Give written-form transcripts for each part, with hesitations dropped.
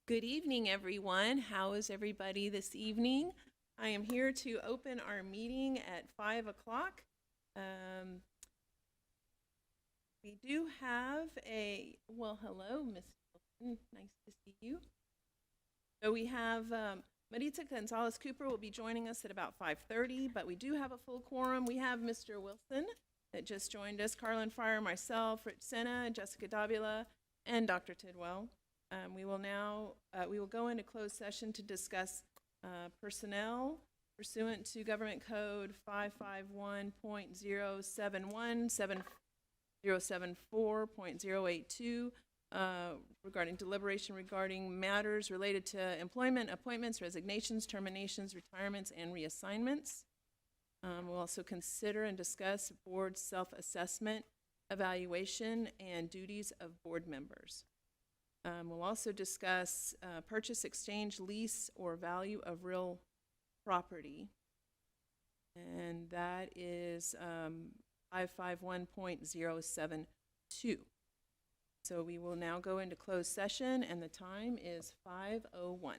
Good evening, everyone. How is everybody this evening? I am here to open our meeting at 5 o'clock. We do have hello, Ms. Wilson. Nice to see you. So we have Marita Gonzalez Cooper will be joining us at about 5:30, but we do have a full quorum. We have Mr. Wilson that just joined us, Carlin Fryer, myself, Rich Senna, Jessica Davila, and Dr. Tidwell. We will go into closed session to discuss personnel pursuant to Government Code 551.071, 7074.082, regarding deliberation regarding matters related to employment, appointments, resignations, terminations, retirements, and reassignments. We'll also consider and discuss board self-assessment, evaluation, and duties of board members. We'll also discuss purchase, exchange, lease, or value of real property. And that is 551.072. So we will now go into closed session, and the time is 5:01.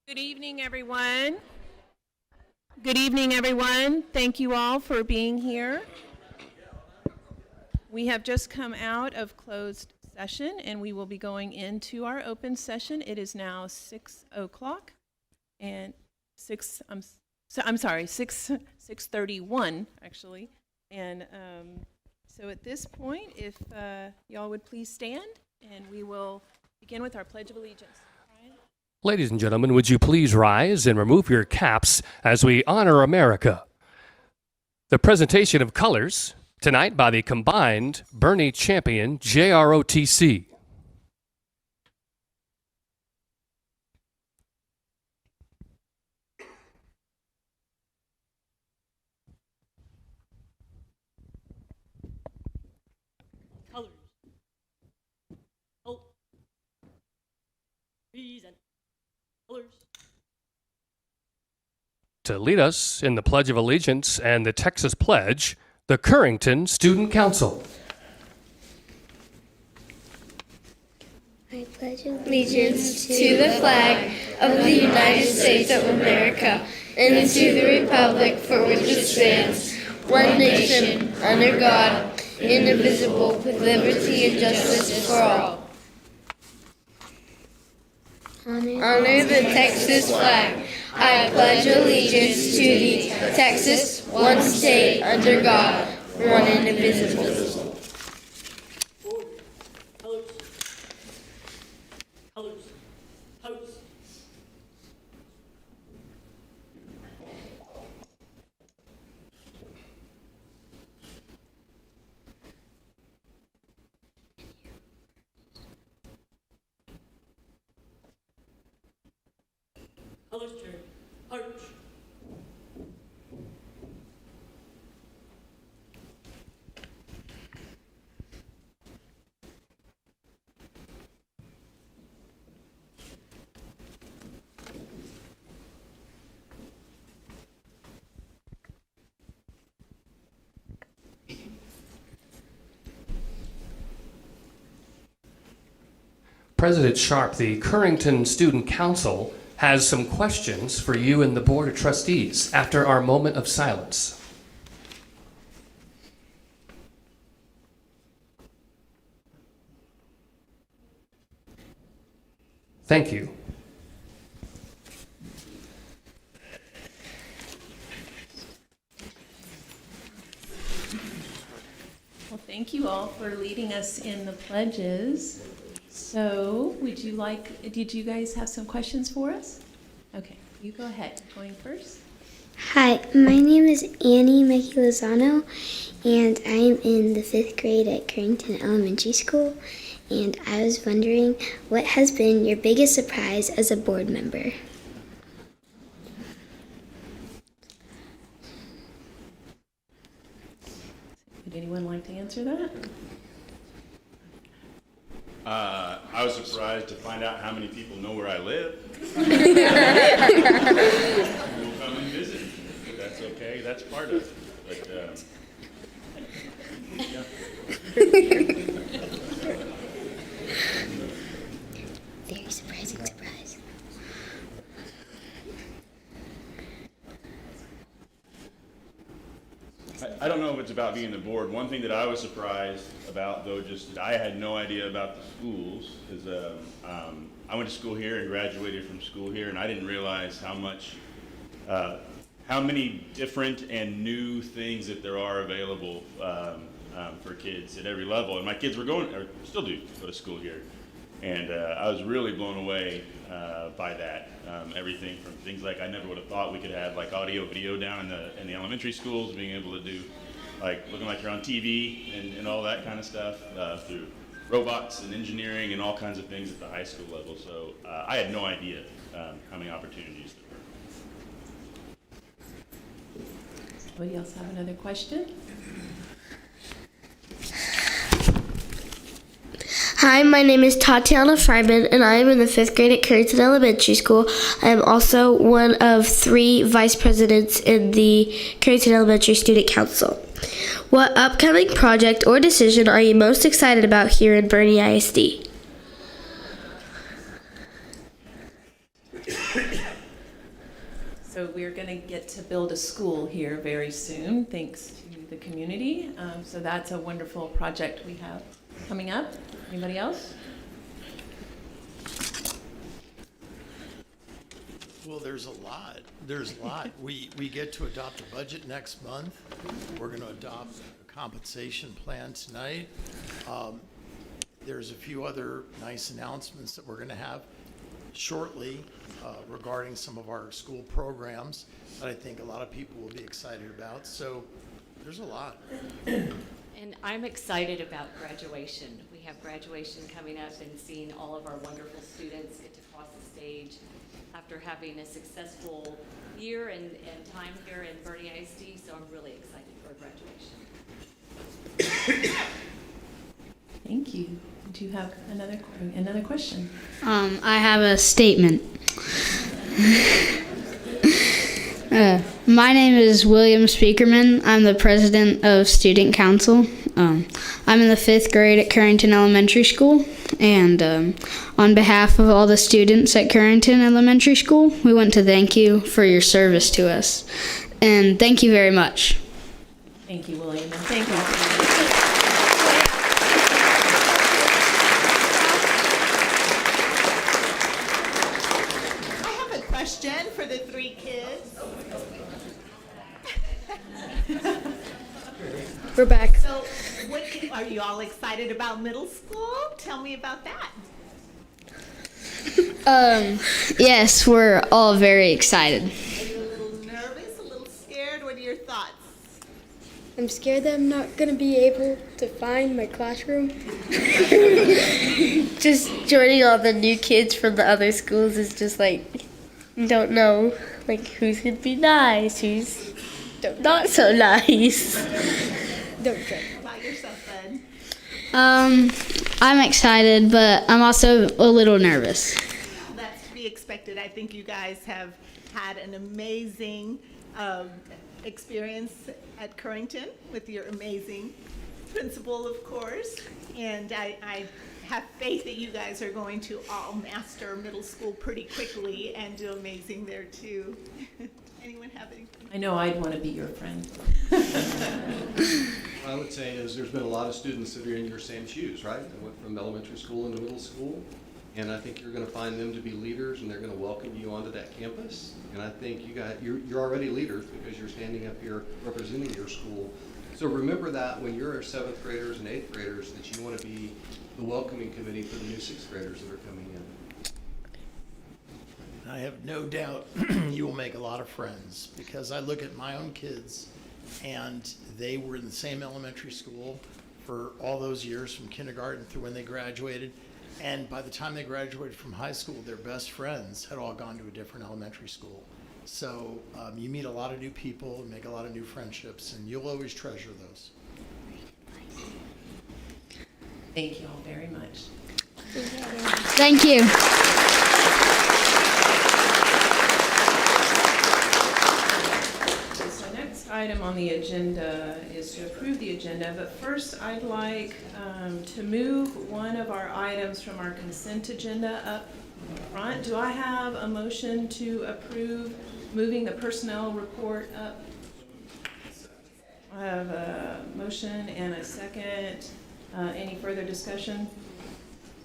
Good evening, everyone. Good evening, everyone. Thank you all for being here. We have just come out of closed session, and we will be going into our open session. It is now 6 o'clock, and 6:31 actually. And so at this point, if y'all would please stand, and we will begin with our Pledge of Allegiance. Ladies and gentlemen, would you please rise and remove your caps as we honor America? The presentation of colors tonight by the combined Boerne champion JROTC. Colors. Oh. Present. Colors. To lead us in the Pledge of Allegiance and the Texas Pledge, the Currington Student Council. I pledge allegiance to the flag of the United States of America and to the republic for which it stands, one nation, under God, indivisible, with liberty and justice for all. Honor the Texas flag. I pledge allegiance to the Texas, one state, under God, one indivisible. Colors. Colors. Colors. Colors turn. Arch. President Sharp, the Currington Student Council has some questions for you and the Board of Trustees after our moment of silence. Thank you. Well, thank you all for leading us in the pledges. So, did you guys have some questions for us? Okay, you go ahead. Going first. Hi, my name is Annie Mickey Lozano, and I'm in the 5th grade at Currington Elementary School. And I was wondering, what has been your biggest surprise as a board member? Would anyone like to answer that? I was surprised to find out how many people know where I live. We'll come and visit. That's okay. That's part of it. But, yeah. Very surprising surprise. I don't know if it's about being the board. One thing that I was surprised about, though, just I had no idea about the schools, is I went to school here and graduated from school here, and I didn't realize how many different and new things that there are available for kids at every level. And my kids were still do go to school here, and I was really blown away by that. Everything from things like I never would have thought we could have like audio, video down in the elementary schools, being able to do like looking like you're on TV and all that kind of stuff through robots and engineering and all kinds of things at the high school level. So I had no idea how many opportunities there were. Anybody else have another question? Hi, my name is Tatiana Fryman, and I am in the 5th grade at Currington Elementary School. I am also one of 3 vice presidents in the Currington Elementary Student Council. What upcoming project or decision are you most excited about here in Boerne ISD? So we're going to get to build a school here very soon, thanks to the community. So that's a wonderful project we have coming up. Anybody else? Well, there's a lot. There's a lot. We get to adopt a budget next month. We're going to adopt a compensation plan tonight. There's a few other nice announcements that we're going to have shortly regarding some of our school programs that I think a lot of people will be excited about. So there's a lot. And I'm excited about graduation. We have graduation coming up and seeing all of our wonderful students get to cross the stage after having a successful year and time here in Boerne ISD, so I'm really excited for graduation. Thank you. Do you have another question? I have a statement. My name is William Speakerman. I'm the president of Student Council. I'm in the 5th grade at Currington Elementary School, and on behalf of all the students at Currington Elementary School, we want to thank you for your service to us. And thank you very much. Thank you, William, and thank you. I have a question for the 3 kids. We're back. So, are you all excited about middle school? Tell me about that. Yes, we're all very excited. Are you a little nervous, a little scared? What are your thoughts? I'm scared that I'm not going to be able to find my classroom. Just joining all the new kids from the other schools is just like, you don't know, like, who's going to be nice, who's not so nice. Don't try. About yourself, bud. I'm excited, but I'm also a little nervous. That's to be expected. I think you guys have had an amazing experience at Currington with your amazing principal, of course, and I have faith that you guys are going to all master middle school pretty quickly and do amazing there too. Anyone have anything? I know I'd want to be your friend. What I would say is there's been a lot of students that are in your same shoes, right? They went from elementary school into middle school. And I think you're going to find them to be leaders, and they're going to welcome you onto that campus. And I think you're already leaders because you're standing up here representing your school. So remember that when you're 7th graders and 8th graders, that you want to be the welcoming committee for the new 6th graders that are coming in. I have no doubt you will make a lot of friends, because I look at my own kids, and they were in the same elementary school for all those years, from kindergarten through when they graduated. And by the time they graduated from high school, their best friends had all gone to a different elementary school. So you meet a lot of new people and make a lot of new friendships, and you'll always treasure those. Thank you all very much. Thank you. So next item on the agenda is to approve the agenda, but first I'd like to move one of our items from our consent agenda up front. Do I have a motion to approve moving the personnel report up? I have a motion and a second. Any further discussion?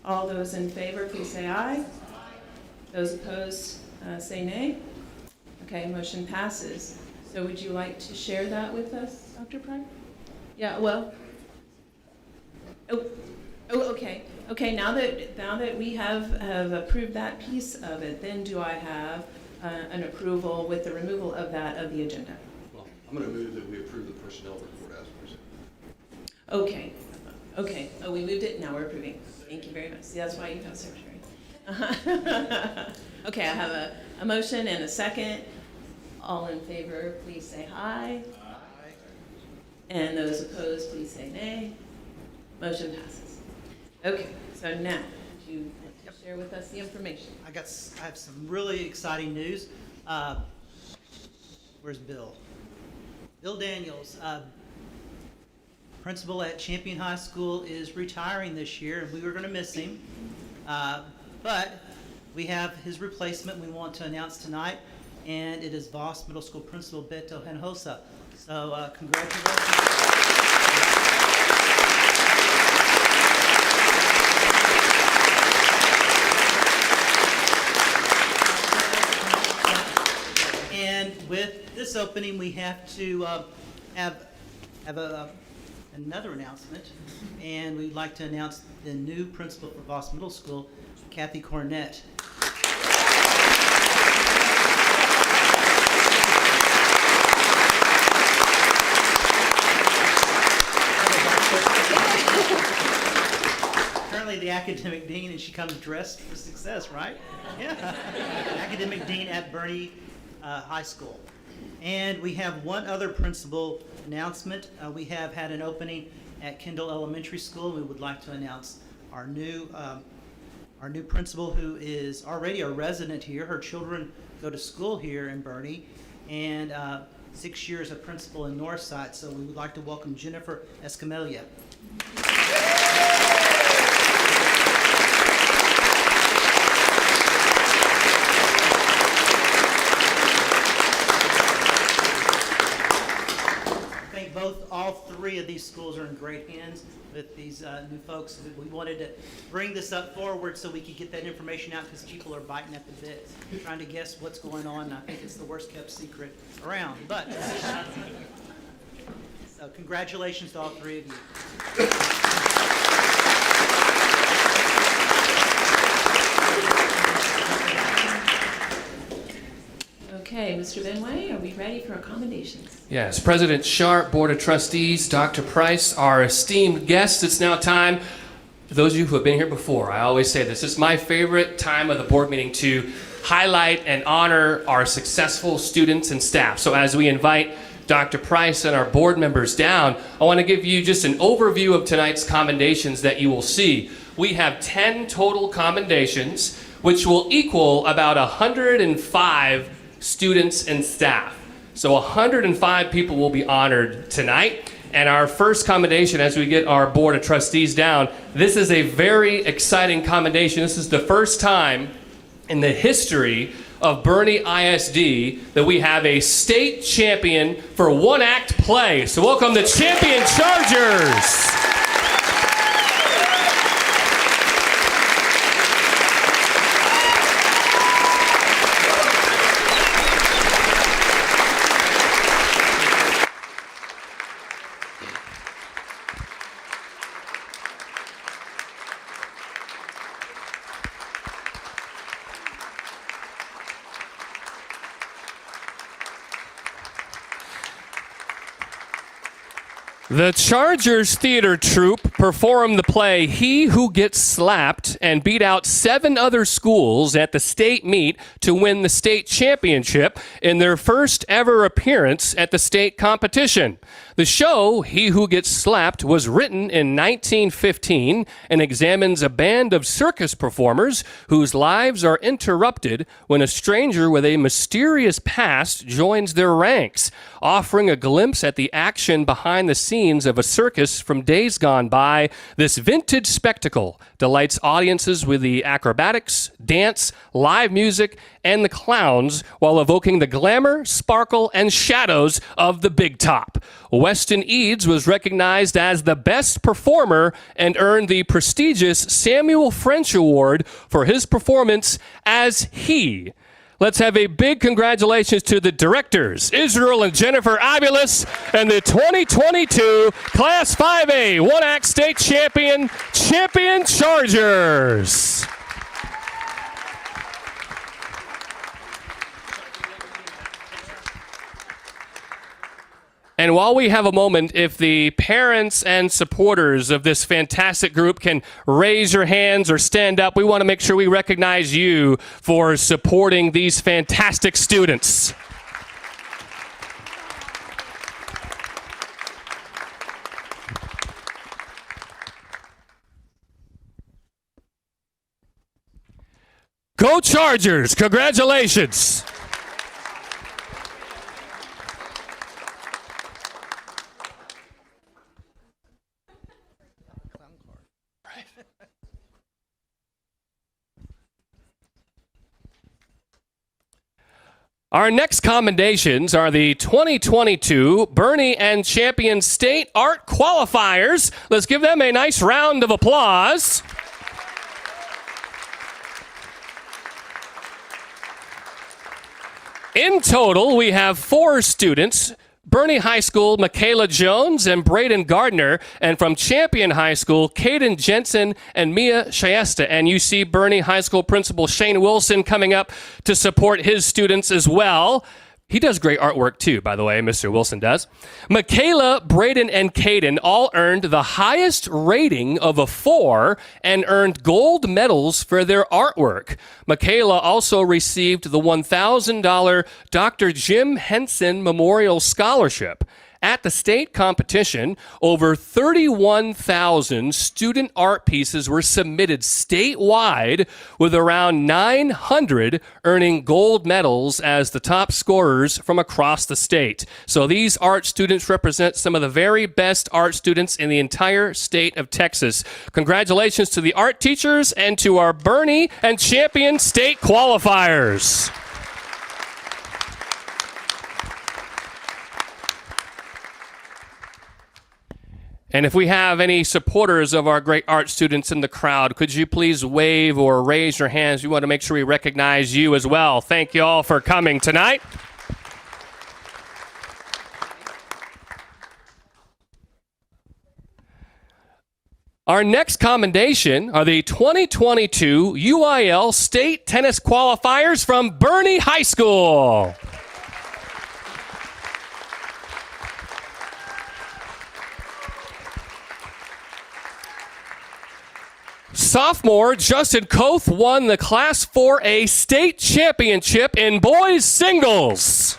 All those in favor, please say aye. Those opposed, say nay. Okay, motion passes. So would you like to share that with us, Dr. Prime? Yeah, well, okay. Okay, now that we have approved that piece of it, then do I have an approval with the removal of that of the agenda? Well, I'm going to move that we approve the personnel report as presented. Okay. Oh, we moved it, now we're approving. Thank you very much. See, that's why you have secretary. Okay, I have a motion and a second. All in favor, please say aye. Aye. And those opposed, please say nay. Motion passes. Okay, so now, would you like to share with us the information? I have some really exciting news. Where's Bill? Bill Daniels, principal at Champion High School, is retiring this year, and we were going to miss him. But we have his replacement we want to announce tonight, and it is Voss Middle School Principal Beto Hinojosa. So congratulations. And with this opening, we have to have another announcement, and we'd like to announce the new principal for Voss Middle School, Kathy Cornett. Currently the academic dean, and she comes dressed for success, right? Yeah. Academic dean at Boerne High School. And we have one other principal announcement. We have had an opening at Kendall Elementary School. We would like to announce our new principal, who is already a resident here. Her children go to school here in Boerne, and 6 years a principal in Northside. So we would like to welcome Jennifer Escamilla. All three of these schools are in great hands with these new folks. We wanted to bring this up forward so we could get that information out, because people are biting at the bit, trying to guess what's going on. And I think it's the worst kept secret around. But so congratulations to all three of you. Okay, Mr. Benway, are we ready for accommodations? Yes, President Sharp, Board of Trustees, Dr. Price, our esteemed guests. It's now time, for those of you who have been here before, I always say this is my favorite time of the board meeting to highlight and honor our successful students and staff. So as we invite Dr. Price and our board members down, I want to give you just an overview of tonight's commendations that you will see. We have 10 total commendations, which will equal about 105 students and staff. So 105 people will be honored tonight. And our first commendation, as we get our Board of Trustees down, this is a very exciting commendation. This is the first time in the history of Boerne ISD that we have a state champion for one-act play. So welcome the Champion Chargers. The Chargers Theater Troupe performed the play He Who Gets Slapped and beat out 7 other schools at the state meet to win the state championship in their first ever appearance at the state competition. The show, He Who Gets Slapped, was written in 1915 and examines a band of circus performers whose lives are interrupted when a stranger with a mysterious past joins their ranks, offering a glimpse at the action behind the scenes of a circus from days gone by. This vintage spectacle delights audiences with the acrobatics, dance, live music, and the clowns while evoking the glamour, sparkle, and shadows of the big top. Weston Eads was recognized as the best performer and earned the prestigious Samuel French Award for his performance as He. Let's have a big congratulations to the directors, Israel and Jennifer Abulis, and the 2022 Class 5A one-act state champion, Champion Chargers. And while we have a moment, if the parents and supporters of this fantastic group can raise your hands or stand up, we want to make sure we recognize you for supporting these fantastic students. Go Chargers! Congratulations! Our next commendations are the 2022 Boerne and Champion State Art Qualifiers. Let's give them a nice round of applause. In total, we have 4 students. Boerne High School, Michaela Jones and Braden Gardner, and from Champion High School, Caden Jensen and Mia Shayesta. And you see Boerne High School Principal Shane Wilson coming up to support his students as well. He does great artwork too, by the way, Mr. Wilson does. Michaela, Braden, and Caden all earned the highest rating of a 4 and earned gold medals for their artwork. Michaela also received the $1,000 Dr. Jim Henson Memorial Scholarship. At the state competition, over 31,000 student art pieces were submitted statewide, with around 900 earning gold medals as the top scorers from across the state. So these art students represent some of the very best art students in the entire state of Texas. Congratulations to the art teachers and to our Boerne and Champion State qualifiers. And if we have any supporters of our great art students in the crowd, could you please wave or raise your hands? We want to make sure we recognize you as well. Thank you all for coming tonight. Our next commendation are the 2022 UIL State Tennis Qualifiers from Boerne High School. Sophomore Justin Koth won the Class 4A state championship in boys singles.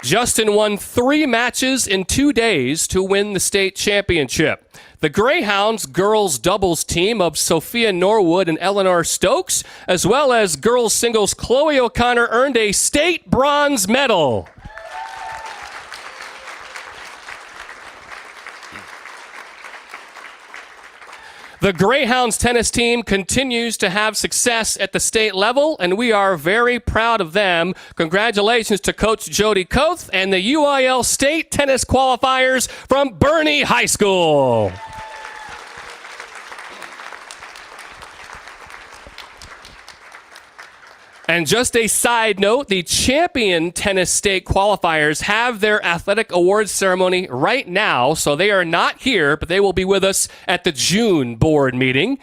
Justin won 3 matches in 2 days to win the state championship. The Greyhounds girls doubles team of Sophia Norwood and Eleanor Stokes, as well as girls singles Chloe O'Connor, earned a state bronze medal. The Greyhounds tennis team continues to have success at the state level, and we are very proud of them. Congratulations to Coach Jody Koth and the UIL state tennis qualifiers from Boerne High School. And just a side note, the champion tennis state qualifiers have their athletic awards ceremony right now, so they are not here, but they will be with us at the June board meeting.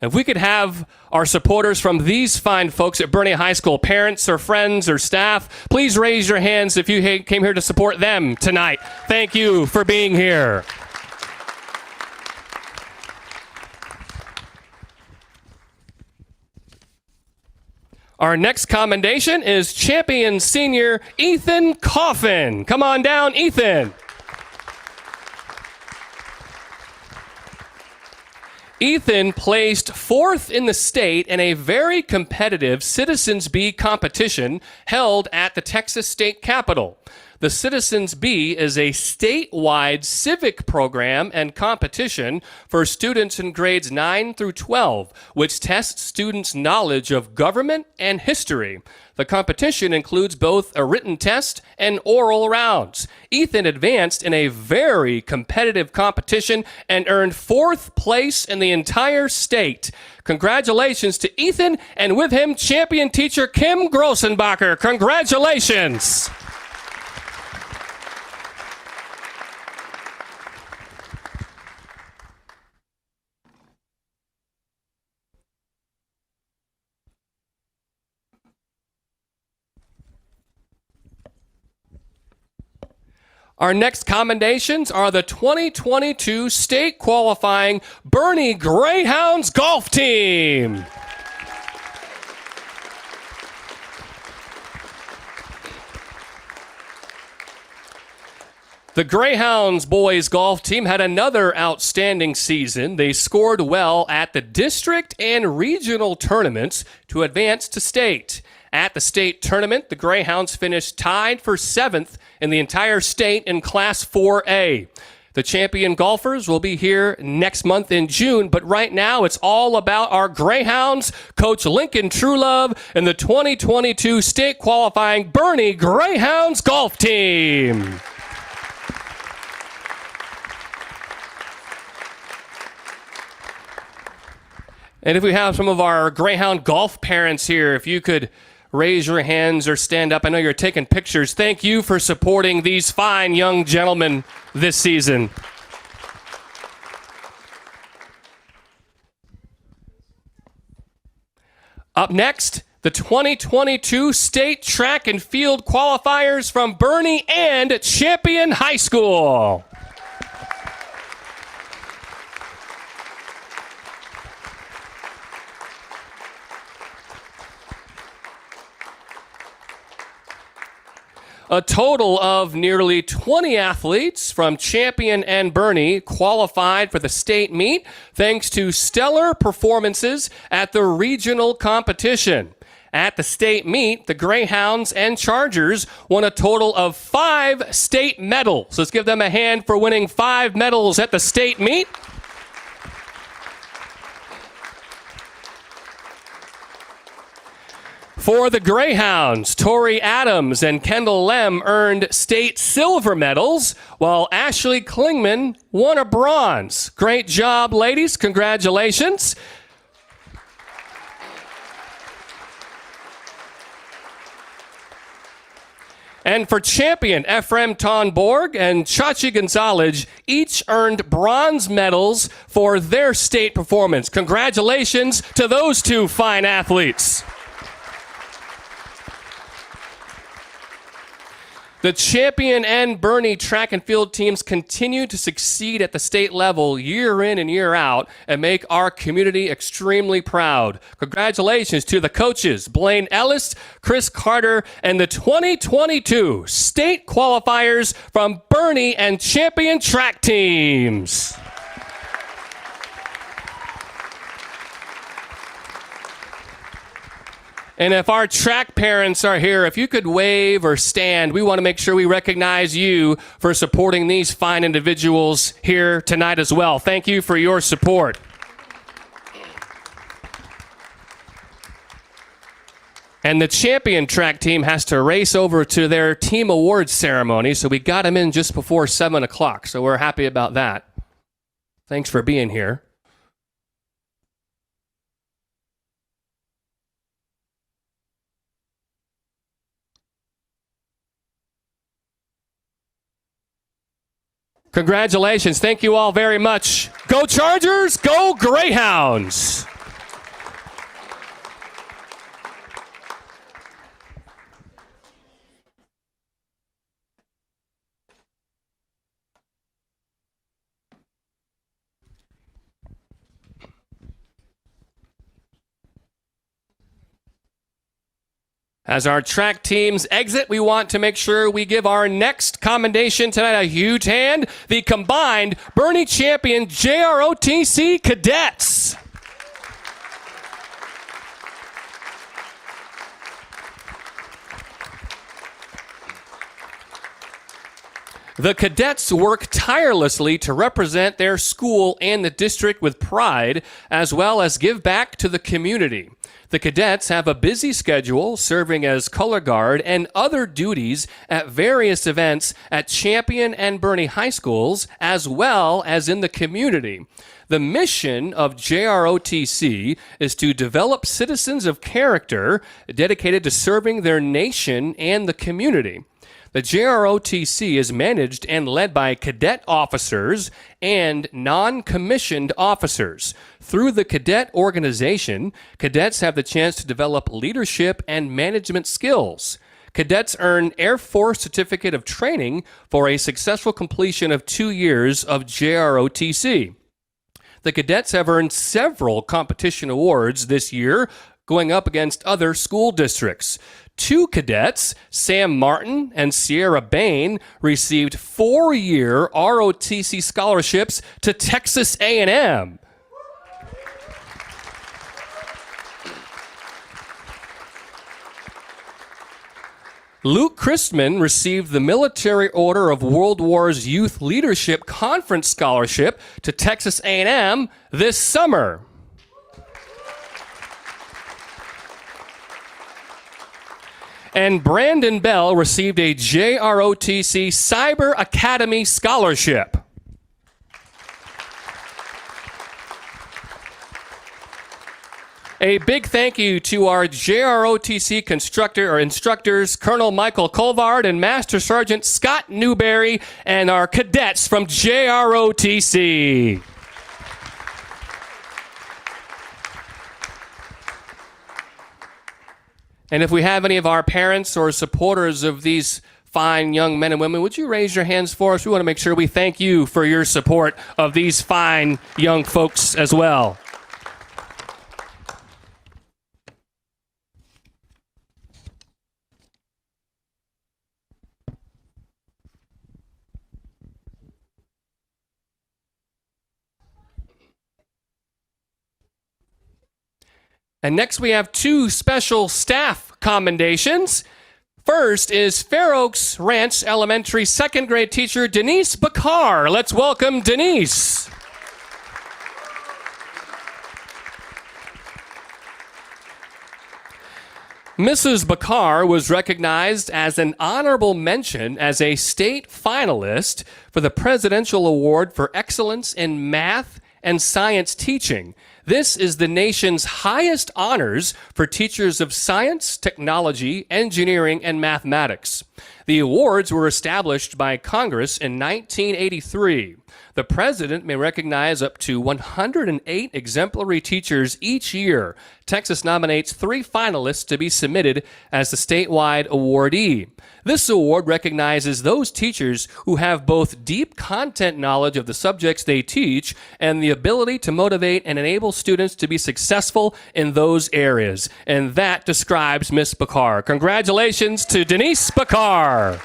If we could have our supporters from these fine folks at Boerne High School, parents or friends or staff, please raise your hands if you came here to support them tonight. Thank you for being here. Our next commendation is champion senior Ethan Coffin. Come on down, Ethan. Ethan placed 4th in the state in a very competitive Citizens Bee competition held at the Texas State Capitol. The Citizens Bee is a statewide civic program and competition for students in grades 9 through 12, which tests students' knowledge of government and history. The competition includes both a written test and oral rounds. Ethan advanced in a very competitive competition and earned 4th place in the entire state. Congratulations to Ethan, and with him, champion teacher Kim Grossenbacher. Congratulations. Our next commendations are the 2022 state qualifying Boerne Greyhounds golf team. The Greyhounds boys golf team had another outstanding season. They scored well at the district and regional tournaments to advance to state. At the state tournament, the Greyhounds finished tied for 7th in the entire state in Class 4A. The champion golfers will be here next month in June, but right now it's all about our Greyhounds, Coach Lincoln Truelove, and the 2022 state qualifying Boerne Greyhounds golf team. And if we have some of our Greyhound golf parents here, if you could raise your hands or stand up. I know you're taking pictures. Thank you for supporting these fine young gentlemen this season. Up next, the 2022 state track and field qualifiers from Boerne and Champion High School. A total of nearly 20 athletes from Champion and Boerne qualified for the state meet thanks to stellar performances at the regional competition. At the state meet, the Greyhounds and Chargers won a total of 5 state medals. Let's give them a hand for winning 5 medals at the state meet. For the Greyhounds, Tori Adams and Kendall Lem earned state silver medals, while Ashley Klingman won a bronze. Great job, ladies. Congratulations. And for champion, Ephraim Tonborg and Chachi Gonzalez each earned bronze medals for their state performance. Congratulations to those 2 fine athletes. The Champion and Boerne track and field teams continue to succeed at the state level year in and year out and make our community extremely proud. Congratulations to the coaches, Blaine Ellis, Chris Carter, and the 2022 state qualifiers from Boerne and Champion track teams. And if our track parents are here, if you could wave or stand, we want to make sure we recognize you for supporting these fine individuals here tonight as well. Thank you for your support. And the champion track team has to race over to their team awards ceremony, so we got them in just before 7 o'clock, so we're happy about that. Thanks for being here. Congratulations. Thank you all very much. Go Chargers, go Greyhounds. As our track teams exit, we want to make sure we give our next commendation tonight a huge hand. The combined Boerne Champion JROTC Cadets. The cadets work tirelessly to represent their school and the district with pride, as well as give back to the community. The cadets have a busy schedule serving as color guard and other duties at various events at Champion and Boerne high schools, as well as in the community. The mission of JROTC is to develop citizens of character dedicated to serving their nation and the community. The JROTC is managed and led by cadet officers and non-commissioned officers. Through the cadet organization, cadets have the chance to develop leadership and management skills. Cadets earn Air Force Certificate of Training for a successful completion of 2 years of JROTC. The cadets have earned several competition awards this year, going up against other school districts. 2 cadets, Sam Martin and Sierra Bain, received 4-year ROTC scholarships to Texas A&M. Luke Christman received the Military Order of World War's Youth Leadership Conference Scholarship to Texas A&M this summer. And Brandon Bell received a JROTC Cyber Academy Scholarship. A big thank you to our JROTC instructors, Colonel Michael Colvard and Master Sergeant Scott Newberry, and our cadets from JROTC. And if we have any of our parents or supporters of these fine young men and women, would you raise your hands for us? We want to make sure we thank you for your support of these fine young folks as well. And next we have 2 special staff commendations. First is Fair Oaks Ranch Elementary 2nd grade teacher Denise Bakar. Let's welcome Denise. Mrs. Bakar was recognized as an honorable mention as a state finalist for the Presidential Award for Excellence in Math and Science Teaching. This is the nation's highest honors for teachers of science, technology, engineering, and mathematics. The awards were established by Congress in 1983. The president may recognize up to 108 exemplary teachers each year. Texas nominates 3 finalists to be submitted as the statewide awardee. This award recognizes those teachers who have both deep content knowledge of the subjects they teach and the ability to motivate and enable students to be successful in those areas. And that describes Miss Bakar. Congratulations to Denise Bakar.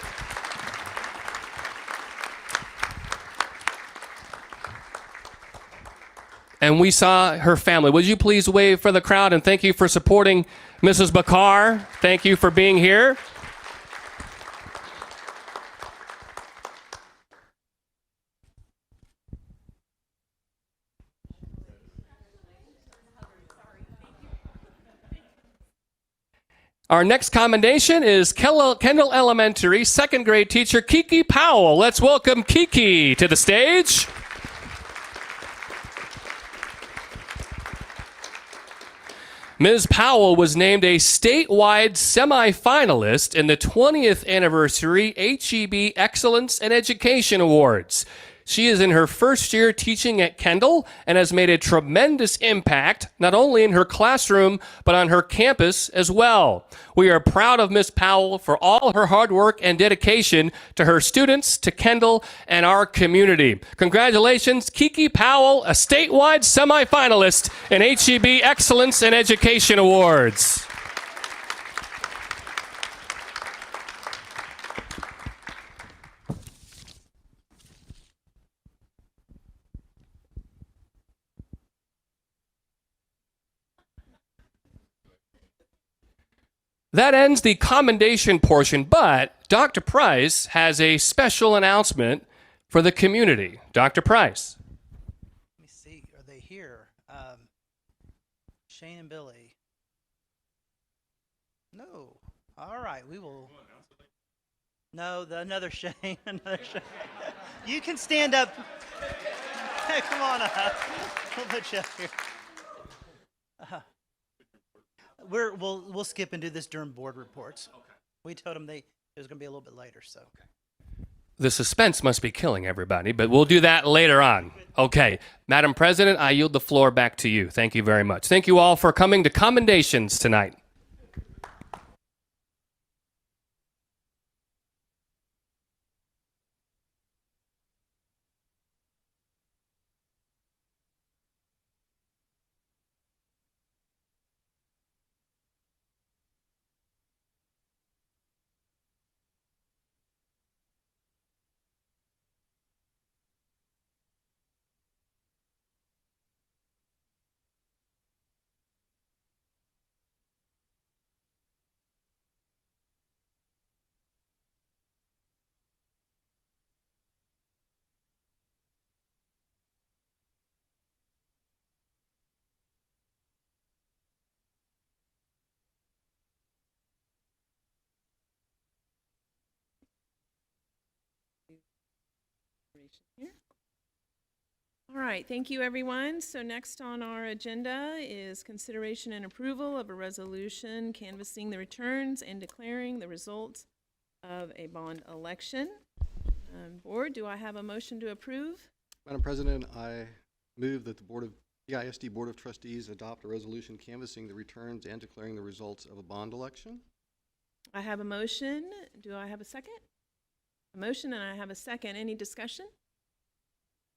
And we saw her family. Would you please wave for the crowd and thank you for supporting Mrs. Bakar. Thank you for being here. Our next commendation is Kendall Elementary second grade teacher Kiki Powell. Let's welcome Kiki to the stage. Ms. Powell was named a statewide semifinalist in the 20th anniversary HEB Excellence in Education Awards. She is in her first year teaching at Kendall and has made a tremendous impact, not only in her classroom, but on her campus as well. We are proud of Ms. Powell for all her hard work and dedication to her students, to Kendall, and our community. Congratulations, Kiki Powell, a statewide semifinalist in HEB Excellence in Education Awards. That ends the commendation portion, but Dr. Price has a special announcement for the community. Dr. Price. Let me see, are they here? Shane and Billy. No. All right, we will. No, another Shane, another Shane. You can stand up. Hey, come on up. We'll put you up here. We'll skip and do this during board reports. Okay. We told them it was going to be a little bit later, so. Okay. The suspense must be killing everybody, but we'll do that later on. Okay. Madam President, I yield the floor back to you. Thank you very much. Thank you all for coming to commendations tonight. Here. All right, thank you, everyone. So next on our agenda is consideration and approval of a resolution canvassing the returns and declaring the results of a bond election. Board, do I have a motion to approve? Madam President, I move that the ISD Board of Trustees adopt a resolution canvassing the returns and declaring the results of a bond election. I have a motion. Do I have a second? A motion and I have a second. Any discussion?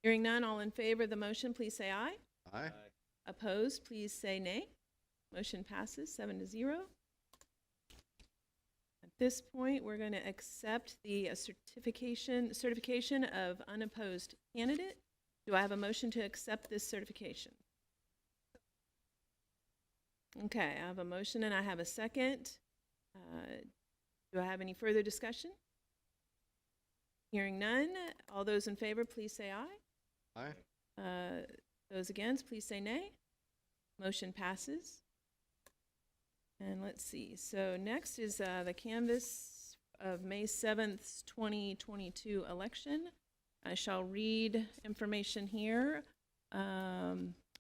Hearing none, all in favor of the motion, please say aye. Aye. Opposed, please say nay. Motion passes 7-0. At this point, we're going to accept the certification of unopposed candidate. Do I have a motion to accept this certification? Okay, I have a motion and I have a second. Do I have any further discussion? Hearing none, all those in favor, please say aye. Aye. Those against, please say nay. Motion passes. And let's see. So next is the canvass of May 7th, 2022 election. I shall read information here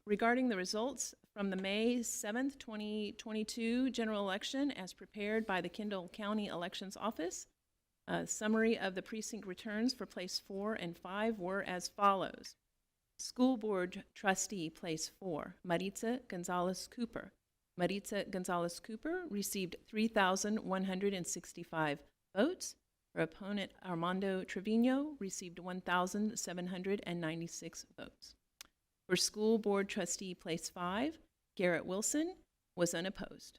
regarding the results from the May 7th, 2022 general election as prepared by the Kendall County Elections Office. Summary of the precinct returns for place 4 and 5 were as follows. School Board Trustee, place 4, Maritza Gonzalez Cooper. Maritza Gonzalez Cooper received 3,165 votes. Her opponent, Armando Trevino, received 1,796 votes. For School Board Trustee, place 5, Garrett Wilson was unopposed.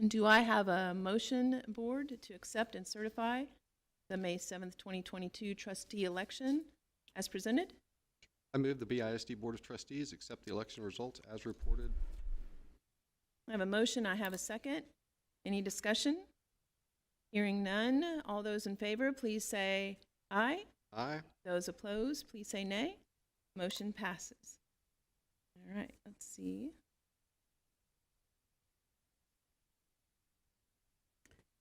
Do I have a motion, Board, to accept and certify the May 7th, 2022 trustee election as presented? I move the BISD Board of Trustees accept the election results as reported. I have a motion, I have a second. Any discussion? Hearing none, all those in favor, please say aye. Aye. Those opposed, please say nay. Motion passes. All right, let's see.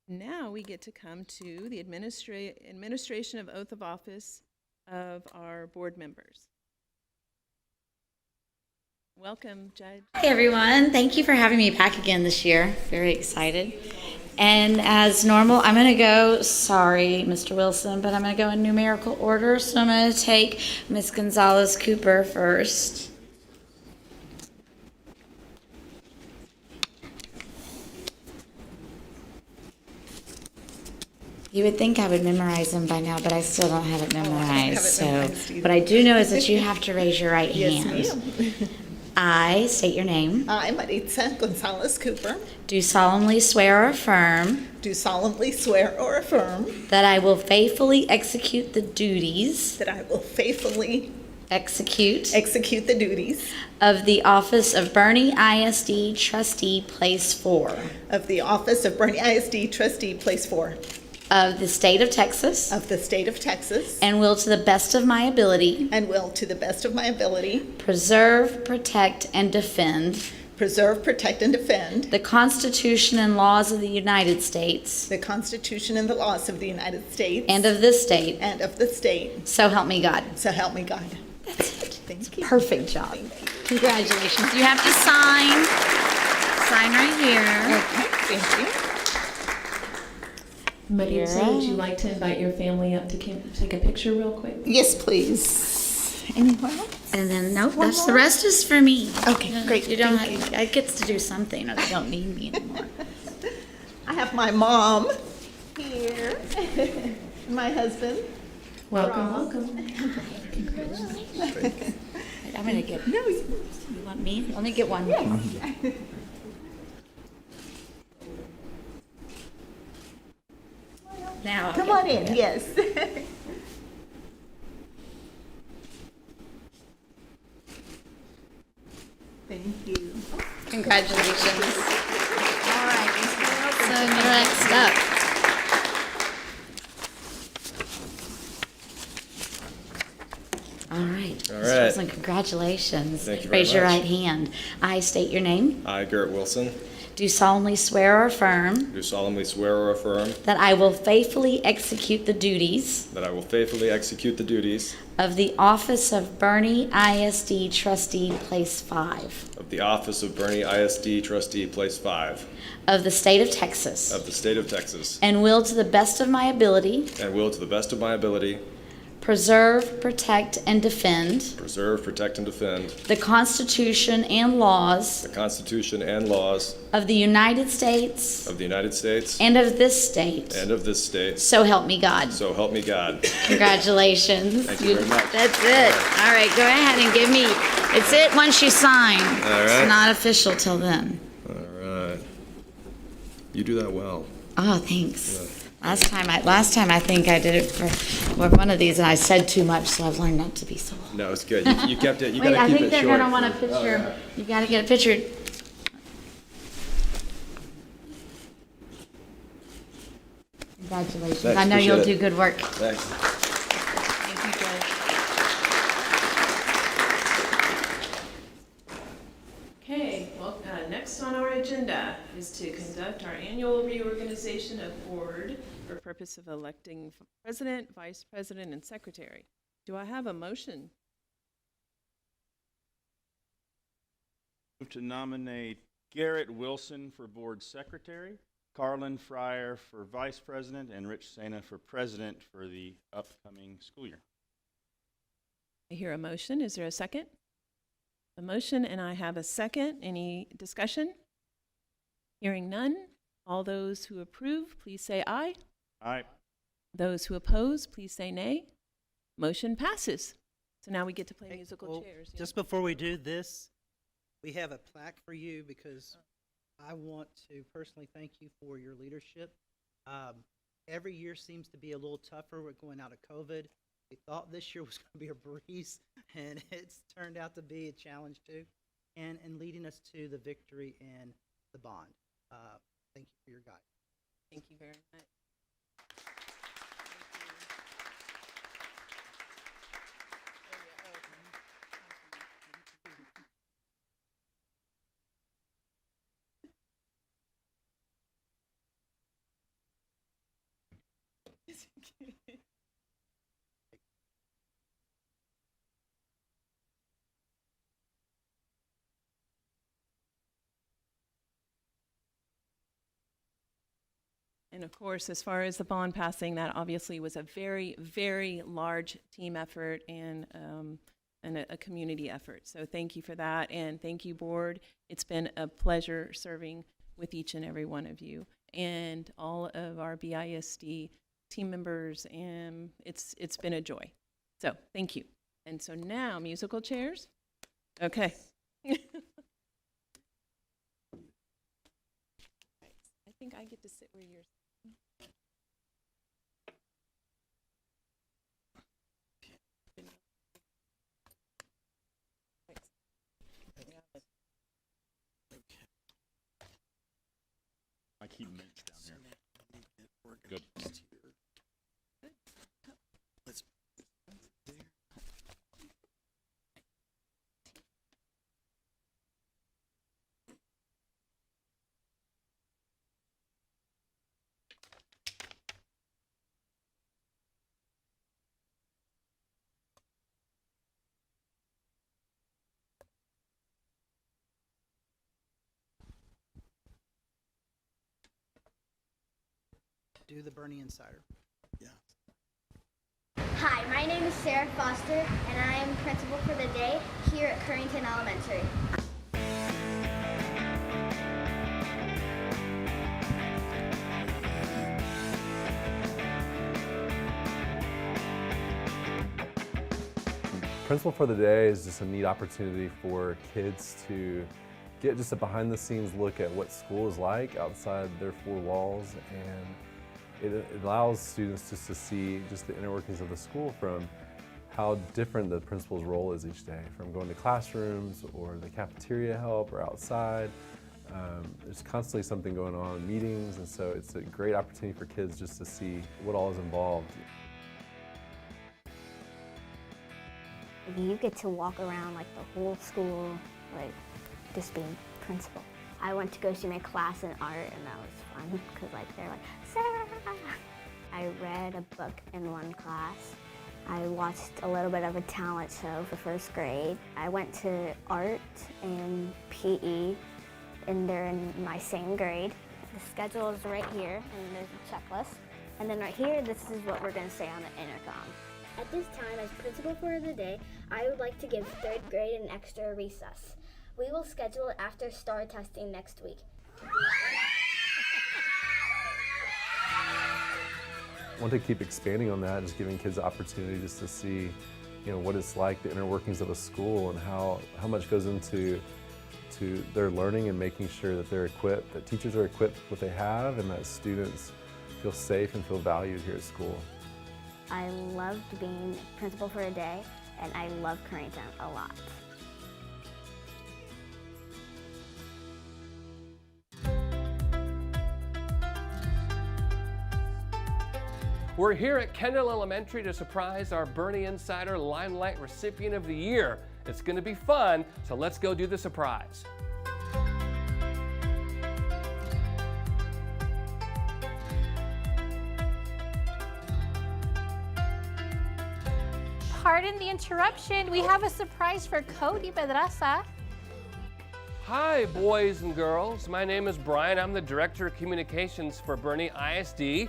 Now we get to come to the administration of oath of office of our board members. Welcome, Judge. Hi, everyone. Thank you for having me back again this year. Very excited. And as normal, I'm going to go, sorry, Mr. Wilson, but I'm going to go in numerical order. So I'm going to take Ms. Gonzalez Cooper first. You would think I would memorize them by now, but I still don't have it memorized. What I do know is that you have to raise your right hand. Yes, ma'am. I state your name. I, Maritza Gonzalez Cooper, Do solemnly swear or affirm do solemnly swear or affirm that I will faithfully execute the duties that I will faithfully execute execute the duties of the office of Boerne ISD Trustee Place 4 of the office of Boerne ISD Trustee, Place 4 of the state of Texas, of the state of Texas, and will to the best of my ability and will, to the best of my ability, preserve, protect, and defend preserve, protect, and defend the Constitution and laws of the United States the Constitution and the laws of the United States and of this state. and of the state. So help me God. So help me God. That's it. Thank you. Perfect job. Thank you. Congratulations. You have to sign. Sign right here. Okay, thank you. Maritza, would you like to invite your family up to take a picture real quick? Yes, please. Anyone else? And then, nope, One that's the more? rest is for me. Okay, great. You don't Thank have, I gets to do something or they don't need me anymore. I have my mom here, my husband. Welcome, Ross. welcome. I'm gonna get, No, you want me? Let me get one. Now. I'll come get on in, it. yes. Thank you. Congratulations. All right, Mr. Wilson, you're next up. All right. Mr. right. Wilson, congratulations. Thank you very Raise your much. right hand. I state your name. I, Garrett Wilson, Do solemnly swear or affirm do solemnly swear or affirm that I will faithfully execute the duties that I will faithfully execute the duties of the office of Boerne ISD Trustee Place 5 of the office of Boerne ISD Trustee, Place 5 of the state of Texas, of the state of Texas, and will to the best of my ability and will, to the best of my ability, preserve, protect, and defend preserve, protect, and defend the Constitution and laws the Constitution and laws of the United States of the United States and of this state. and of this state. So help me God. So help me God. Congratulations. Thank you very much. That's it. All right, go ahead and give me, it's it once you sign. All It's right. not official till then. All right. You do that well. Oh, thanks. Last time I think I did it for one of these and I said too much, so I've learned not to be so long. No, it's good. You kept it. You Wait, gotta I keep think it they're short. gonna want a picture. You gotta get a picture. Congratulations. Thanks, I know you'll appreciate do it. good work. Thanks. Thank you, Judge. Okay, well, next on our agenda is to conduct our annual reorganization of board for purpose of electing president, vice president, and secretary. Do I have a motion? Move to nominate Garrett Wilson for board secretary. Carlin Fryer for vice president, and Rich Sena for president for the upcoming school year. I hear a motion. Is there a second? A motion, and I have a second. Any discussion? Hearing none. All those who approve, please say aye. Aye. Those who oppose, please say nay. Motion passes. So now we get to play Hey, musical well, chairs. Just before we do this, we have a plaque for you because I want to personally thank you for your leadership. Every year seems to be a little tougher. We're going out of COVID. We thought this year was going to be a breeze, and it's turned out to be a challenge too, and leading us to the victory and the bond. Thank you for your guidance. Thank you very much. And of course, as far as the bond passing, that obviously was a very, very large team effort and a community effort. So thank you for that, and thank you, board. It's been a pleasure serving with each and every one of you and all of our BISD team members, and it's been a joy. So thank you. And so now, musical chairs. Okay. I think I get to sit where you're. I keep mints down here. Good. Do the Boerne Insider. Hi, my name is Sarah Foster, and I am principal for the day here at Currington Elementary. Principal for the Day is just a neat opportunity for kids to get just a behind-the-scenes look at what school is like outside their four walls, and it allows students just to see just the inner workings of the school, from how different the principal's role is each day, from going to classrooms or the cafeteria help or outside. There's constantly something going on, meetings, and so it's a great opportunity for kids just to see what all is involved. You get to walk around like the whole school, like just being principal. I went to go see my class in art, and that was fun because like they're like, Sarah! I read a book in one class. I watched a little bit of a talent show for first grade. I went to art and PE, and they're in my same grade. The schedule is right here, and there's a checklist. And then right here, this is what we're gonna say on the intercom. At this time, as principal for the day, I would like to give third grade an extra recess. We will schedule it after STAR testing next week. I want to keep expanding on that, just giving kids the opportunity just to see, what it's like, the inner workings of a school, and how much goes into their learning, and making sure that they're equipped, that teachers are equipped with what they have, and that students feel safe and feel valued here at school. I loved being principal for a day, and I love Currington a lot. We're here at Kendall Elementary to surprise our Boerne Insider Limelight Recipient of the Year. It's going to be fun, so let's go do the surprise. Pardon the interruption. We have a surprise for Cody Pedraza. Hi, boys and girls. My name is Brian. I'm the Director of Communications for Boerne ISD.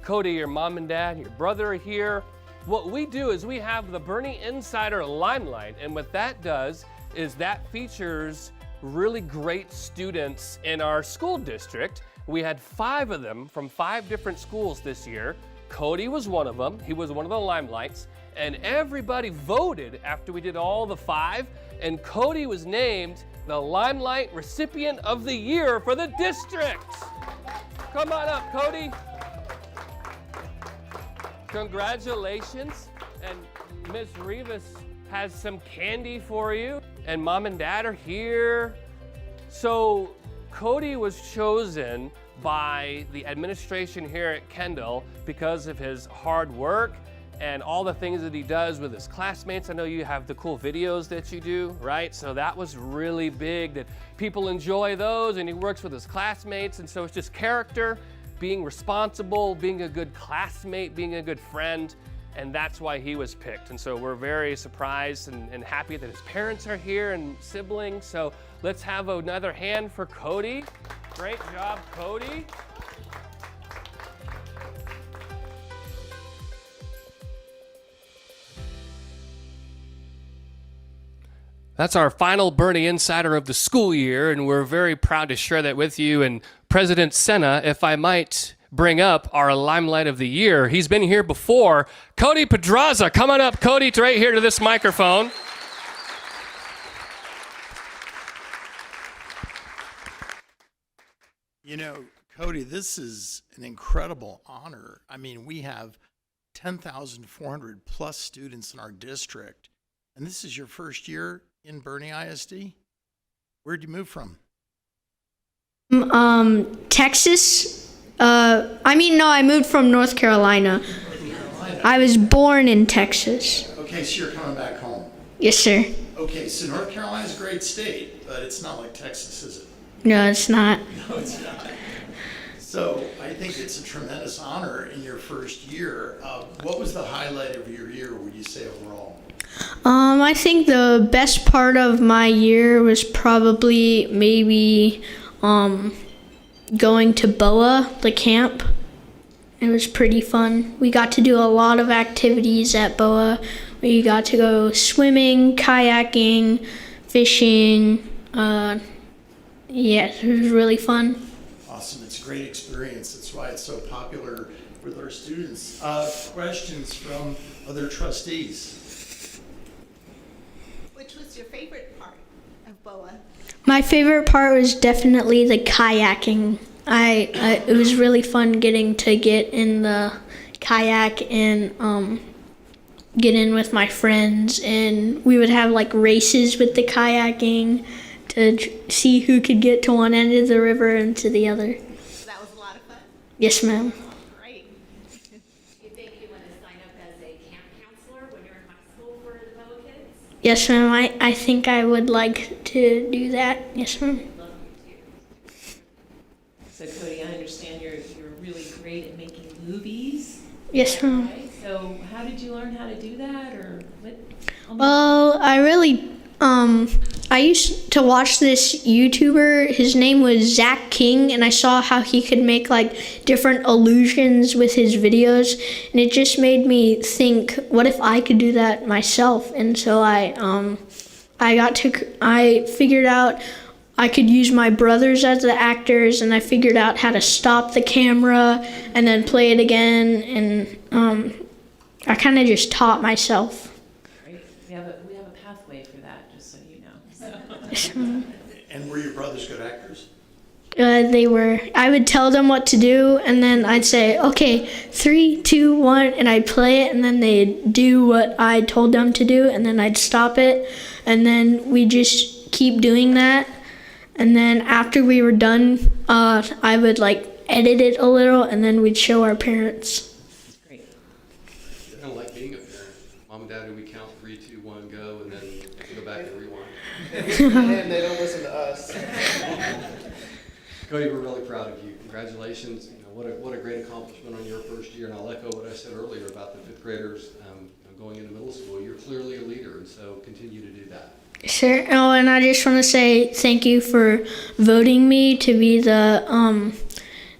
Cody, your mom and dad, your brother are here. What we do is we have the Boerne Insider Limelight, and what that does is that features really great students in our school district. We had 5 of them from 5 different schools this year. Cody was one of them. He was one of the limelights, and everybody voted after we did all the 5, and Cody was named the Limelight Recipient of the Year for the district. Come on up, Cody. Congratulations. And Ms. Rivas has some candy for you, and mom and dad are here. So Cody was chosen by the administration here at Kendall because of his hard work and all the things that he does with his classmates. I know you have the cool videos that you do, right? So that was really big, that people enjoy those, and he works with his classmates, and so it's just character, being responsible, being a good classmate, being a good friend, and that's why he was picked. And so we're very surprised and happy that his parents are here and siblings. So let's have another hand for Cody. Great job, Cody. That's our final Boerne Insider of the school year, and we're very proud to share that with you. And President Senna, if I might bring up our Limelight of the Year, he's been here before. Cody Pedraza, come on up, Cody, to right here to this microphone. You know, Cody, this is an incredible honor. I mean, we have 10,400 plus students in our district, and this is your first year in Boerne ISD? Where'd you move from? Texas. I moved from North Carolina. I was born in Texas. Okay, so you're coming back home. Yes, sir. Okay, so North Carolina's a great state, but it's not like Texas, is it? No, it's not. No, it's not. So I think it's a tremendous honor in your first year. What was the highlight of your year, would you say, overall? I think the best part of my year was probably maybe going to BOA, the camp. It was pretty fun. We got to do a lot of activities at BOA. We got to go swimming, kayaking, fishing. It was really fun. Awesome. It's a great experience. That's why it's so popular with our students. Questions from other trustees? Which was your favorite part of BOA? My favorite part was definitely the kayaking. It was really fun getting to get in the kayak and get in with my friends, and we would have like races with the kayaking to see who could get to one end of the river and to the other. So that was a lot of fun? Yes, ma'am. Great. You think you want to sign up as a camp counselor when you're in high school for the BOA kids? Yes, ma'am. I think I would like to do that. Yes, ma'am. Love you too. So Cody, I understand you're really great at making movies. Yes, ma'am. Right? So how did you learn how to do that, or what? Well, I used to watch this YouTuber. His name was Zach King, and I saw how he could make like different illusions with his videos, and it just made me think, what if I could do that myself? And so I figured out I could use my brothers as the actors, and I figured out how to stop the camera and then play it again, and I kind of just taught myself. Great. We have a pathway for that, just so you know. And were your brothers good actors? They were. I would tell them what to do, and then I'd say, okay, 3, 2, 1, and I'd play it, and then they'd do what I told them to do, and then I'd stop it, and then we just keep doing that. And then after we were done, I would like edit it a little, and then we'd show our parents. Great. It's kind of like being a parent. Mom and dad, do we count 3, 2, 1, go, and then go back and rewind? And they don't listen to us. Cody, we're really proud of you. Congratulations. You know, what a great accomplishment on your first year. And I'll echo what I said earlier about the 5th graders going into middle school. You're clearly a leader, and so continue to do that. Sure. Oh, and I just want to say thank you for voting me to be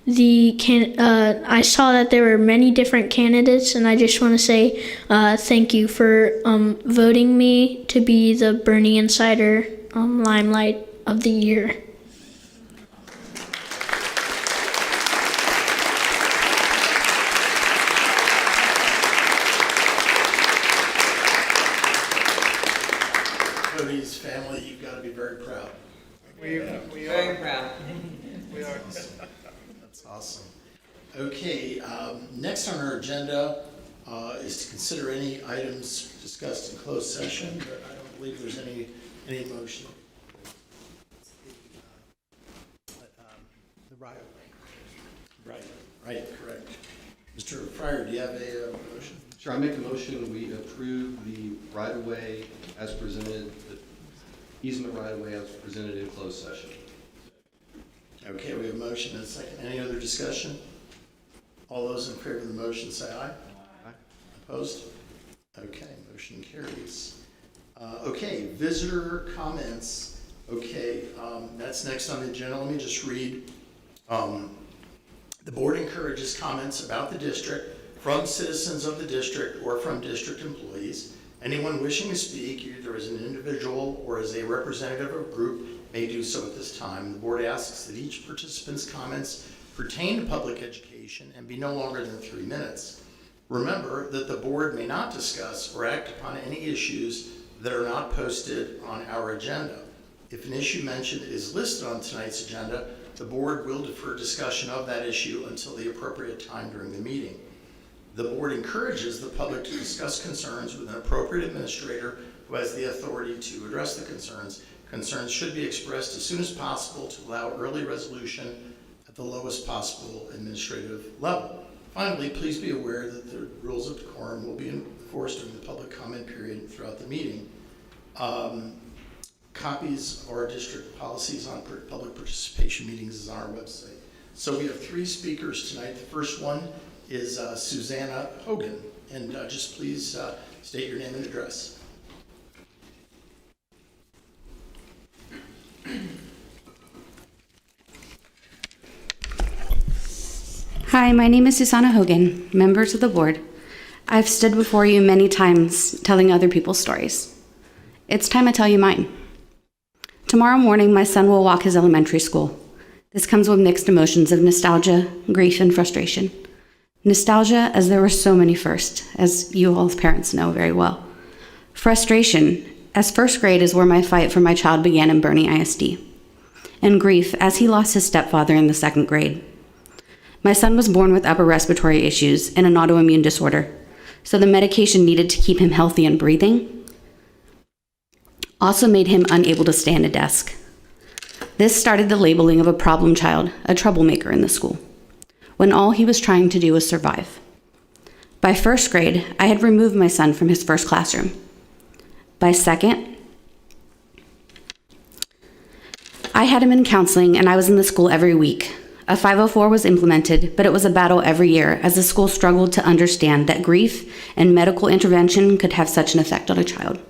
I saw that there were many different candidates, and I just want to say thank you for voting me to be the Boerne Insider Limelight of the Year. Cody's family, you've got to be very proud. We are. Very proud. We are. That's awesome. Okay, next on our agenda is to consider any items discussed in closed session, but I don't believe there's any motion. The right, correct. Mr. Fryer, do you have a motion? Sure, I make a motion, we approve the right-of-way as presented, the easement right-of-way as presented in closed session. Okay, we have a motion and a second. Any other discussion? All those in favor of the motion say aye. Aye. Opposed? Okay, motion carries. Okay, visitor comments. Okay, that's next on the agenda. Let me just read. The board encourages comments about the district from citizens of the district or from district employees. Anyone wishing to speak, either as an individual or as a representative of a group, may do so at this time. The board asks that each participant's comments pertain to public education and be no longer than 3 minutes. Remember that the board may not discuss or act upon any issues that are not posted on our agenda. If an issue mentioned is listed on tonight's agenda, the board will defer discussion of that issue until the appropriate time during the meeting. The board encourages the public to discuss concerns with an appropriate administrator who has the authority to address the concerns. Concerns should be expressed as soon as possible to allow early resolution at the lowest possible administrative level. Finally, please be aware that the rules of decorum will be enforced during the public comment period throughout the meeting. Copies of our district policies on public participation meetings is on our website. So we have 3 speakers tonight. The first one is Susanna Hogan, and just please state your name and address. Hi, my name is Susanna Hogan, members of the board. I've stood before you many times telling other people's stories. It's time I tell you mine. Tomorrow morning, my son will walk his elementary school. This comes with mixed emotions of nostalgia, grief, and frustration. Nostalgia, as there were so many firsts, as you all as parents know very well. Frustration, as first grade is where my fight for my child began in Boerne ISD. And grief, as he lost his stepfather in the 2nd grade. My son was born with upper respiratory issues and an autoimmune disorder, so the medication needed to keep him healthy and breathing also made him unable to stay in a desk. This started the labeling of a problem child, a troublemaker in the school, when all he was trying to do was survive. By 1st grade, I had removed my son from his first classroom. By 2nd, I had him in counseling and I was in the school every week. A 504 was implemented, but it was a battle every year as the school struggled to understand that grief and medical intervention could have such an effect on a child.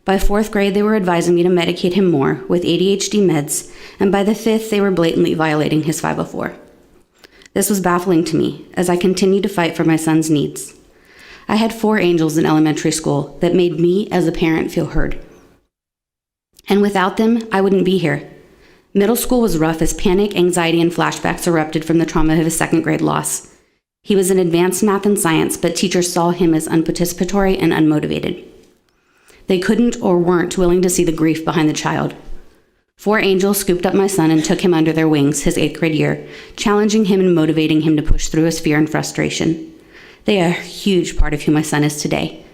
By 4th grade, they were advising me to medicate him more with ADHD meds, and by the 5th, they were blatantly violating his 504. This was baffling to me as I continued to fight for my son's needs. I had 4 angels in elementary school that made me, as a parent, feel heard. And without them, I wouldn't be here. Middle school was rough as panic, anxiety, and flashbacks erupted from the trauma of his 2nd grade loss. He was in advanced math and science, but teachers saw him as unparticipatory and unmotivated. They couldn't or weren't willing to see the grief behind the child. 4 angels scooped up my son and took him under their wings his 8th grade year, challenging him and motivating him to push through his fear and frustration. They are a huge part of who my son is today.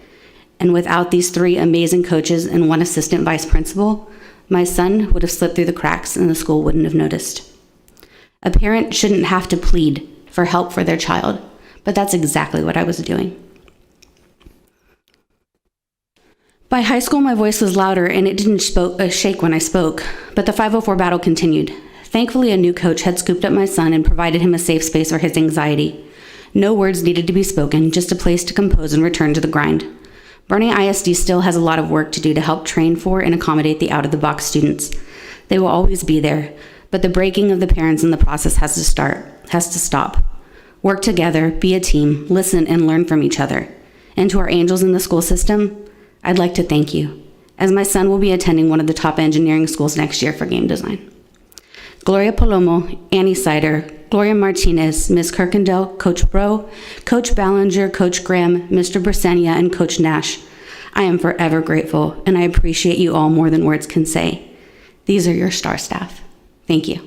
And without these 3 amazing coaches and 1 assistant vice principal, my son would have slipped through the cracks and the school wouldn't have noticed. A parent shouldn't have to plead for help for their child, but that's exactly what I was doing. By high school, my voice was louder and it didn't shake when I spoke, but the 504 battle continued. Thankfully, a new coach had scooped up my son and provided him a safe space for his anxiety. No words needed to be spoken, just a place to compose and return to the grind. Boerne ISD still has a lot of work to do to help train for and accommodate the out-of-the-box students. They will always be there, but the breaking of the parents in the process has to stop. Work together, be a team, listen and learn from each other. And to our angels in the school system, I'd like to thank you, as my son will be attending one of the top engineering schools next year for game design. Gloria Palomo, Annie Sider, Gloria Martinez, Ms. Kirkendall, Coach Bro, Coach Ballinger, Coach Graham, Mr. Brisenia, and Coach Nash. I am forever grateful, and I appreciate you all more than words can say. These are your star staff. Thank you.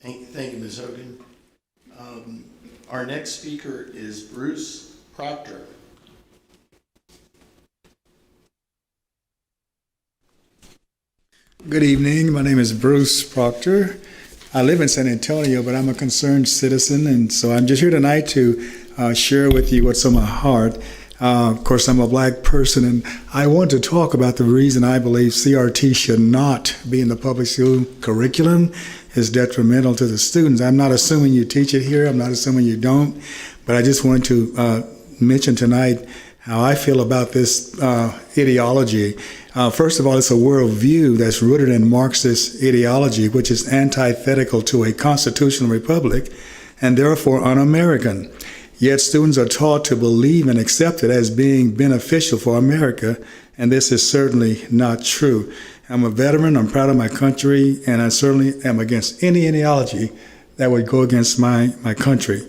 Thank you, Ms. Hogan. Our next speaker is Bruce Proctor. Good evening. My name is Bruce Proctor. I live in San Antonio, but I'm a concerned citizen, and so I'm just here tonight to share with you what's on my heart. Of course, I'm a black person, and I want to talk about the reason I believe CRT should not be in the public school curriculum. Is detrimental to the students. I'm not assuming you teach it here. I'm not assuming you don't, but I just want to mention tonight how I feel about this ideology. First of all, it's a worldview that's rooted in Marxist ideology, which is antithetical to a constitutional republic and therefore un-American. Yet students are taught to believe and accept it as being beneficial for America, and this is certainly not true. I'm a veteran, I'm proud of my country, and I certainly am against any ideology that would go against my country.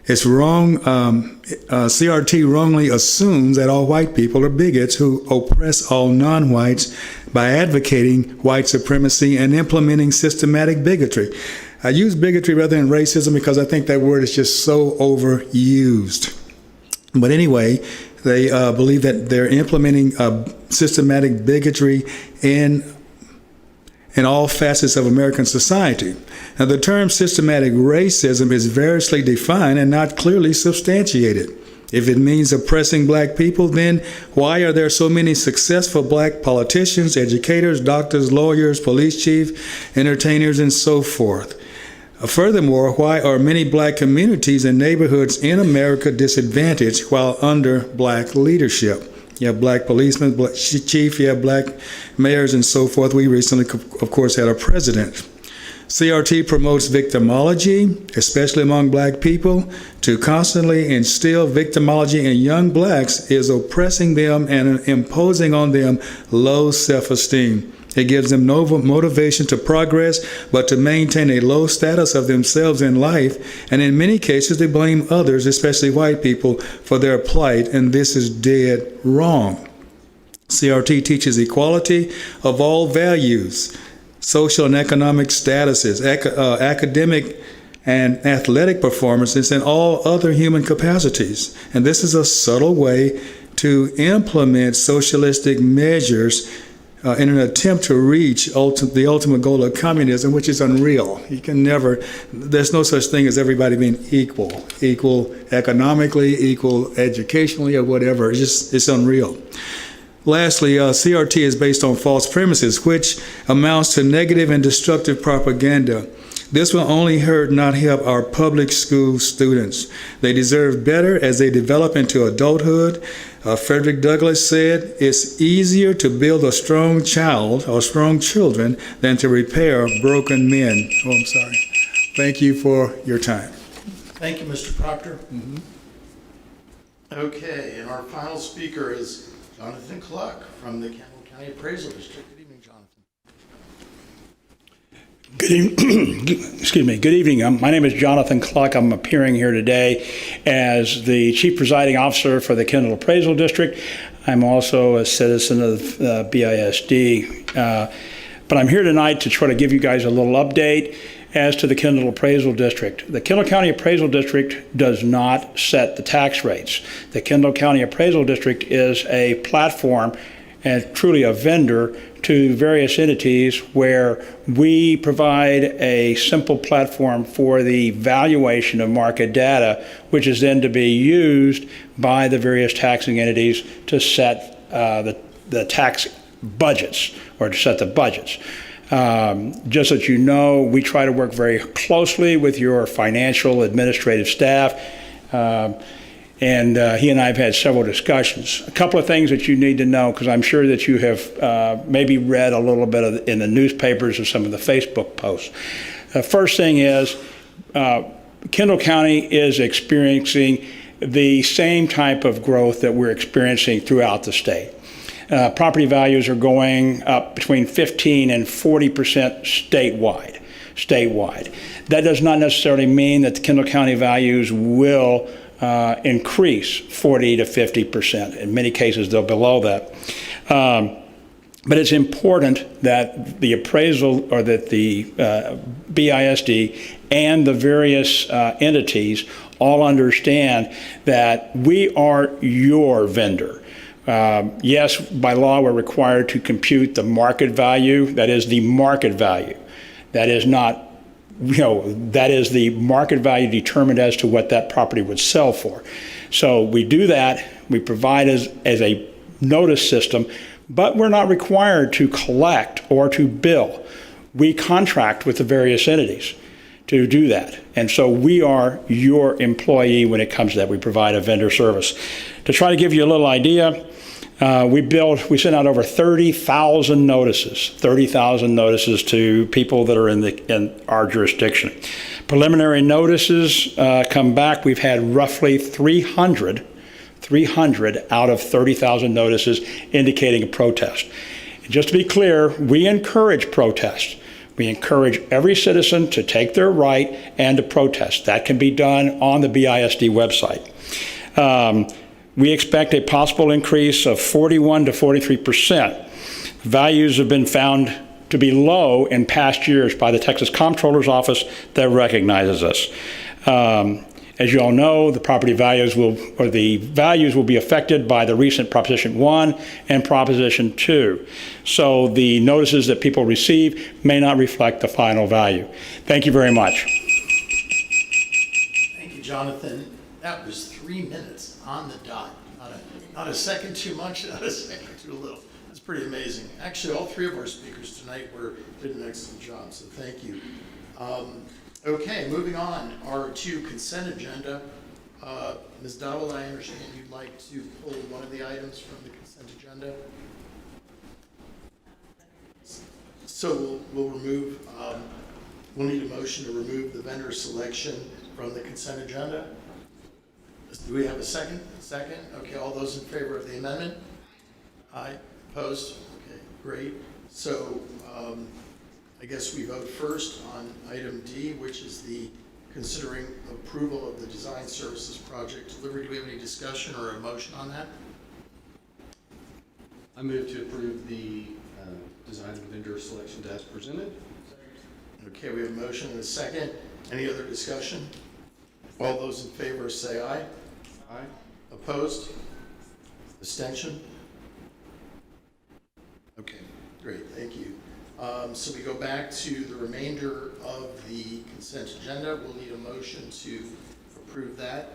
It's wrong. CRT wrongly assumes that all white people are bigots who oppress all non-whites by advocating white supremacy and implementing systematic bigotry. I use bigotry rather than racism because I think that word is just so overused. But anyway, they believe that they're implementing systematic bigotry in all facets of American society. Now, the term systematic racism is variously defined and not clearly substantiated. If it means oppressing black people, then why are there so many successful black politicians, educators, doctors, lawyers, police chiefs, entertainers, and so forth? Furthermore, why are many black communities and neighborhoods in America disadvantaged while under black leadership? You have black policemen, black chief, you have black mayors, and so forth. We recently, of course, had a president. CRT promotes victimology, especially among black people. To constantly instill victimology in young blacks is oppressing them and imposing on them low self-esteem. It gives them no motivation to progress, but to maintain a low status of themselves in life. And in many cases, they blame others, especially white people, for their plight. And this is dead wrong. CRT teaches equality of all values, social and economic statuses, academic and athletic performances, and all other human capacities. And this is a subtle way to implement socialistic measures in an attempt to reach the ultimate goal of communism, which is unreal. You can never, there's no such thing as everybody being equal economically, equal educationally, or whatever. It's unreal. Lastly, CRT is based on false premises, which amounts to negative and destructive propaganda. This will only hurt, not help our public school students. They deserve better as they develop into adulthood. Frederick Douglass said, "It's easier to build a strong child or strong children than to repair broken men." Oh, I'm sorry. Thank you for your time. Thank you, Mr. Proctor. Okay, and our final speaker is Jonathan Cluck from the Campbell County Appraisal District. Good evening, Jonathan. Good evening. My name is Jonathan Cluck. I'm appearing here today as the Chief Presiding Officer for the Kendall Appraisal District. I'm also a citizen of BISD. But I'm here tonight to try to give you guys a little update as to the Kendall Appraisal District. The Kendall County Appraisal District does not set the tax rates. The Kendall County Appraisal District is a platform and truly a vendor to various entities where we provide a simple platform for the valuation of market data, which is then to be used by the various taxing entities to set the tax budgets, or to set the budgets. Just so that you know, we try to work very closely with your financial administrative staff. and he and I have had several discussions. A couple of things that you need to know, because I'm sure that you have maybe read a little bit in the newspapers or some of the Facebook posts. The first thing is Kendall County is experiencing the same type of growth that we're experiencing throughout the state. Property values are going up between 15 and 40% statewide. That does not necessarily mean that the Kendall County values will increase 40 to 50%. In many cases, they're below that. But it's important that the appraisal, or that the BISD and the various entities all understand that we are your vendor. Yes, by law, we're required to compute the market value. That is the market value. That is not, that is the market value determined as to what that property would sell for. So we do that. We provide as a notice system, but we're not required to collect or to bill. We contract with the various entities to do that. And so we are your employee when it comes to that. We provide a vendor service. To try to give you a little idea, we sent out over 30,000 notices to people that are in our jurisdiction. Preliminary notices come back. We've had roughly 300 out of 30,000 notices indicating a protest. And just to be clear, we encourage protest. We encourage every citizen to take their right and to protest. That can be done on the BISD website. We expect a possible increase of 41 to 43%. Values have been found to be low in past years by the Texas Comptroller's Office that recognizes us. As you all know, the values will be affected by the recent Proposition 1 and Proposition 2. So the notices that people receive may not reflect the final value. Thank you very much. Thank you, Jonathan. That was 3 minutes on the dot. Not a second too much, not a second too little. That's pretty amazing. Actually, all three of our speakers tonight did an excellent job, so thank you. Okay, moving on, our two consent agenda. Ms. Dowell, I understand you'd like to pull one of the items from the consent agenda. So we'll remove, we'll need a motion to remove the vendor selection from the consent agenda. Do we have a second? Second? Okay, all those in favor of the amendment? Aye. Opposed? Okay, great. So I guess we vote first on item D, which is the considering approval of the design services project delivery. Do we have any discussion or a motion on that? I move to approve the design and vendor selections as presented. Okay, we have a motion and a second. Any other discussion? All those in favor say aye. Aye. Opposed? Abstention? Okay, great, thank you. So we go back to the remainder of the consent agenda. We'll need a motion to approve that.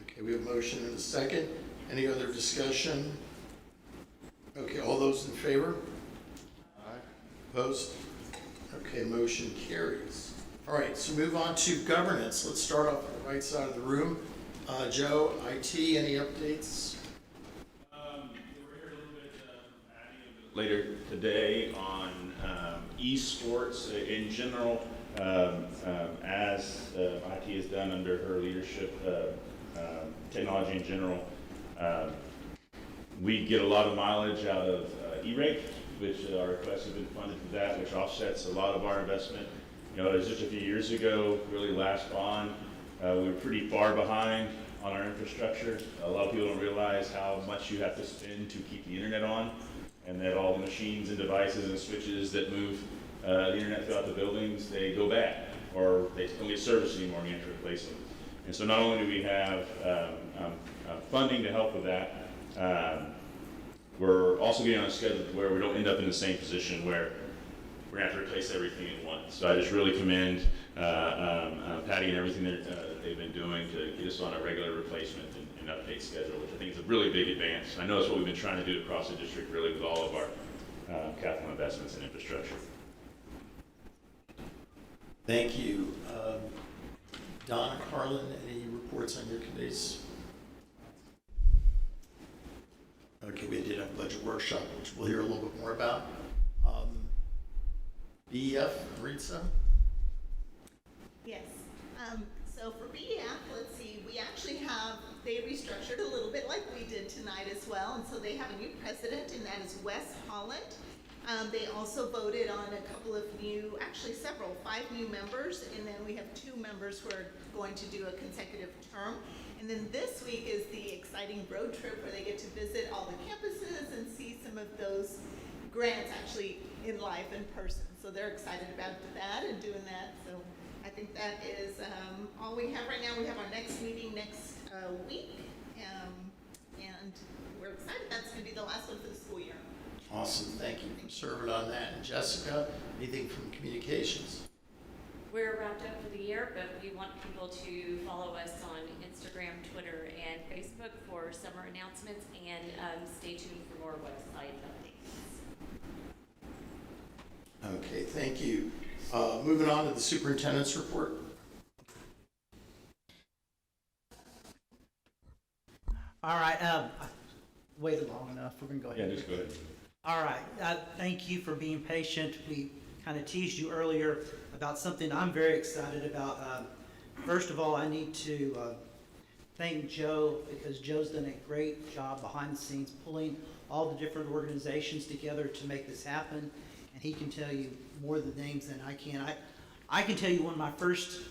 Okay, we have a motion and a second. Any other discussion? Okay, all those in favor? Aye. Opposed? Okay, motion carries. All right, so move on to governance. Let's start off on the right side of the room. Joe, IT, any updates? We're here a little bit later today on esports in general. As IT has done under her leadership, technology in general, we get a lot of mileage out of E-rate, which our requests have been funded for that, which offsets a lot of our investment. You know, it was just a few years ago, really last bond, we were pretty far behind on our infrastructure. A lot of people don't realize how much you have to spend to keep the internet on, and that all the machines and devices and switches that move the internet throughout the buildings, they go bad, or they don't get service anymore and you have to replace them. And so not only do we have funding to help with that, we're also getting on a schedule where we don't end up in the same position where we're going to have to replace everything at once. So I just really commend Patty and everything that they've been doing to get us on a regular replacement and update schedule, which I think is a really big advance. I know that's what we've been trying to do across the district, really, with all of our capital investments and infrastructure. Thank you. Donna, Carlin, any reports on your committees? Okay, we did have a budget workshop, which we'll hear a little bit more about. BEF, Maritza? Yes. So for BEF, let's see, we actually have, they restructured a little bit like we did tonight as well. And so they have a new president, and that is Wes Holland. They also voted on a couple of new, actually several, 5 new members. And then we have 2 members who are going to do a consecutive term. And then this week is the exciting road trip where they get to visit all the campuses and see some of those grants actually in life, in person. So they're excited about that and doing that. So I think that is all we have right now. We have our next meeting next week. And we're excited. That's going to be the last one for the school year. Awesome, thank you for serving on that. And Jessica, anything from communications? We're wrapped up for the year, but we want people to follow us on Instagram, Twitter, and Facebook for summer announcements, and stay tuned for more website updates. Okay, thank you. Moving on to the superintendent's report. All right, I waited long enough. We're going to go ahead. Yeah, just go ahead. All right, thank you for being patient. We kind of teased you earlier about something I'm very excited about. First of all, I need to thank Joe, because Joe's done a great job behind the scenes pulling all the different organizations together to make this happen. And he can tell you more of the names than I can. I can tell you one of my first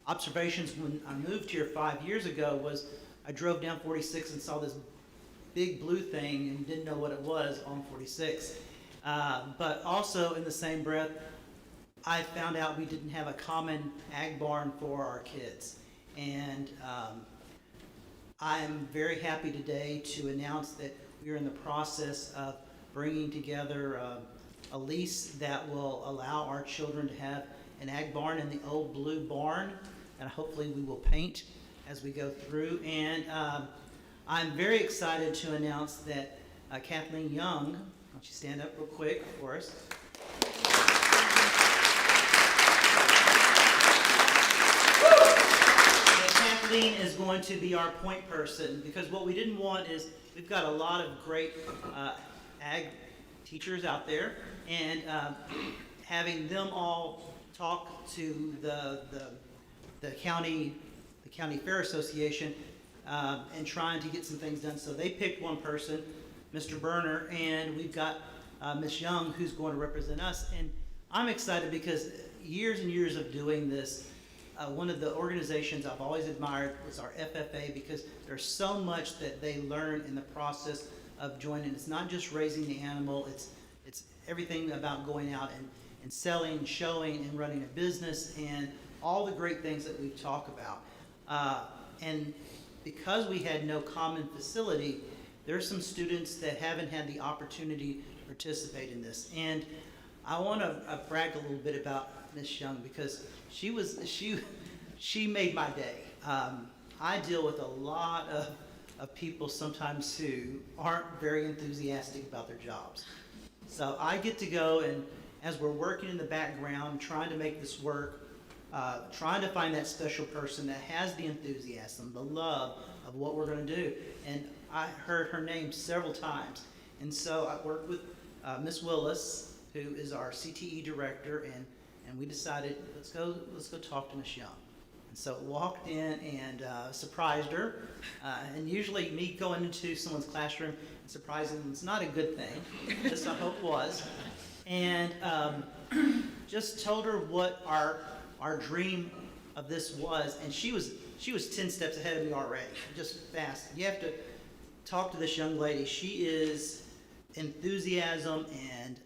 observations when I moved here 5 years ago was I drove down 46 and saw this big blue thing and didn't know what it was on 46. But also in the same breath, I found out we didn't have a common ag barn for our kids. And I'm very happy today to announce that we are in the process of bringing together a lease that will allow our children to have an ag barn in the old blue barn, and hopefully we will paint as we go through. And I'm very excited to announce that Kathleen Young, why don't you stand up real quick for us? Kathleen is going to be our point person, because what we didn't want is, we've got a lot of great ag teachers out there, and having them all talk to the county fair association and trying to get some things done. So they picked one person, Mr. Berner, and we've got Ms. Young, who's going to represent us. And I'm excited because years and years of doing this, one of the organizations I've always admired was our FFA, because there's so much that they learn in the process of joining. It's not just raising the animal, it's everything about going out and selling, showing, and running a business, and all the great things that we've talked about. And because we had no common facility, there's some students that haven't had the opportunity to participate in this. And I want to brag a little bit about Miss Young, because she made my day. I deal with a lot of people sometimes who aren't very enthusiastic about their jobs. So I get to go, and as we're working in the background, trying to make this work, trying to find that special person that has the enthusiasm, the love of what we're going to do. And I heard her name several times. And so I worked with Miss Willis, who is our CTE director, and we decided, let's go talk to Miss Young. And so walked in and surprised her. And usually me going into someone's classroom and surprising them is not a good thing. This I hope was. And just told her what our dream of this was, and she was 10 steps ahead of me already, just fast. You have to talk to this young lady. She is enthusiasm and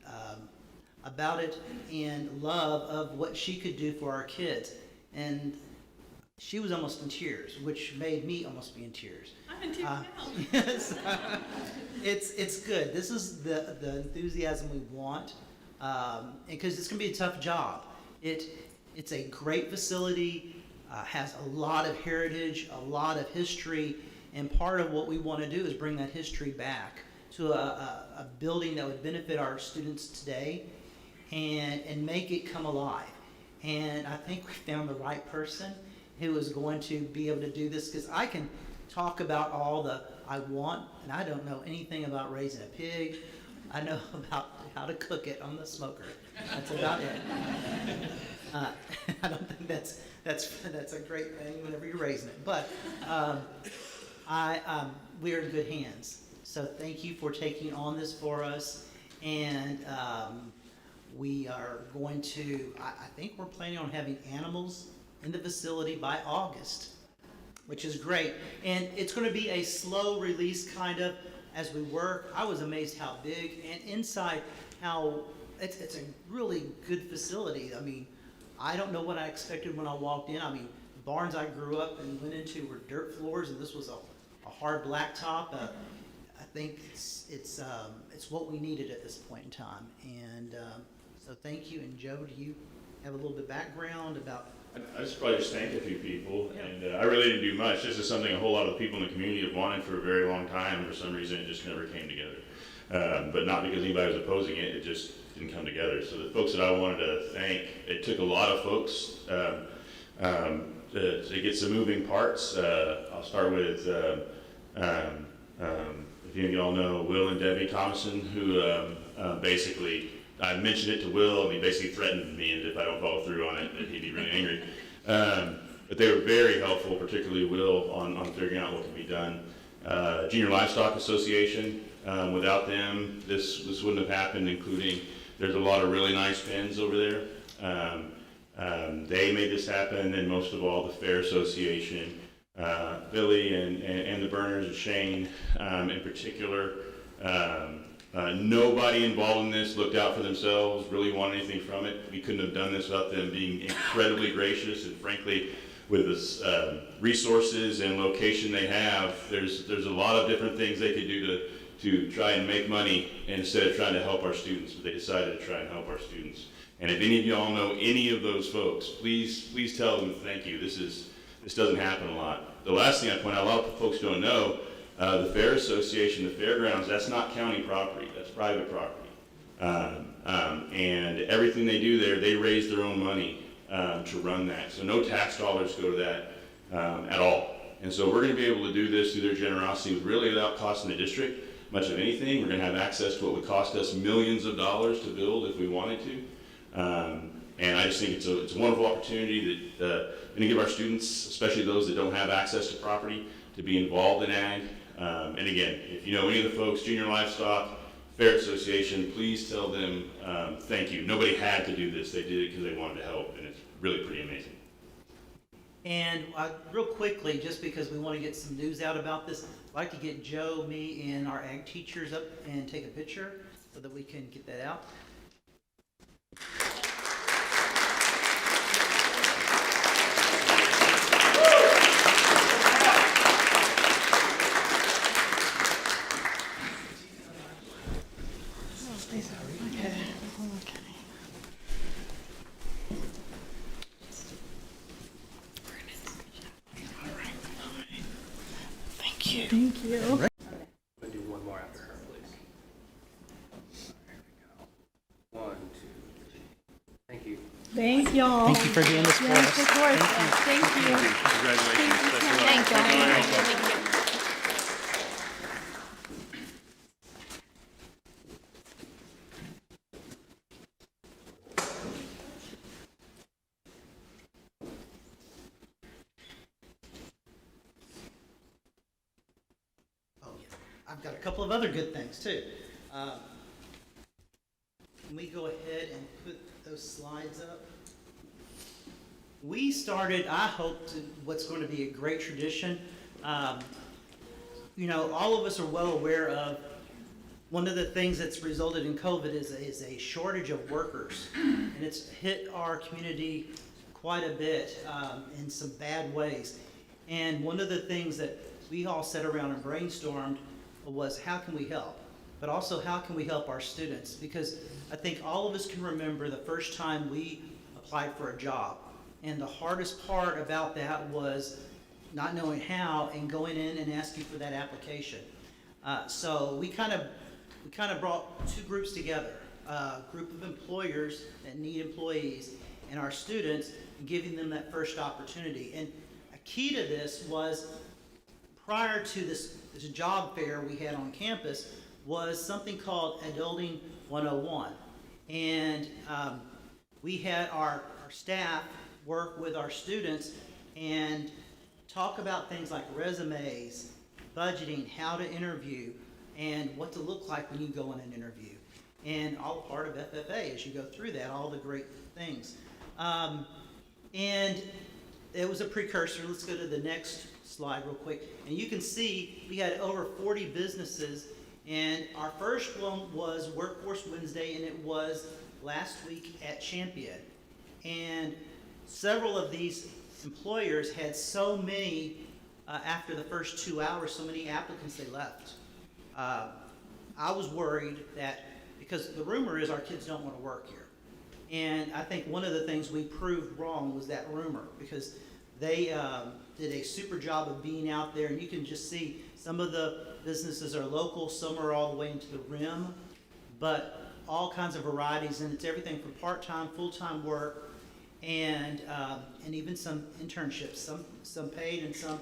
about it, and love of what she could do for our kids. And she was almost in tears, which made me almost be in tears. I'm in tears now. Yes. It's good. This is the enthusiasm we want, because it's going to be a tough job. It's a great facility, has a lot of heritage, a lot of history, and part of what we want to do is bring that history back to a building that would benefit our students today and make it come alive. And I think we found the right person, who is going to be able to do this, because I can talk about all the I want, and I don't know anything about raising a pig. I know about how to cook it on the smoker. That's about it. I don't think that's a great thing whenever you're raising it, but we are in good hands. So thank you for taking on this for us, and we are going to. I think we're planning on having animals in the facility by August, which is great, and it's going to be a slow release kind of as we work. I was amazed how big and inside how it's a really good facility. I mean, I don't know what I expected when I walked in. I mean, the barns I grew up and went into were dirt floors, and this was a hard blacktop. I think it's what we needed at this point in time. And so thank you. And Joe, do you have a little bit of background about? I just probably just thank a few people, and I really didn't do much. This is something a whole lot of the people in the community have wanted for a very long time. For some reason, it just never came together. But not because anybody was opposing it, it just didn't come together. So the folks that I wanted to thank, it took a lot of folks to get some moving parts. I'll start with, if you all know, Will and Debbie Thomason, who basically, I mentioned it to Will, and he basically threatened me, and if I don't follow through on it, that he'd be really angry. But they were very helpful, particularly Will, on figuring out what could be done. Junior Livestock Association, without them, this wouldn't have happened, including, there's a lot of really nice pens over there. They made this happen, and most of all, the Fair Association, Billy and the Burners and Shane in particular. Nobody involved in this looked out for themselves, really wanted anything from it. We couldn't have done this without them being incredibly gracious, and frankly, with the resources and location they have, there's a lot of different things they could do to try and make money instead of trying to help our students, but they decided to try and help our students. And if any of y'all know any of those folks, please tell them thank you. This doesn't happen a lot. The last thing I point out, a lot of folks don't know, the Fair Association, the fairgrounds, that's not county property, that's private property. And everything they do there, they raise their own money to run that. So no tax dollars go to that at all. And so we're going to be able to do this through their generosity really without costing the district much of anything. We're going to have access to what would cost us millions of dollars to build if we wanted to. And I just think it's a wonderful opportunity that going to give our students, especially those that don't have access to property, to be involved in ag. And again, if you know any of the folks, Junior Livestock, Fair Association, please tell them thank you. Nobody had to do this. They did it because they wanted to help, and it's really pretty amazing. And real quickly, just because we want to get some news out about this, I'd like to get Joe, me, and our ag teachers up and take a picture so that we can get that out. Thank you. I'm going to do one more after her, please. There we go. 1, 2, 3. Thank you. Thank y'all. Thank you for doing this for us. Yes, of course. Thank you. Congratulations. Thank you. I've got a couple of other good things too. Can we go ahead and put those slides up? We started, I hope, what's going to be a great tradition. You know, all of us are well aware of one of the things that's resulted in COVID is a shortage of workers, and it's hit our community quite a bit in some bad ways. And one of the things that we all sat around and brainstormed was how can we help, but also how can we help our students? Because I think all of us can remember the first time we applied for a job, and the hardest part about that was not knowing how and going in and asking for that application. So we kind of brought two groups together, a group of employers that need employees and our students, and giving them that first opportunity. And key to this was prior to this job fair we had on campus was something called Adulting 101. And we had our staff work with our students and talk about things like resumes, budgeting, how to interview, and what to look like when you go in an interview. And all part of FFA as you go through that, all the great things. And it was a precursor. Let's go to the next slide real quick. And you can see we had over 40 businesses. And our first one was Workforce Wednesday, and it was last week at Champion. And several of these employers had so many, after the first 2 hours, so many applicants they left. I was worried that, because the rumor is our kids don't want to work here. And I think one of the things we proved wrong was that rumor, because they did a super job of being out there, and you can just see some of the businesses are local, some are all the way into the rim, but all kinds of varieties, and it's everything from part-time, full-time work, and even some internships, some paid and some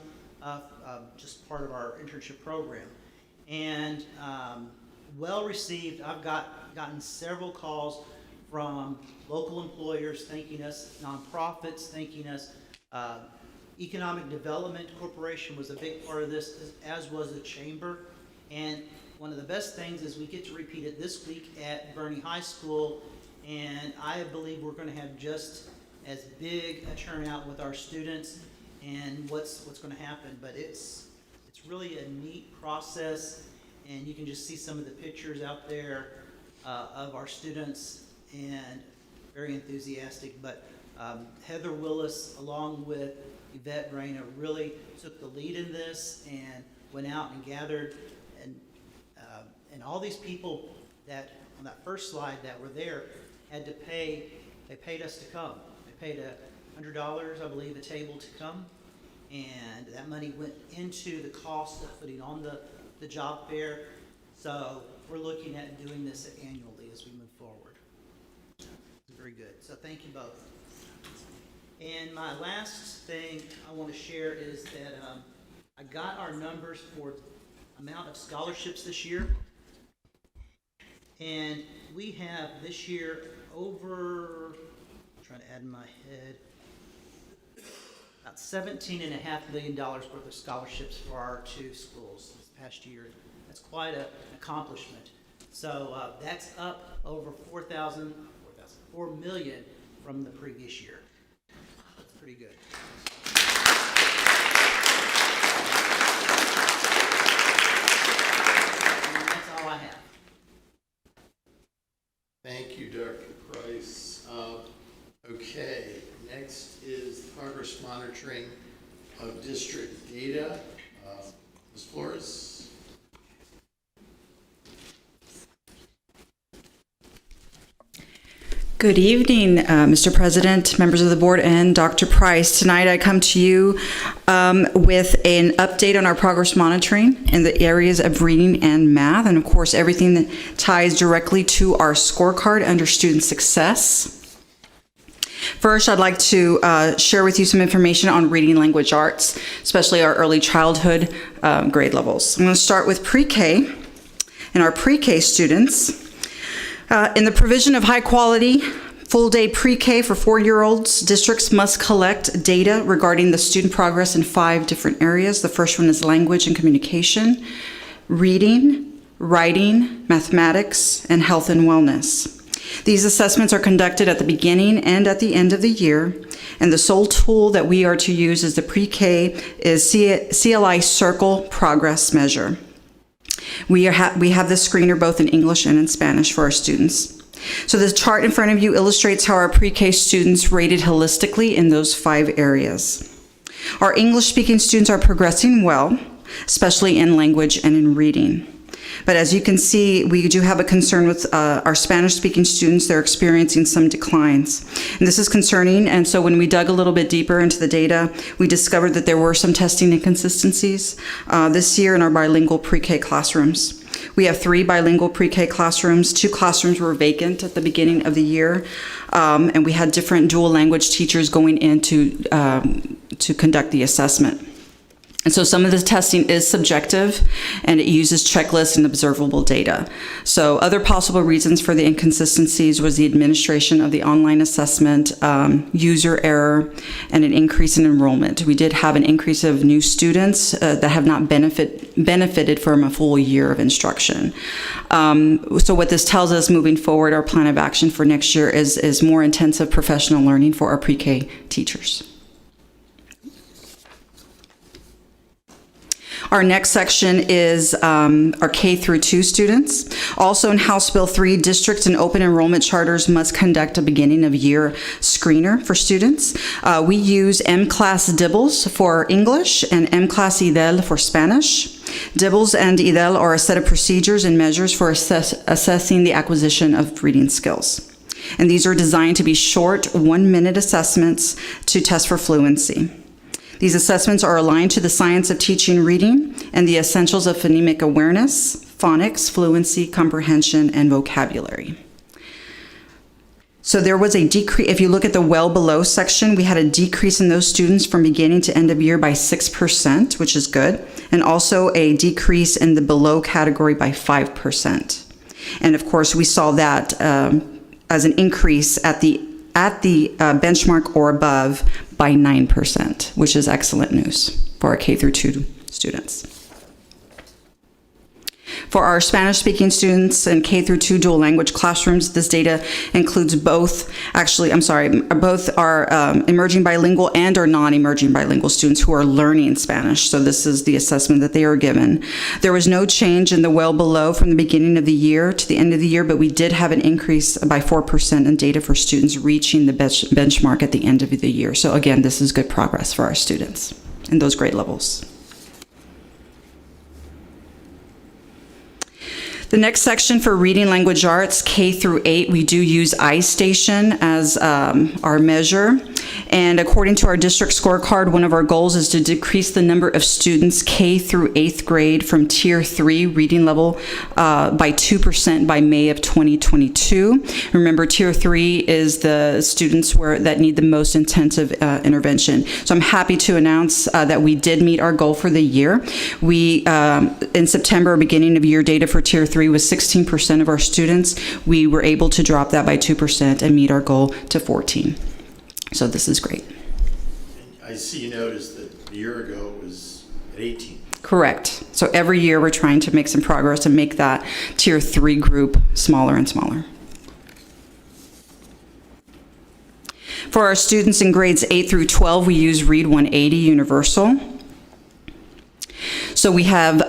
just part of our internship program. And well received. I've gotten several calls from local employers thanking us, nonprofits thanking us. Economic Development Corporation was a big part of this, as was the chamber. And one of the best things is we get to repeat it this week at Boerne High School, and I believe we're going to have just as big a turnout with our students and what's going to happen. But it's really a neat process, and you can just see some of the pictures out there of our students, and very enthusiastic. But Heather Willis, along with Yvette Reyna, really took the lead in this and went out and gathered, and all these people that on that first slide that were there had to pay. They paid us to come. They paid $100, I believe, a table to come, and that money went into the cost of putting on the job fair. So we're looking at doing this annually as we move forward. It's very good. So thank you both. And my last thing I want to share is that I got our numbers for amount of scholarships this year. And we have this year over, I'm trying to add in my head, about $17.5 million worth of scholarships for our two schools this past year. That's quite an accomplishment. So that's up over $4 million from the previous year. That's pretty good. And that's all I have. Thank you, Dr. Price. Okay, next is progress monitoring of district data. Ms. Flores. Good evening, Mr. President, members of the board, and Dr. Price. Tonight I come to you with an update on our progress monitoring in the areas of reading and math, and of course everything that ties directly to our scorecard under student success. First, I'd like to share with you some information on reading language arts, especially our early childhood grade levels. I'm going to start with pre-K and our pre-K students. In the provision of high-quality, full-day pre-K for 4-year-olds, districts must collect data regarding the student progress in 5 different areas. The first one is language and communication, reading, writing, mathematics, and health and wellness. These assessments are conducted at the beginning and at the end of the year, and the sole tool that we are to use as the pre-K is CLI Circle Progress Measure. We have this screener both in English and in Spanish for our students. So the chart in front of you illustrates how our pre-K students rated holistically in those 5 areas. Our English-speaking students are progressing well, especially in language and in reading. But as you can see, we do have a concern with our Spanish-speaking students. They're experiencing some declines. And this is concerning, and so when we dug a little bit deeper into the data, we discovered that there were some testing inconsistencies this year in our bilingual pre-K classrooms. We have 3 bilingual pre-K classrooms. 2 classrooms were vacant at the beginning of the year, and we had different dual language teachers going in to conduct the assessment. And so some of the testing is subjective, and it uses checklists and observable data. So other possible reasons for the inconsistencies was the administration of the online assessment, user error, and an increase in enrollment. We did have an increase of new students that have not benefited from a full year of instruction. So what this tells us moving forward, our plan of action for next year is more intensive professional learning for our pre-K teachers. Our next section is our K through 2 students. Also in House Bill 3, districts and open enrollment charters must conduct a beginning of year screener for students. We use M-Class DIBELS for English and M-Class IDEL for Spanish. DIBELS and IDEL are a set of procedures and measures for assessing the acquisition of reading skills. And these are designed to be short, 1-minute assessments to test for fluency. These assessments are aligned to the science of teaching reading and the essentials of phonemic awareness, phonics, fluency, comprehension, and vocabulary. So there was a decrease, if you look at the well below section, we had a decrease in those students from beginning to end of year by 6%, which is good, and also a decrease in the below category by 5%. And of course, we saw that as an increase at the benchmark or above by 9%, which is excellent news for our K through 2 students. For our Spanish-speaking students and K through 2 dual language classrooms, this data includes both our emerging bilingual and our non-emerging bilingual students who are learning Spanish. So this is the assessment that they are given. There was no change in the well below from the beginning of the year to the end of the year, but we did have an increase by 4% in data for students reaching the benchmark at the end of the year. So again, this is good progress for our students in those grade levels. The next section for reading language arts, K through 8, we do use iStation as our measure. And according to our district scorecard, one of our goals is to decrease the number of students K through 8th grade from Tier 3 reading level by 2% by May of 2022. Remember, Tier 3 is the students that need the most intensive intervention. So I'm happy to announce that we did meet our goal for the year. We, in September, beginning of year data for Tier 3 was 16% of our students. We were able to drop that by 2% and meet our goal to 14. So this is great. I see you noticed that a year ago it was at 18. Correct. So every year we're trying to make some progress and make that Tier 3 group smaller and smaller. For our students in grades 8 through 12, we use Read 180 Universal. So we have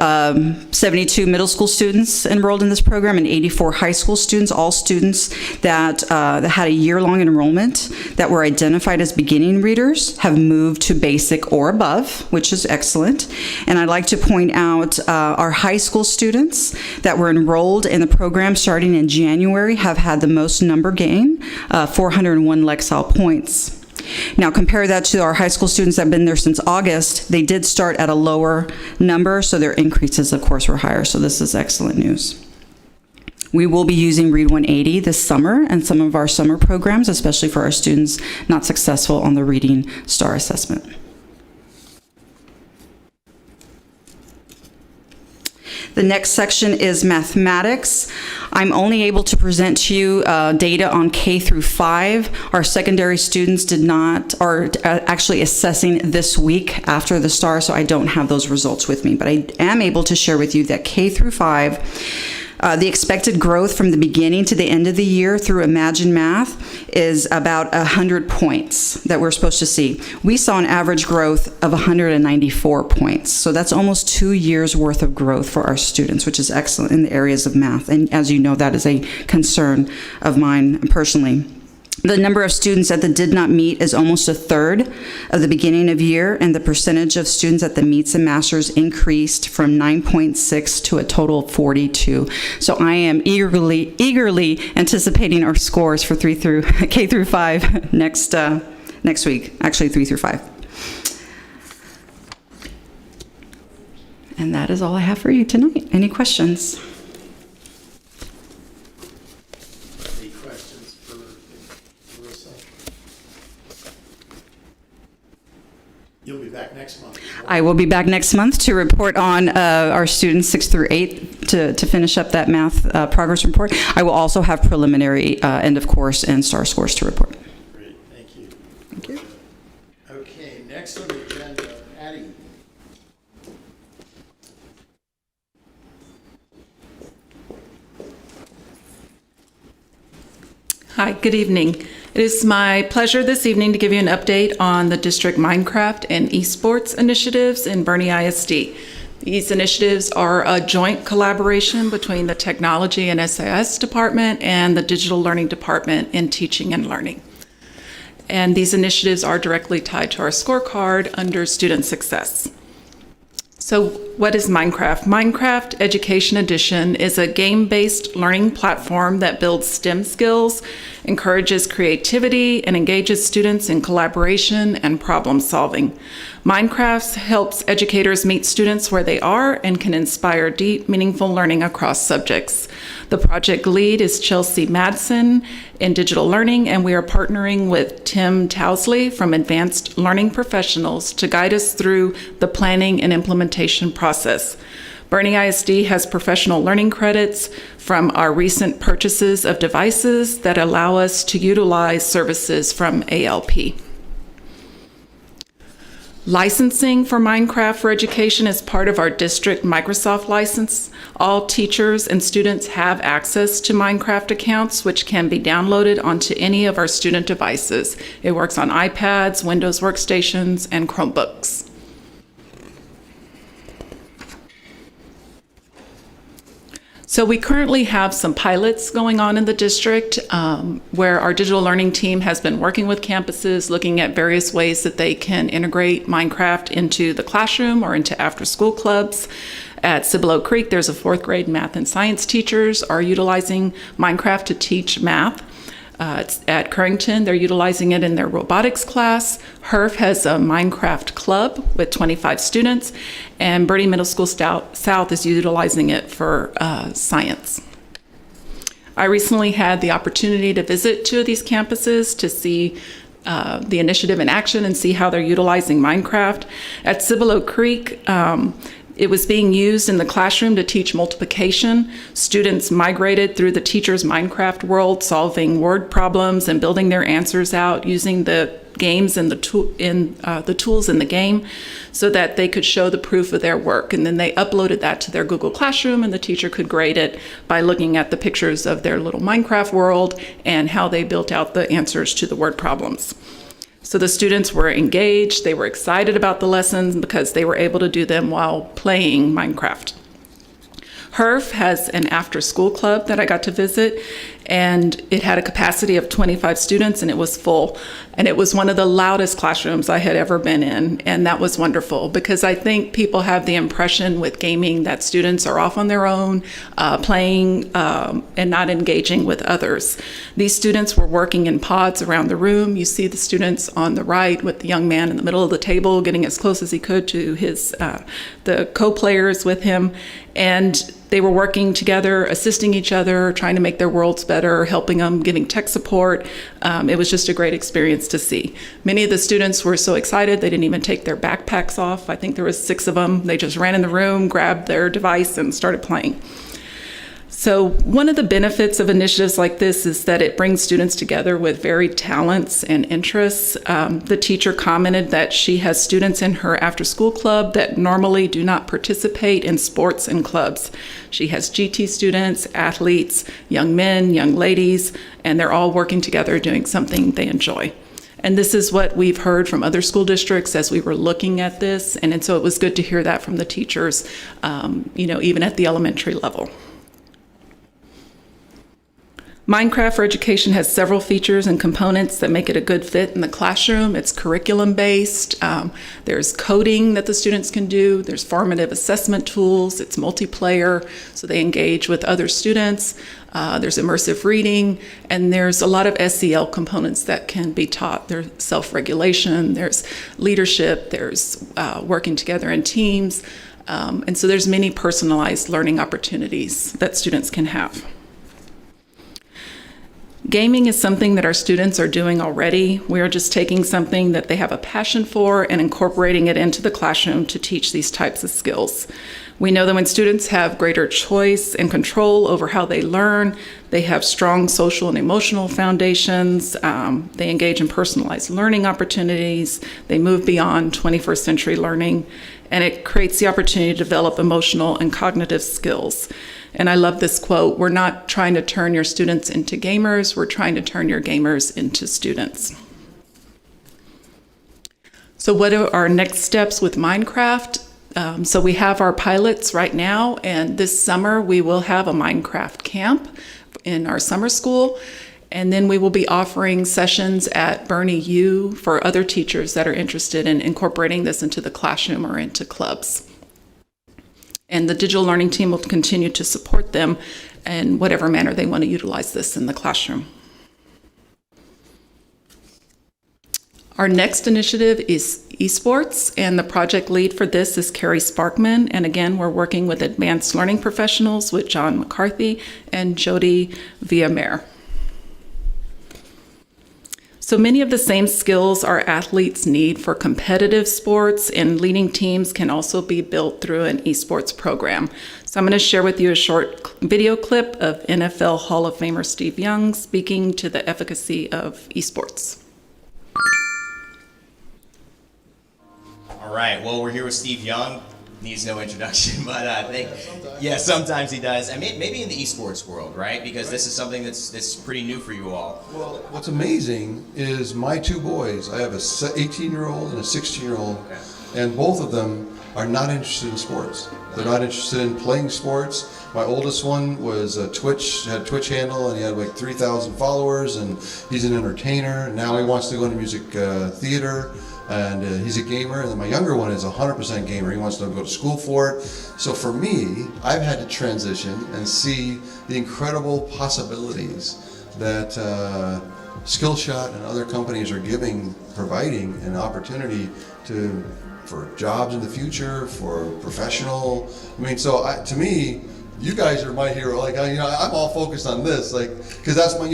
72 middle school students enrolled in this program and 84 high school students, all students that had a year-long enrollment that were identified as beginning readers have moved to basic or above, which is excellent. And I'd like to point out our high school students that were enrolled in the program starting in January have had the most number gain, 401 Lexile points. Now compare that to our high school students that have been there since August. They did start at a lower number, so their increases, of course, were higher. So this is excellent news. We will be using Read 180 this summer and some of our summer programs, especially for our students not successful on the Reading STAR assessment. The next section is mathematics. I'm only able to present to you data on K through 5. Our secondary students are actually assessing this week after the STAR, so I don't have those results with me. But I am able to share with you that K through 5, the expected growth from the beginning to the end of the year through Imagine Math is about 100 points that we're supposed to see. We saw an average growth of 194 points. So that's almost 2 years worth of growth for our students, which is excellent in the areas of math. And as you know, that is a concern of mine personally. The number of students that did not meet is almost a third of the beginning of year, and the percentage of students at the meets and masters increased from 9.6 to a total of 42. So I am eagerly anticipating our scores for K through 5 next week, actually 3 through 5. And that is all I have for you tonight. Any questions? I will be back next month to report on our students 6th through 8th to finish up that math progress report. I will also have preliminary end of course and STAR scores to report. Great, thank you. Thank you. Okay, next on the agenda, Patty. Hi, good evening. It is my pleasure this evening to give you an update on the district Minecraft and esports initiatives in Boerne ISD. These initiatives are a joint collaboration between the Technology and SIS Department and the Digital Learning Department in Teaching and Learning. And these initiatives are directly tied to our scorecard under Student Success. So what is Minecraft? Minecraft Education Edition is a game-based learning platform that builds STEM skills, encourages creativity, and engages students in collaboration and problem solving. Minecraft helps educators meet students where they are and can inspire deep, meaningful learning across subjects. The project lead is Chelsea Madsen in digital learning, and we are partnering with Tim Towsley from Advanced Learning Professionals to guide us through the planning and implementation process. Boerne ISD has professional learning credits from our recent purchases of devices that allow us to utilize services from ALP. Licensing for Minecraft for Education is part of our district Microsoft license. All teachers and students have access to Minecraft accounts, which can be downloaded onto any of our student devices. It works on iPads, Windows workstations, and Chromebooks. So we currently have some pilots going on in the district where our digital learning team has been working with campuses, looking at various ways that they can integrate Minecraft into the classroom or into after-school clubs. At Cibolo Creek, there's a 4th grade math and science teachers are utilizing Minecraft to teach math. At Currington, they're utilizing it in their robotics class. HERF has a Minecraft club with 25 students, and Boerne Middle School South is utilizing it for science. I recently had the opportunity to visit 2 of these campuses to see the initiative in action and see how they're utilizing Minecraft. At Cibolo Creek, it was being used in the classroom to teach multiplication. Students migrated through the teacher's Minecraft world, solving word problems and building their answers out using the games and the tools in the game so that they could show the proof of their work. And then they uploaded that to their Google Classroom, and the teacher could grade it by looking at the pictures of their little Minecraft world and how they built out the answers to the word problems. So the students were engaged, they were excited about the lessons because they were able to do them while playing Minecraft. HERF has an after-school club that I got to visit, and it had a capacity of 25 students, and it was full. And it was one of the loudest classrooms I had ever been in, and that was wonderful because I think people have the impression with gaming that students are off on their own, playing and not engaging with others. These students were working in pods around the room. You see the students on the right with the young man in the middle of the table getting as close as he could to the co-players with him, and they were working together, assisting each other, trying to make their worlds better, helping them, giving tech support. It was just a great experience to see. Many of the students were so excited they didn't even take their backpacks off. I think there was 6 of them. They just ran in the room, grabbed their device, and started playing. So one of the benefits of initiatives like this is that it brings students together with varied talents and interests. The teacher commented that she has students in her after-school club that normally do not participate in sports and clubs. She has GT students, athletes, young men, young ladies, and they're all working together doing something they enjoy. And this is what we've heard from other school districts as we were looking at this, and so it was good to hear that from the teachers, even at the elementary level. Minecraft for Education has several features and components that make it a good fit in the classroom. It's curriculum-based. There's coding that the students can do. There's formative assessment tools. It's multiplayer, so they engage with other students. There's immersive reading, and there's a lot of SEL components that can be taught. There's self-regulation, there's leadership, there's working together in teams, and so there's many personalized learning opportunities that students can have. Gaming is something that our students are doing already. We are just taking something that they have a passion for and incorporating it into the classroom to teach these types of skills. We know that when students have greater choice and control over how they learn, they have strong social and emotional foundations, they engage in personalized learning opportunities, they move beyond 21st century learning, and it creates the opportunity to develop emotional and cognitive skills. And I love this quote, "We're not trying to turn your students into gamers, we're trying to turn your gamers into students." So what are our next steps with Minecraft? So we have our pilots right now, and this summer we will have a Minecraft camp in our summer school. And then we will be offering sessions at Boerne U for other teachers that are interested in incorporating this into the classroom or into clubs. And the digital learning team will continue to support them in whatever manner they want to utilize this in the classroom. Our next initiative is esports, and the project lead for this is Carrie Sparkman. And again, we're working with advanced learning professionals with John McCarthy and Jody Villamere. So many of the same skills our athletes need for competitive sports and leading teams can also be built through an esports program. So I'm going to share with you a short video clip of NFL Hall of Famer Steve Young speaking to the efficacy of esports. All right, well, we're here with Steve Young. Needs no introduction, but I think, yeah, sometimes he does. I mean, maybe in the esports world, right? Because this is something that's pretty new for you all. Well, what's amazing is my two boys, I have a 18-year-old and a 16-year-old, and both of them are not interested in sports. They're not interested in playing sports. My oldest one was had a Twitch handle, and he had like 3,000 followers, and he's an entertainer. Now he wants to go into music theater. And he's a gamer, and then my younger one is 100% gamer. He wants to go to school for it. So for me, I've had to transition and see the incredible possibilities that Skillshot and other companies are providing an opportunity for jobs in the future, for professional. I mean, so to me, you guys are my hero. Like, I'm all focused on this, like, because that's my,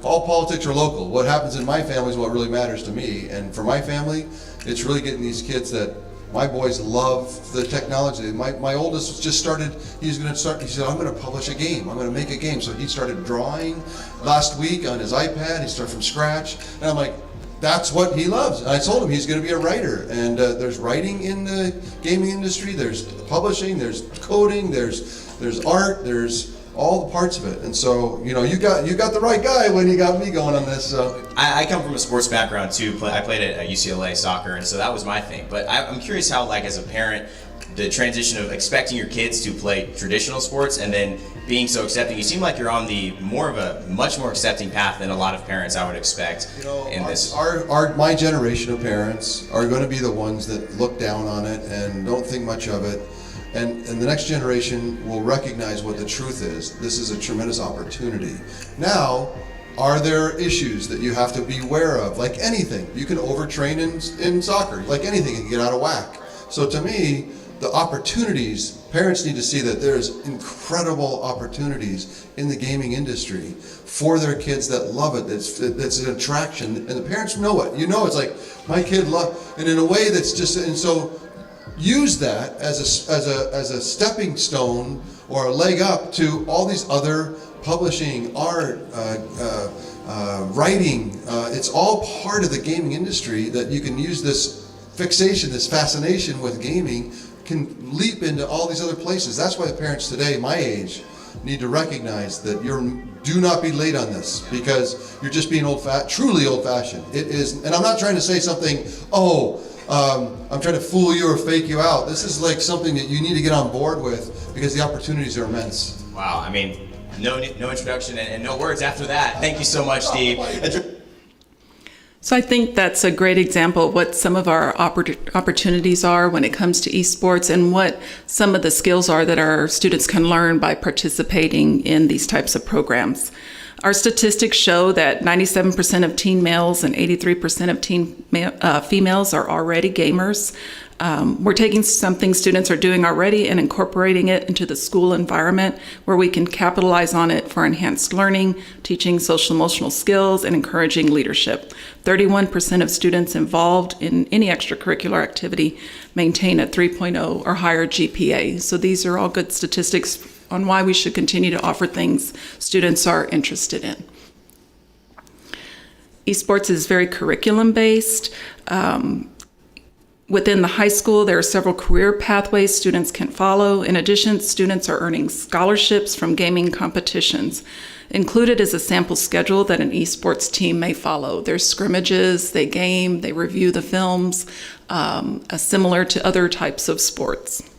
all politics are local. What happens in my family is what really matters to me. And for my family, it's really getting these kids that my boys love the technology. My oldest just started, he said, I'm going to publish a game. I'm going to make a game. So he started drawing last week on his iPad. He started from scratch. And I'm like, that's what he loves. And I told him he's going to be a writer. And there's writing in the gaming industry. There's publishing. There's coding. There's art. There's all the parts of it. And so, you got the right guy when you got me going on this. So I come from a sports background too. I played at UCLA soccer, and so that was my thing. But I'm curious how, like, as a parent, the transition of expecting your kids to play traditional sports and then being so accepting. You seem like you're on the much more accepting path than a lot of parents I would expect in this. My generation of parents are going to be the ones that look down on it and don't think much of it. And the next generation will recognize what the truth is. This is a tremendous opportunity. Now, are there issues that you have to be aware of? Like anything, you can overtrain in soccer. Like anything, you can get out of whack. So to me, the opportunities, parents need to see that there's incredible opportunities in the gaming industry for their kids that love it. It's an attraction, and the parents know it. It's like, my kid and in a way that's just, and so use that as a stepping stone or a leg up to all these other publishing, art, writing. It's all part of the gaming industry that you can use this fixation, this fascination with gaming can leap into all these other places. That's why the parents today, my age, need to recognize that do not be late on this, because you're just being truly old-fashioned. It is, and I'm not trying to say something, I'm trying to fool you or fake you out. This is like something that you need to get on board with, because the opportunities are immense. Wow, I mean, no introduction and no words after that. Thank you so much, Steve. So I think that's a great example of what some of our opportunities are when it comes to esports, and what some of the skills are that our students can learn by participating in these types of programs. Our statistics show that 97% of teen males and 83% of teen females are already gamers. We're taking something students are doing already and incorporating it into the school environment where we can capitalize on it for enhanced learning, teaching social emotional skills, and encouraging leadership. 31% of students involved in any extracurricular activity maintain a 3.0 or higher GPA. So these are all good statistics on why we should continue to offer things students are interested in. Esports is very curriculum-based. Within the high school, there are several career pathways students can follow. In addition, students are earning scholarships from gaming competitions. Included is a sample schedule that an esports team may follow. There's scrimmages, they game, they review the films, similar to other types of sports.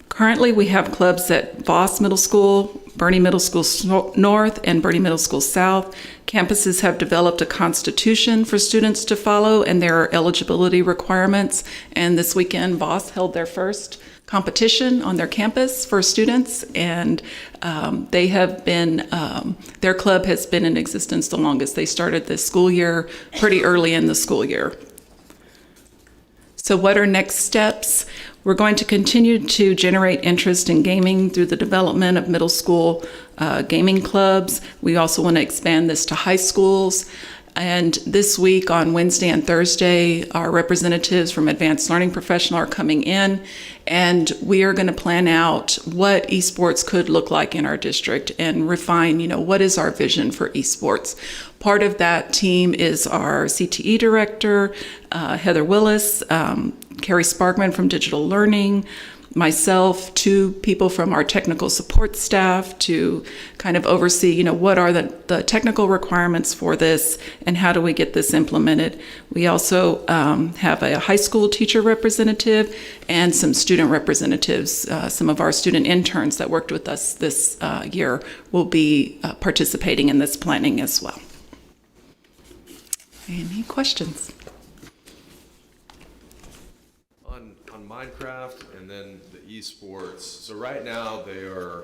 Currently, we have clubs at Voss Middle School, Boerne Middle School North, and Boerne Middle School South. Campuses have developed a constitution for students to follow, and there are eligibility requirements. And this weekend, Voss held their first competition on their campus for students, and they have been, their club has been in existence the longest. They started this school year pretty early in the school year. So what are next steps? We're going to continue to generate interest in gaming through the development of middle school gaming clubs. We also want to expand this to high schools. And this week on Wednesday and Thursday, our representatives from Advanced Learning Professional are coming in, and we are going to plan out what esports could look like in our district and refine, what is our vision for esports. Part of that team is our CTE director, Heather Willis, Carrie Sparkman from Digital Learning, myself, 2 people from our technical support staff to kind of oversee, what are the technical requirements for this and how do we get this implemented. We also have a high school teacher representative and some student representatives. Some of our student interns that worked with us this year will be participating in this planning as well. Any questions? On Minecraft and then the esports. So right now they're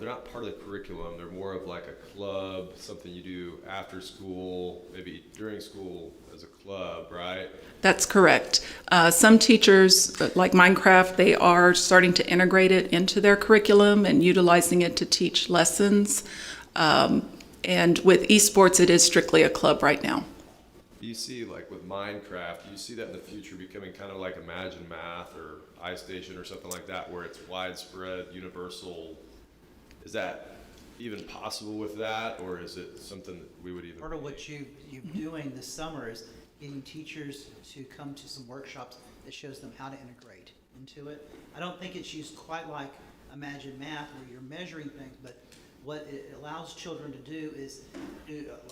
not part of the curriculum. They're more of like a club, something you do after school, maybe during school as a club, right? That's correct. Some teachers, like Minecraft, they are starting to integrate it into their curriculum and utilizing it to teach lessons. And with esports, it is strictly a club right now. You see, like with Minecraft, you see that in the future becoming kind of like Imagine Math or iStation or something like that, where it's widespread, universal. Is that even possible with that, or is it something that we would even? Part of what you're doing this summer is getting teachers to come to some workshops that shows them how to integrate into it. I don't think it's used quite like Imagine Math, where you're measuring things, but what it allows children to do is,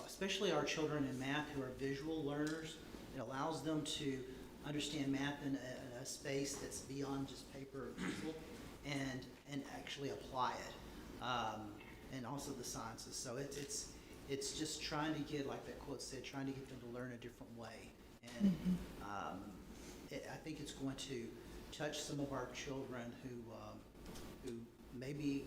especially our children in math who are visual learners, it allows them to understand math in a space that's beyond just paper or pencil and actually apply it, and also the sciences. So it's just trying to get, like that quote said, trying to get them to learn a different way. And I think it's going to touch some of our children who maybe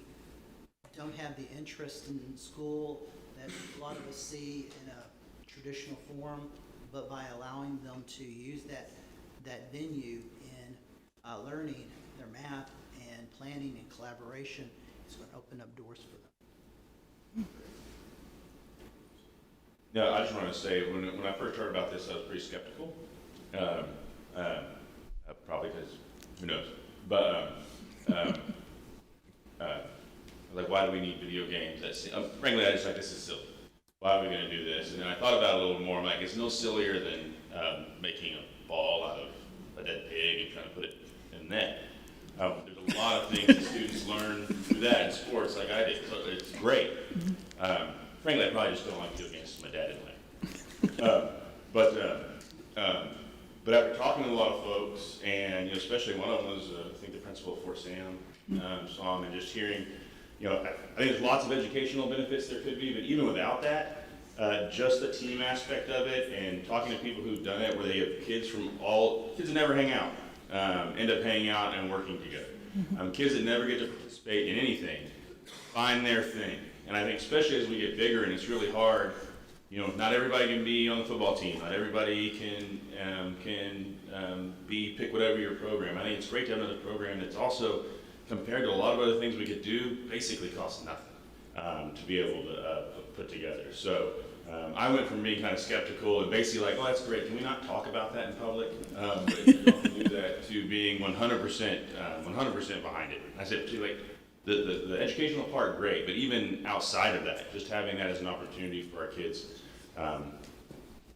don't have the interest in school that a lot of us see in a traditional form, but by allowing them to use that venue in learning their math and planning and collaboration, it's going to open up doors for them. No, I just want to say, when I first heard about this, I was pretty skeptical. Probably because, who knows? But like, why do we need video games? Frankly, I just like, this is silly. Why are we going to do this? And then I thought about it a little more. I'm like, it's no sillier than making a ball out of a dead pig and trying to put it in the net. There's a lot of things that students learn through that in sports, like I did. So it's great. Frankly, I probably just don't like video games because my dad didn't like. But after talking to a lot of folks, and especially one of them was, I think, the principal of Fort Sam, saw him, and just hearing. I think there's lots of educational benefits there could be, but even without that, just the team aspect of it and talking to people who've done it, where they have kids that never hang out, end up hanging out and working together. Kids that never get to participate in anything, find their thing, And I think especially as we get bigger and it's really hard, you know, not everybody can be on the football team. Not everybody can pick whatever your program. I think it's great to have another program that's also, compared to a lot of other things we could do, basically costs nothing to be able to put together. So I went from being kind of skeptical and basically like, oh, that's great. Can we not talk about that in public? But you don't do that, to being 100% behind it. I said, like, the educational part, great, but even outside of that, just having that as an opportunity for our kids,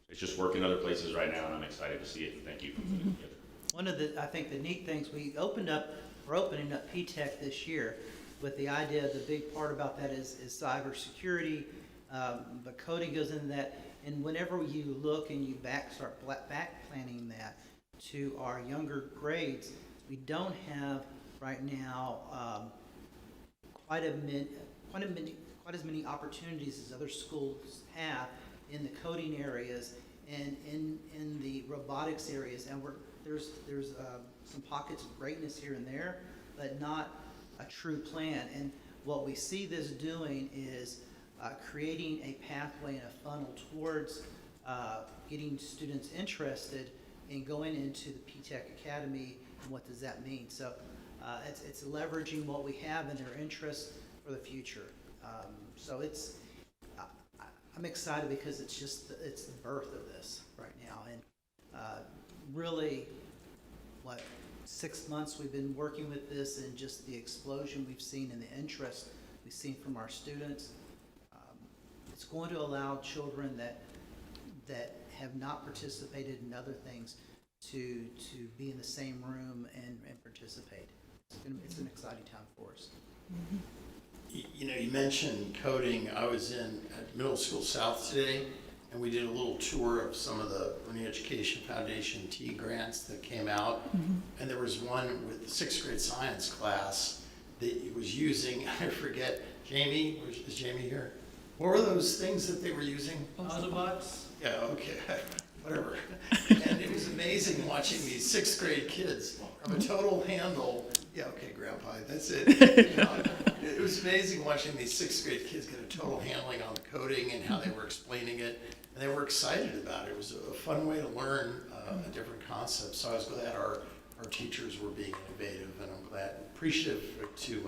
it's just working other places right now, and I'm excited to see it. Thank you for putting it together. One of the, I think the neat things, we're opening up P-TECH this year with the idea, the big part about that is cybersecurity, but coding goes into that. And whenever you look and you start back planning that to our younger grades, we don't have right now quite as many opportunities as other schools have in the coding areas and in the robotics areas. And there's some pockets of greatness here and there, but not a true plan. And what we see this doing is creating a pathway and a funnel towards getting students interested in going into the P-TECH Academy. And what does that mean? So it's leveraging what we have in their interests for the future. So I'm excited because it's the birth of this right now. And really, 6 months we've been working with this, and just the explosion we've seen and the interest we've seen from our students. It's going to allow children that have not participated in other things to be in the same room and participate. It's an exciting time for us. You know, you mentioned coding. I was at Middle School South today, and we did a little tour of some of the Boerne Education Foundation T grants that came out. And there was one with the 6th grade science class that was using, I forget, Jamie, is Jamie here? What were those things that they were using? Autobots? Yeah, okay, whatever. And it was amazing watching these 6th grade kids from a total handle. Yeah, okay, Grandpa, that's it. It was amazing watching these 6th grade kids get a total handling on the coding and how they were explaining it. And they were excited about it. It was a fun way to learn a different concept. So I was glad our teachers were being innovative, and I'm appreciative to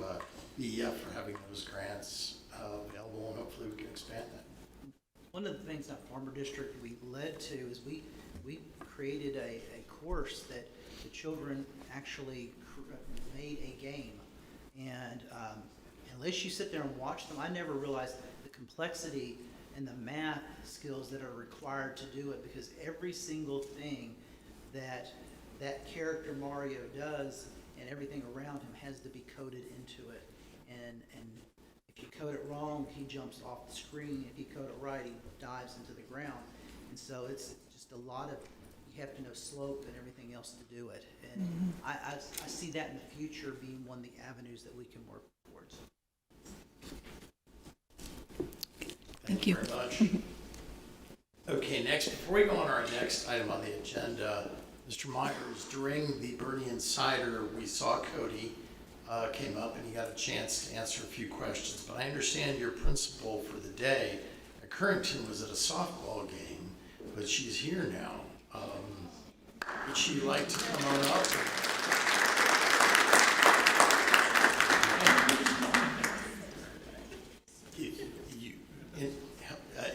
BEF for having those grants available, and hopefully we can expand that. One of the things that Farmer District we led to is we created a course that the children actually made a game. And unless you sit there and watch them, I never realized the complexity and the math skills that are required to do it, because every single thing that character Mario does and everything around him has to be coded into it. And if you code it wrong, he jumps off the screen. If you code it right, he dives into the ground. And so it's just a lot of, you have to know slope and everything else to do it. And I see that in the future being one of the avenues that we can work towards. Thank you very much. Okay, next, before we go on our next item on the agenda, Mr. Myers, during the Boerne Insider, we saw Cody came up and he got a chance to answer a few questions, but I understand your principal for the day at Currington was at a softball game, but she's here now. Would she like to come on up?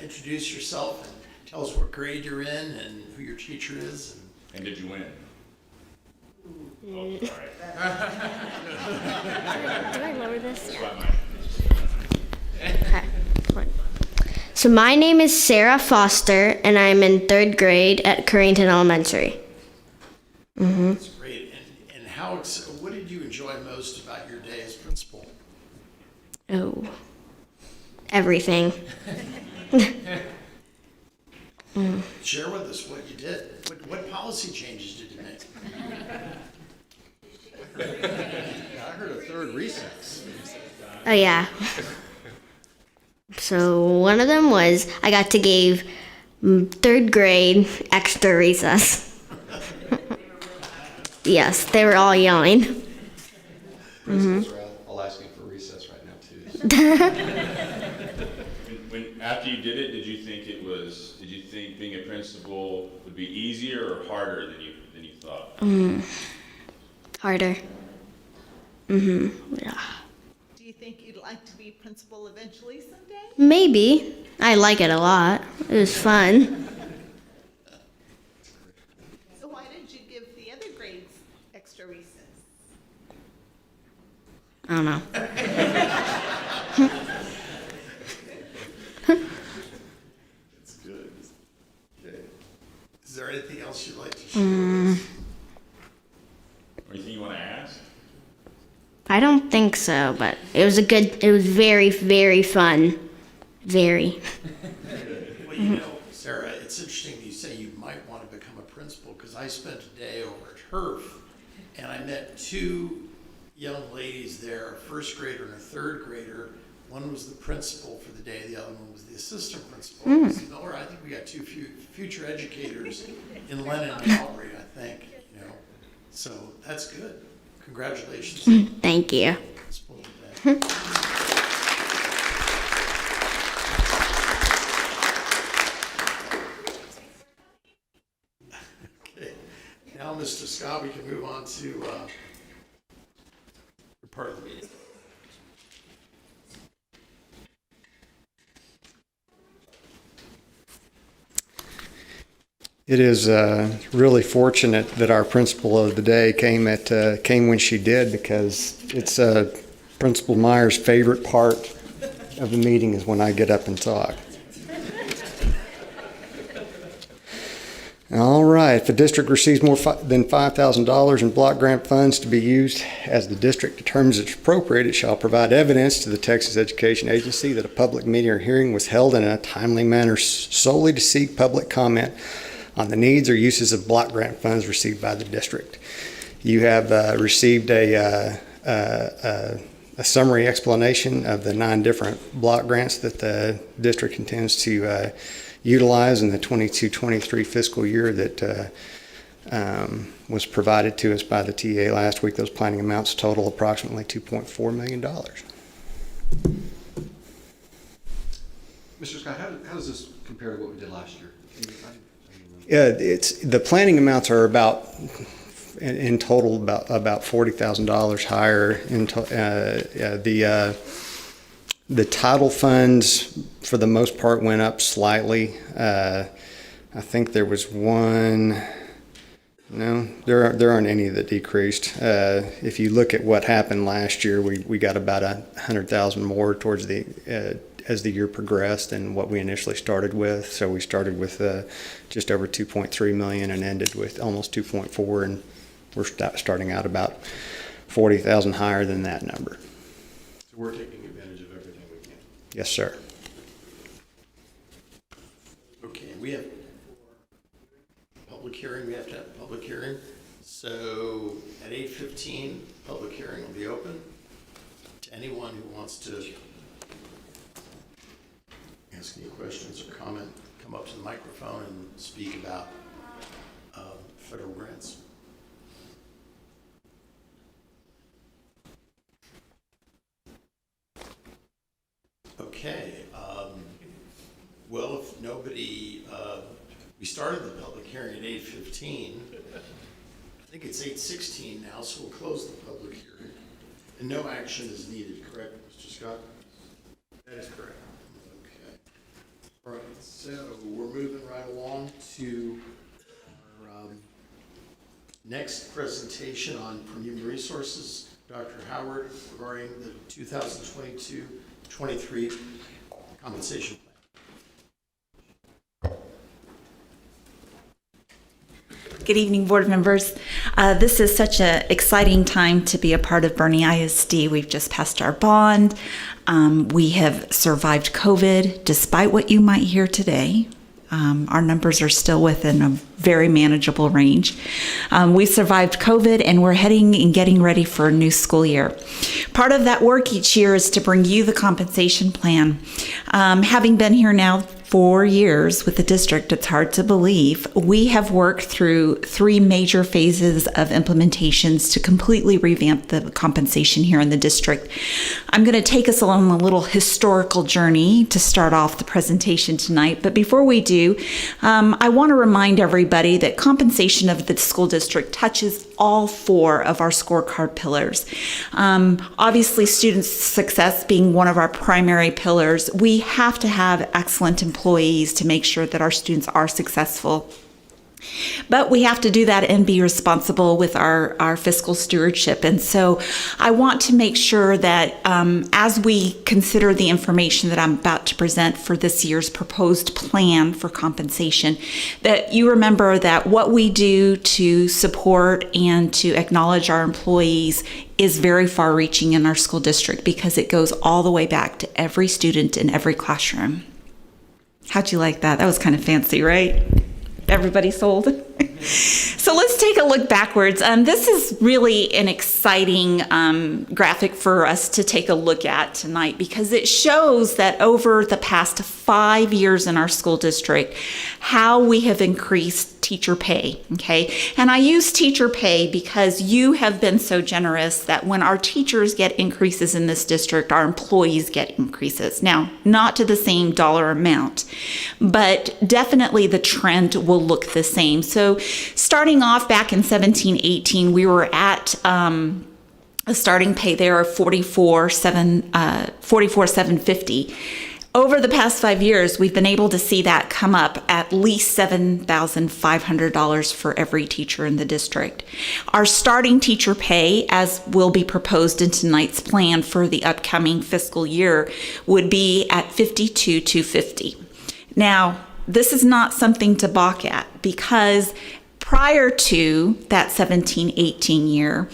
Introduce yourself and tell us what grade you're in and who your teacher is. And did you win? Oh, all right. Do I lower this? Okay. So my name is Sarah Foster, and I'm in 3rd grade at Currington Elementary. That's great. And what did you enjoy most about your day as principal? Oh, everything. Share with us what you did. What policy changes did you make? I heard a 3rd recess. Oh, yeah. So one of them was I got to give 3rd grade extra recess. Yes, they were all yelling. Principals are all asking for recess right now, too. After you did it, did you think being a principal would be easier or harder than you thought? Harder. Yeah. Do you think you'd like to be principal eventually someday? Maybe. I like it a lot. It was fun. So why did you give the other grades extra recess? I don't know. That's good. Okay. Is there anything else you'd like to share? Or anything you want to ask? I don't think so, but it was very, very fun. Very. Well, you know, Sarah, it's interesting you say you might want to become a principal, because I spent a day over at HERF, and I met two young ladies there, a first grader and a third grader. One was the principal for the day, the other one was the assistant principal. I said, Miller, I think we got two future educators in Lennon and Mallory, I think, you know. So that's good. Congratulations. Thank you. Okay. Now, Mr. Scott, we can move on to your part of the meeting. It is really fortunate that our principal of the day came when she did, because it's Principal Meyer's favorite part of the meeting is when I get up and talk. All right, if the district receives more than $5,000 in block grant funds to be used as the district determines it's appropriate, it shall provide evidence to the Texas Education Agency that a public meeting or hearing was held in a timely manner solely to seek public comment on the needs or uses of block grant funds received by the district. You have received a summary explanation of the 9 different block grants that the district intends to utilize in the 22-23 fiscal year that was provided to us by the TA last week. Those planning amounts total approximately $2.4 million. Mr. Scott, how does this compare to what we did last year? The planning amounts are about in total about $40,000 higher. The title funds for the most part went up slightly. I think there was one. No, there aren't any that decreased. If you look at what happened last year, we got about 100,000 more towards the as the year progressed and what we initially started with. So we started with just over 2.3 million and ended with almost 2.4, and we're starting out about 40,000 higher than that number. So we're taking advantage of everything we can. Yes, sir. Okay, we have public hearing. We have to have a public hearing. So at 8:15, public hearing will be open to anyone who wants to ask any questions or comment. Come up to the microphone and speak about federal grants. Okay. Well, if nobody, we started the public hearing at 8:15. I think it's 8:16 now, so we'll close the public hearing. And no action is needed, correct, Mr. Scott? That is correct. Okay. All right, so we're moving right along to our next presentation on from Human Resources, Dr. Howard, regarding the 2022-23 compensation plan. Good evening, board members. This is such an exciting time to be a part of Boerne ISD. We've just passed our bond. We have survived COVID, despite what you might hear today. Our numbers are still within a very manageable range. We survived COVID, and we're heading and getting ready for a new school year. Part of that work each year is to bring you the compensation plan. Having been here now 4 years with the district, it's hard to believe, we have worked through 3 major phases of implementations to completely revamp the compensation here in the district. I'm going to take us along a little historical journey to start off the presentation tonight. But before we do, I want to remind everybody that compensation of the school district touches all 4 of our scorecard pillars. Obviously, student success being one of our primary pillars, we have to have excellent employees to make sure that our students are successful. But we have to do that and be responsible with our fiscal stewardship. And so I want to make sure that as we consider the information that I'm about to present for this year's proposed plan for compensation, that you remember that what we do to support and to acknowledge our employees is very far-reaching in our school district because it goes all the way back to every student in every classroom. How'd you like that? That was kind of fancy, right? Everybody sold? So let's take a look backwards. This is really an exciting graphic for us to take a look at tonight because it shows that over the past 5 years in our school district, how we have increased teacher pay, okay? And I use teacher pay because you have been so generous that when our teachers get increases in this district, our employees get increases. Now, not to the same dollar amount, but definitely the trend will look the same. So starting off back in 17-18, we were at a starting pay there of $44,750. Over the past 5 years, we've been able to see that come up at least $7,500 for every teacher in the district. Our starting teacher pay, as will be proposed in tonight's plan for the upcoming fiscal year, would be at $52,250. Now, this is not something to balk at because prior to that 17-18 year,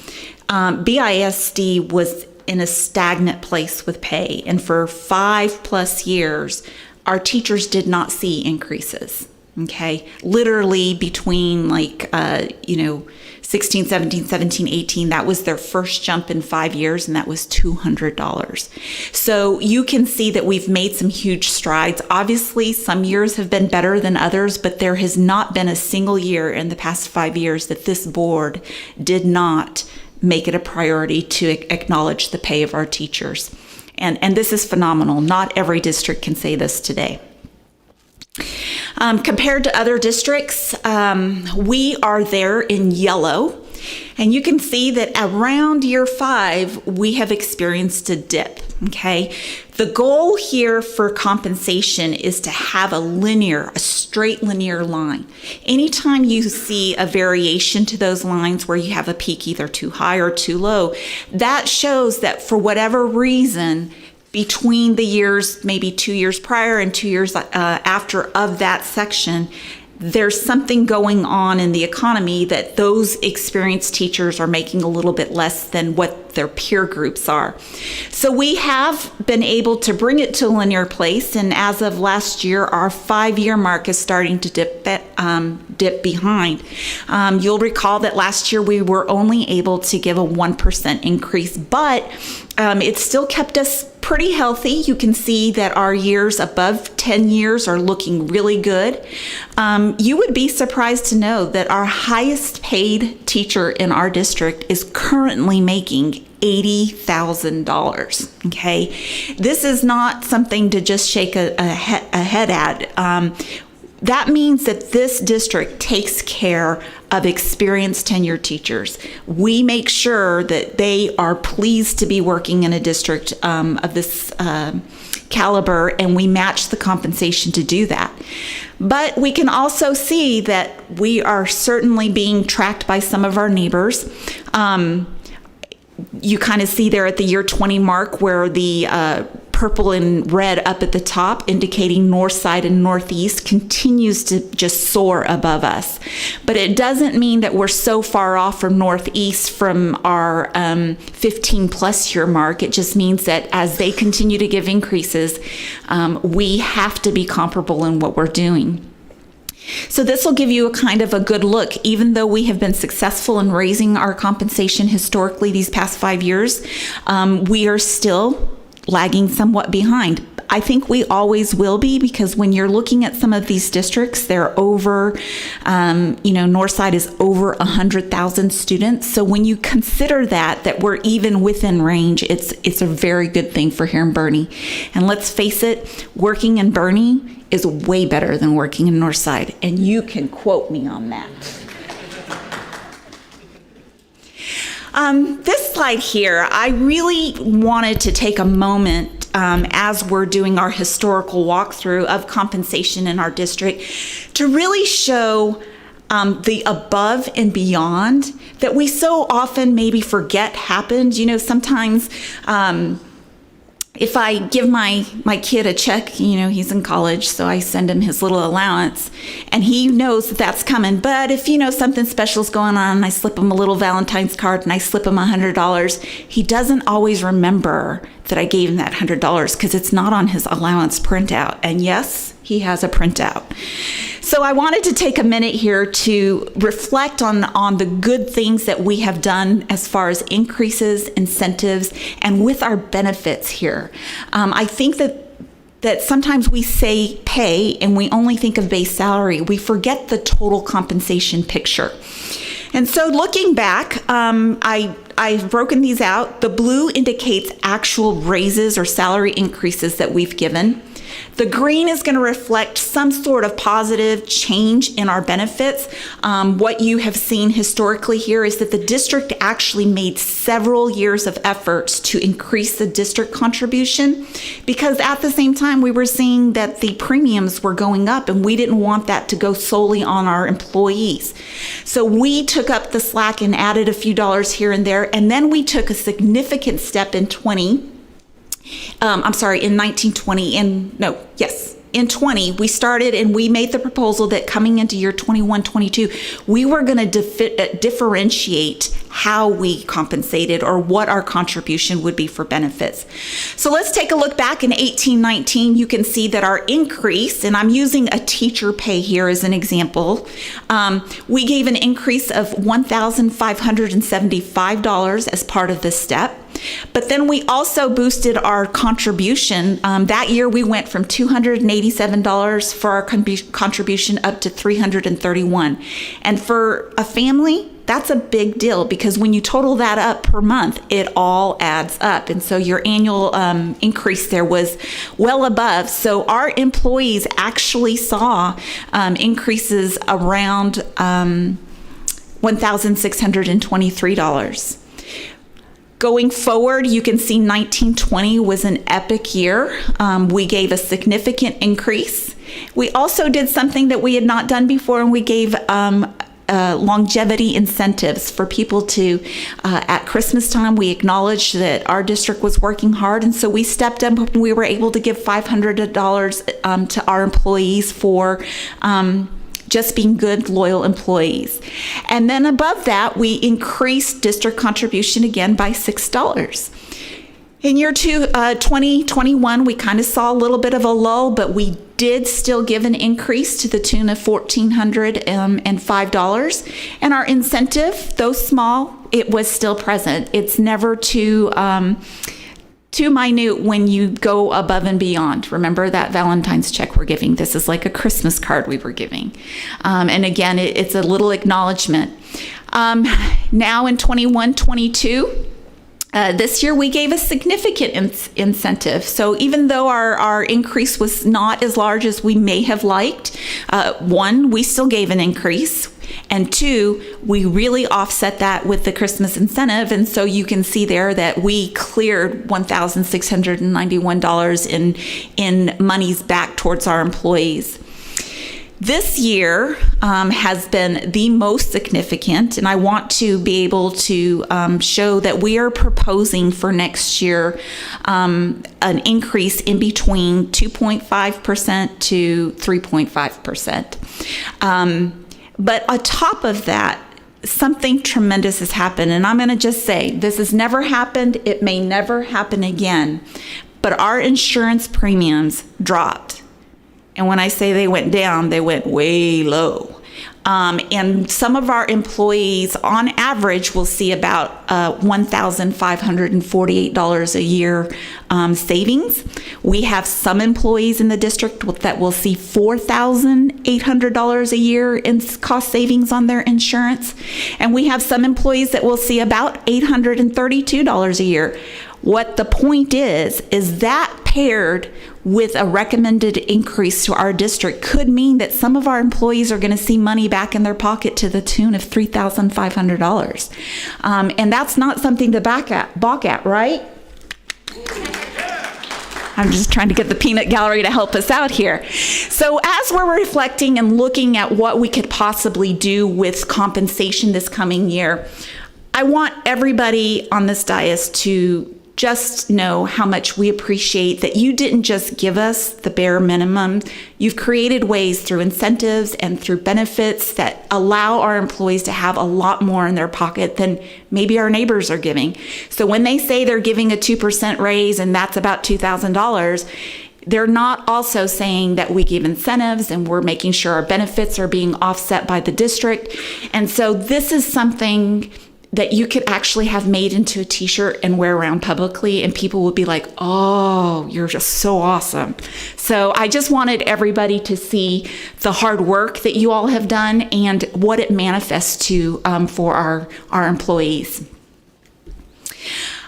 BISD was in a stagnant place with pay. And for 5+ years, our teachers did not see increases, okay? Literally between 16, 17, 17, 18, that was their first jump in 5 years, and that was $200. So you can see that we've made some huge strides. Obviously, some years have been better than others, but there has not been a single year in the past 5 years that this board did not make it a priority to acknowledge the pay of our teachers. And this is phenomenal. Not every district can say this today. Compared to other districts, we are there in yellow. And you can see that around year 5, we have experienced a dip, okay? The goal here for compensation is to have a straight linear line. Anytime you see a variation to those lines where you have a peak either too high or too low, that shows that for whatever reason, between the years, maybe 2 years prior and 2 years after of that section, there's something going on in the economy that those experienced teachers are making a little bit less than what their peer groups are. So we have been able to bring it to a linear place, and as of last year, our 5-year mark is starting to dip behind. You'll recall that last year we were only able to give a 1% increase, but it still kept us pretty healthy. You can see that our years above 10 years are looking really good. You would be surprised to know that our highest paid teacher in our district is currently making $80,000, okay? This is not something to just shake a head at. That means that this district takes care of experienced tenured teachers. We make sure that they are pleased to be working in a district of this caliber, and we match the compensation to do that. But we can also see that we are certainly being tracked by some of our neighbors. You kind of see there at the year 20 mark where the purple and red up at the top indicating north side and northeast continues to just soar above us. But it doesn't mean that we're so far off from northeast from our 15+ year mark. It just means that as they continue to give increases, we have to be comparable in what we're doing. So this will give you a kind of a good look. Even though we have been successful in raising our compensation historically these past 5 years, we are still lagging somewhat behind. I think we always will be, because when you're looking at some of these districts, they're over, Northside is over 100,000 students. So when you consider that we're even within range, it's a very good thing for here in Boerne. And let's face it, working in Boerne is way better than working in Northside. And you can quote me on that. This slide here, I really wanted to take a moment as we're doing our historical walkthrough of compensation in our district to really show the above and beyond that we so often maybe forget happened. Sometimes if I give my kid a check, he's in college, so I send him his little allowance, and he knows that that's coming. But if, something special is going on, and I slip him a little Valentine's card and I slip him $100, he doesn't always remember that I gave him that $100 because it's not on his allowance printout. And yes, he has a printout. So I wanted to take a minute here to reflect on the good things that we have done as far as increases, incentives, and with our benefits here. I think that sometimes we say pay and we only think of base salary. We forget the total compensation picture. And so looking back, I've broken these out. The blue indicates actual raises or salary increases that we've given. The green is going to reflect some sort of positive change in our benefits. What you have seen historically here is that the district actually made several years of efforts to increase the district contribution, because at the same time we were seeing that the premiums were going up and we didn't want that to go solely on our employees. So we took up the slack and added a few dollars here and there, and then we took a significant step in 1920, we started and we made the proposal that coming into year 21-22, we were going to differentiate how we compensated or what our contribution would be for benefits. So let's take a look back in 18-19. You can see that our increase, and I'm using a teacher pay here as an example, we gave an increase of $1,575 as part of this step. But then we also boosted our contribution. That year we went from $287 for our contribution up to $331. And for a family, that's a big deal, because when you total that up per month, it all adds up. And so your annual increase there was well above. So our employees actually saw increases around $1,623. Going forward, you can see 1920 was an epic year. We gave a significant increase. We also did something that we had not done before, and we gave longevity incentives for people to, at Christmas time, we acknowledged that our district was working hard, and so we stepped up and we were able to give $500 to our employees for just being good, loyal employees. And then above that, we increased district contribution again by $6. In year 2021, we kind of saw a little bit of a lull, but we did still give an increase to the tune of $1,405. And our incentive, though small, it was still present. It's never too minute when you go above and beyond. Remember that Valentine's check we're giving. This is like a Christmas card we were giving. And again, it's a little acknowledgement. Now in 21-22, this year we gave a significant incentive. So even though our increase was not as large as we may have liked, one, we still gave an increase. And two, we really offset that with the Christmas incentive. And so you can see there that we cleared $1,691 in monies back towards our employees. This year has been the most significant, and I want to be able to show that we are proposing for next year an increase in between 2.5% to 3.5%. But on top of that, something tremendous has happened, and I'm going to just say this has never happened. It may never happen again, but our insurance premiums dropped. And when I say they went down, they went way low. And some of our employees, on average, will see about $1,548 a year savings. We have some employees in the district that will see $4,800 a year in cost savings on their insurance. And we have some employees that will see about $832 a year. What the point is that paired with a recommended increase to our district could mean that some of our employees are going to see money back in their pocket to the tune of $3,500. And that's not something to balk at, right? I'm just trying to get the peanut gallery to help us out here. So as we're reflecting and looking at what we could possibly do with compensation this coming year, I want everybody on this dais to just know how much we appreciate that you didn't just give us the bare minimum. You've created ways through incentives and through benefits that allow our employees to have a lot more in their pocket than maybe our neighbors are giving. So when they say they're giving a 2% raise and that's about $2,000, they're not also saying that we give incentives and we're making sure our benefits are being offset by the district. And so this is something that you could actually have made into a t-shirt and wear around publicly, and people would be like, oh, you're just so awesome. So I just wanted everybody to see the hard work that you all have done and what it manifests to for our employees.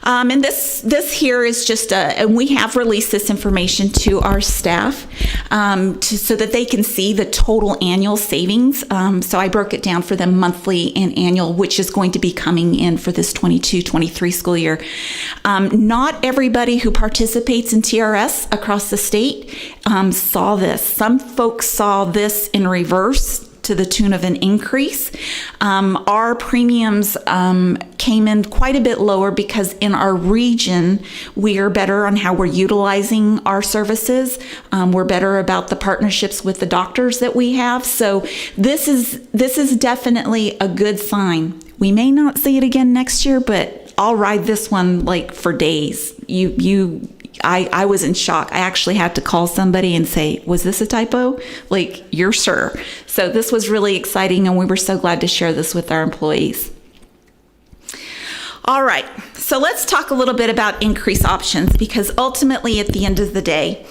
And this here is just and we have released this information to our staff so that they can see the total annual savings. So I broke it down for them monthly and annual, which is going to be coming in for this 22-23 school year. Not everybody who participates in TRS across the state saw this. Some folks saw this in reverse, to the tune of an increase. Our premiums came in quite a bit lower because in our region, we are better on how we're utilizing our services. We're better about the partnerships with the doctors that we have. So this is definitely a good sign. We may not see it again next year, but I'll ride this one like for days. I was in shock. I actually had to call somebody and say, was this a typo? Like, you're sure. So this was really exciting, and we were so glad to share this with our employees. All right, so let's talk a little bit about increase options, because ultimately at the end of the day,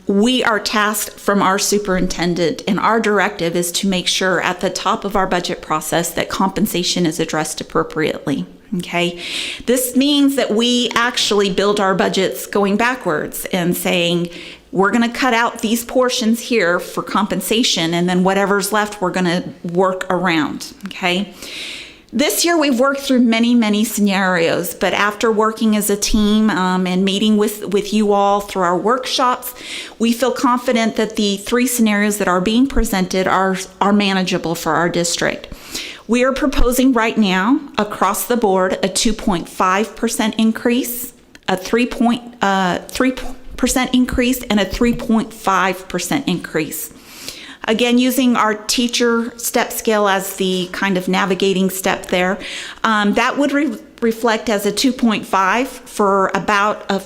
we are tasked from our superintendent, and our directive is to make sure at the top of our budget process that compensation is addressed appropriately. Okay, this means that we actually build our budgets going backwards and saying, we're going to cut out these portions here for compensation, and then whatever's left, we're going to work around. Okay. This year, we've worked through many, many scenarios, but after working as a team and meeting with you all through our workshops, we feel confident that the 3 scenarios that are being presented are manageable for our district. We are proposing right now, across the board, a 2.5% increase, a 3% increase, and a 3.5% increase. Again, using our teacher step scale as the kind of navigating step there, that would reflect as a 2.5 for about a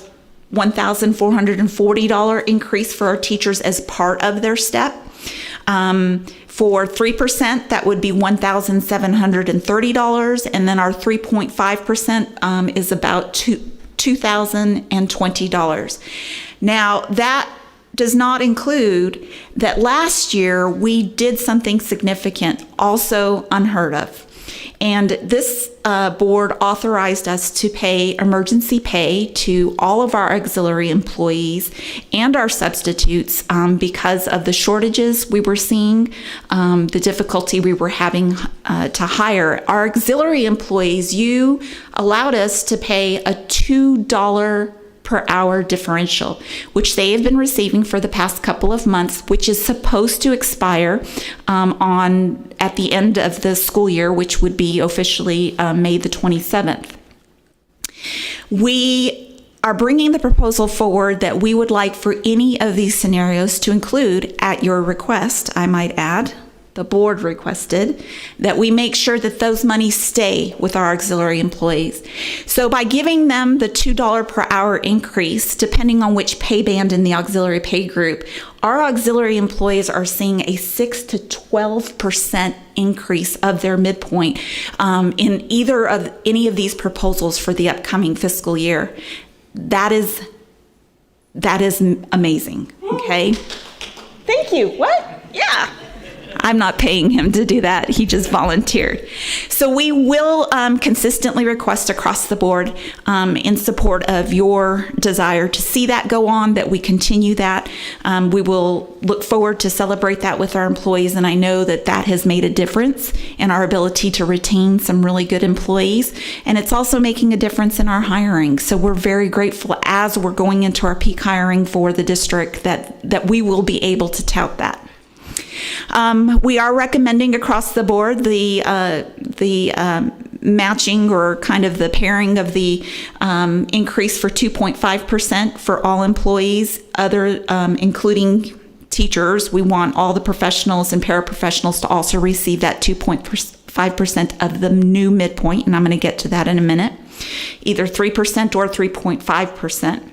$1,440 increase for our teachers as part of their step. For 3%, that would be $1,730, and then our 3.5% is about $2,020. Now, that does not include that last year we did something significant, also unheard of. And this board authorized us to pay emergency pay to all of our auxiliary employees and our substitutes because of the shortages we were seeing, the difficulty we were having to hire. Our auxiliary employees, you allowed us to pay a $2 per hour differential, which they have been receiving for the past couple of months, which is supposed to expire at the end of the school year, which would be officially May the 27th. We are bringing the proposal forward that we would like for any of these scenarios to include, at your request, I might add, the board requested, that we make sure that those monies stay with our auxiliary employees. So by giving them the $2 per hour increase, depending on which pay band in the auxiliary pay group, our auxiliary employees are seeing a 6 to 12% increase of their midpoint in either of any of these proposals for the upcoming fiscal year. That is amazing, okay? Thank you. What? Yeah. I'm not paying him to do that. He just volunteered. So we will consistently request across the board in support of your desire to see that go on, that we continue that. We will look forward to celebrate that with our employees, and I know that that has made a difference in our ability to retain some really good employees, and it's also making a difference in our hiring. So we're very grateful as we're going into our peak hiring for the district that we will be able to tout that. We are recommending across the board the matching or kind of the pairing of the increase for 2.5% for all employees, including teachers. We want all the professionals and paraprofessionals to also receive that 2.5% of the new midpoint, and I'm going to get to that in a minute, either 3% or 3.5%.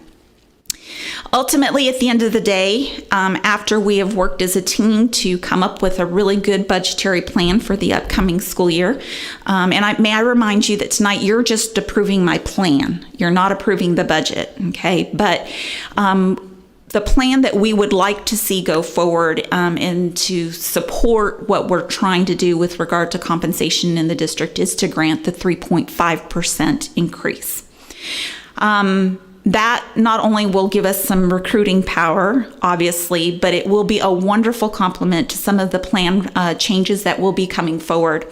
Ultimately, at the end of the day, after we have worked as a team to come up with a really good budgetary plan for the upcoming school year, may I remind you that tonight you're just approving my plan. You're not approving the budget, okay? But the plan that we would like to see go forward and to support what we're trying to do with regard to compensation in the district is to grant the 3.5% increase. That not only will give us some recruiting power, obviously, but it will be a wonderful complement to some of the plan changes that will be coming forward.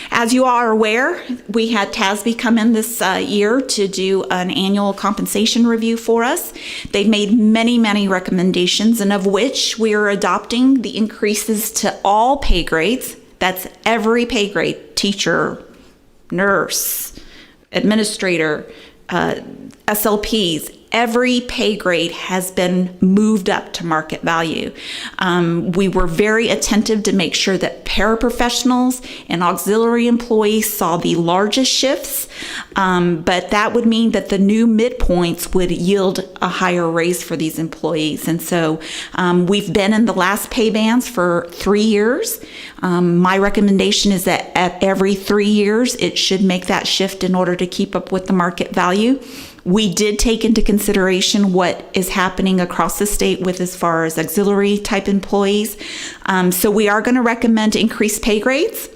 As you are aware, we had TASB come in this year to do an annual compensation review for us. They've made many, many recommendations, and of which we are adopting the increases to all pay grades. That's every pay grade: teacher, nurse, administrator, SLPs. Every pay grade has been moved up to market value. We were very attentive to make sure that paraprofessionals and auxiliary employees saw the largest shifts, but that would mean that the new midpoints would yield a higher raise for these employees. And so we've been in the last pay bands for 3 years. My recommendation is that at every 3 years, it should make that shift in order to keep up with the market value. We did take into consideration what is happening across the state with as far as auxiliary type employees. So we are going to recommend increased pay grades.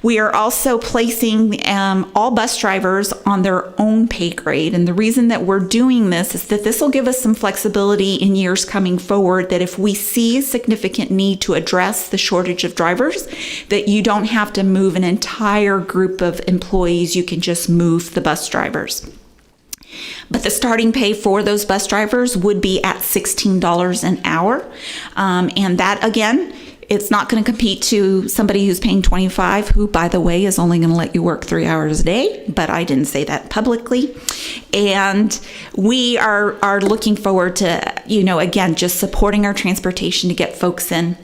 We are also placing all bus drivers on their own pay grade. And the reason that we're doing this is that this will give us some flexibility in years coming forward, that if we see a significant need to address the shortage of drivers, that you don't have to move an entire group of employees. You can just move the bus drivers. But the starting pay for those bus drivers would be at $16 an hour. And that, again, it's not going to compete to somebody who's paying $25, who, by the way, is only going to let you work 3 hours a day. But I didn't say that publicly. And we are looking forward to, again, just supporting our transportation to get folks in.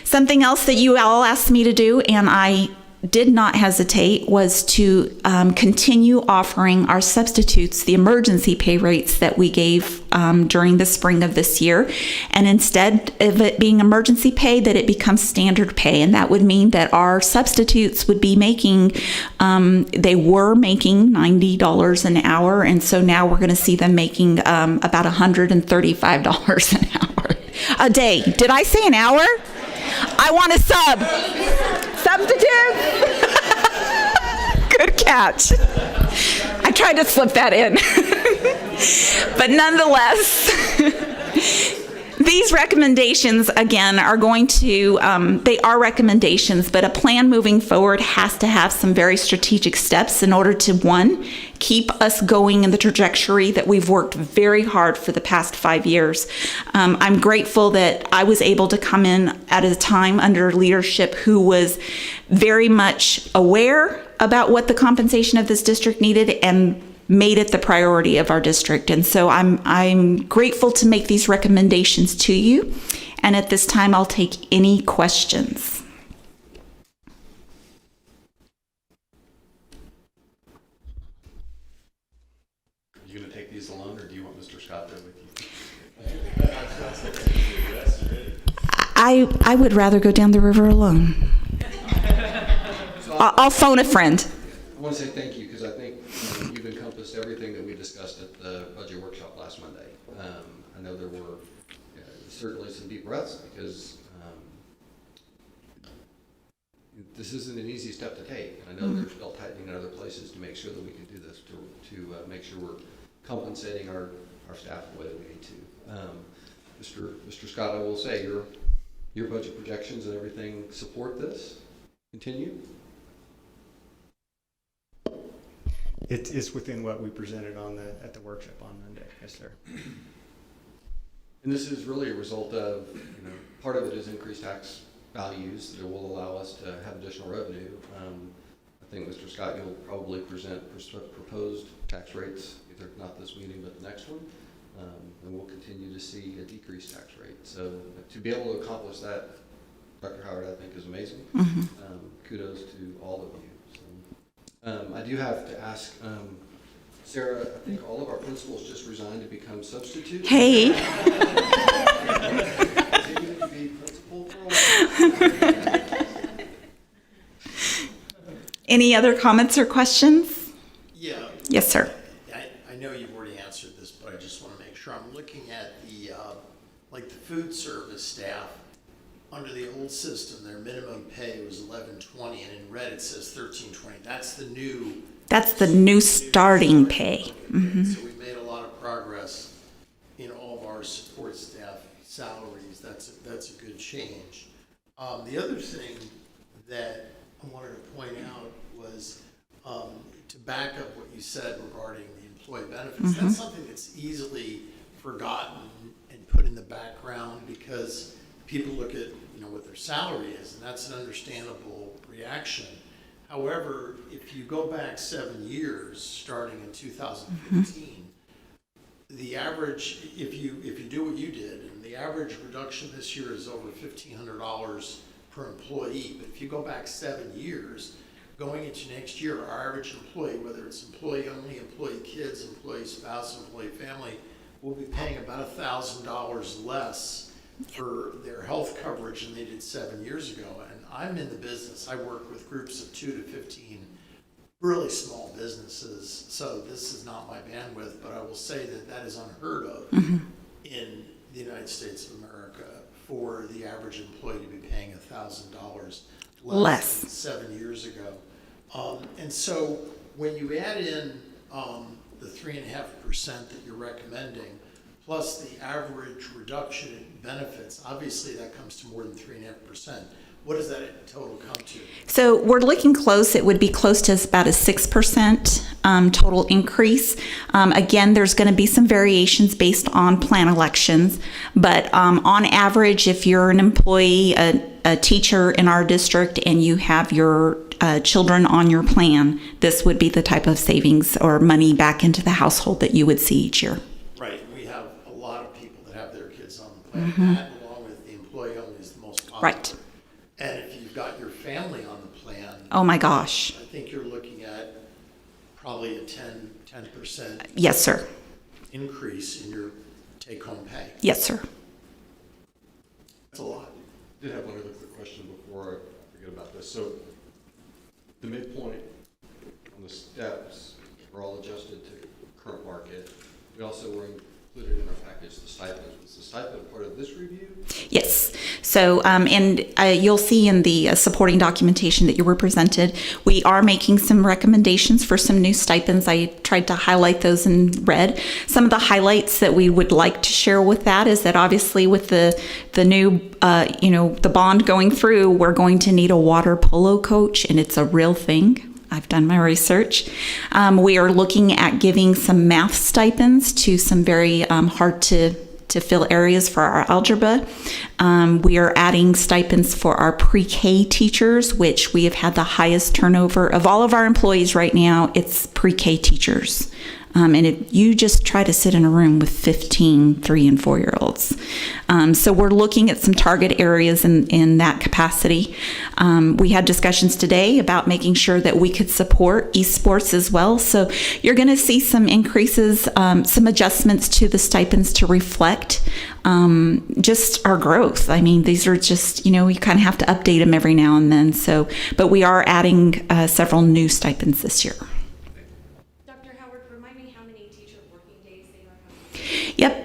Something else that you all asked me to do, and I did not hesitate, was to continue offering our substitutes the emergency pay rates that we gave during the spring of this year. And instead of it being emergency pay, that it becomes standard pay. And that would mean that our substitutes would be making, they were making $90 an hour. And so now we're going to see them making about $135 an hour a day. Did I say an hour? I want a sub. Substitute? Good catch. I tried to slip that in. But nonetheless, these recommendations, again, are going to, they are recommendations, but a plan moving forward has to have some very strategic steps in order to, one, keep us going in the trajectory that we've worked very hard for the past 5 years. I'm grateful that I was able to come in at a time under leadership who was very much aware about what the compensation of this district needed and made it the priority of our district. And so I'm grateful to make these recommendations to you. And at this time, I'll take any questions. Are you going to take these alone, or do you want Mr. Scott there with you? I would rather go down the river alone. I'll phone a friend. I want to say thank you because I think you've encompassed everything that we discussed at the budget workshop last Monday. I know there were certainly some deep breaths because this isn't an easy step to take. And I know there's belt tightening in other places to make sure that we can do this, to make sure we're compensating our staff the way that we need to. Mr. Scott, I will say your budget projections and everything support this. Continue. It is within what we presented at the workshop on Monday. Yes, sir. And this is really a result of, part of it is increased tax values that will allow us to have additional revenue. I think, Mr. Scott, you'll probably present proposed tax rates, either not this meeting, but the next one. And we'll continue to see a decreased tax rate. So to be able to accomplish that, Dr. Howard, I think is amazing. Kudos to all of you. So, I do have to ask, Sarah, I think all of our principals just resigned to become substitutes. Hey. Continue to be principal for all. Any other comments or questions? Yeah. Yes, sir. I know you've already answered this, but I just want to make sure. I'm looking at the food service staff. Under the old system, their minimum pay was $11.20, and in red it says $13.20. That's the new starting pay. Mm-hmm. So we've made a lot of progress in all of our support staff salaries. That's a good change. The other thing that I wanted to point out was to back up what you said regarding the employee benefits. That's something that's easily forgotten and put in the background because people look at what their salary is, and that's an understandable reaction. However, if you go back 7 years, starting in 2015, the average, if you do what you did, and the average reduction this year is over $1,500 per employee. But if you go back 7 years, going into next year, our average employee, whether it's employee only, employee kids, employee spouse, employee family, will be paying about $1,000 less for their health coverage than they did 7 years ago. And I'm in the business. I work with groups of 2 to 15 really small businesses. So this is not my bandwidth, but I will say that is unheard of in the United States of America for the average employee to be paying $1,000 less than 7 years ago. And so when you add in the 3.5% that you're recommending, plus the average reduction in benefits, obviously that comes to more than 3.5%. What does that in total come to? So we're looking close. It would be close to about a 6% total increase. Again, there's going to be some variations based on plan elections, but on average, if you're an employee, a teacher in our district, and you have your children on your plan, this would be the type of savings or money back into the household that you would see each year. Right. We have a lot of people that have their kids on the plan. That, along with the employee only, is the most popular. Right. And if you've got your family on the plan, oh my gosh, I think you're looking at probably a 10% yes, sir, increase in your take-home pay. Yes, sir. That's a lot. I did have one other quick question before I forget about this. So the midpoint on the steps were all adjusted to current market. We also were included in our package the stipends. Was the stipend part of this review? Yes. So, you'll see in the supporting documentation that you were presented, we are making some recommendations for some new stipends. I tried to highlight those in red. Some of the highlights that we would like to share with that is that obviously with the new, the bond going through, we're going to need a water polo coach, and it's a real thing. I've done my research. We are looking at giving some math stipends to some very hard to fill areas for our algebra. We are adding stipends for our pre-K teachers, which we have had the highest turnover of all of our employees right now. It's pre-K teachers. You just try to sit in a room with 15 3- and 4-year-olds. So we're looking at some target areas in that capacity. We had discussions today about making sure that we could support esports as well. So you're going to see some increases, some adjustments to the stipends to reflect just our growth. I mean, these are just, we kind of have to update them every now and then. So, but we are adding several new stipends this year. Yep.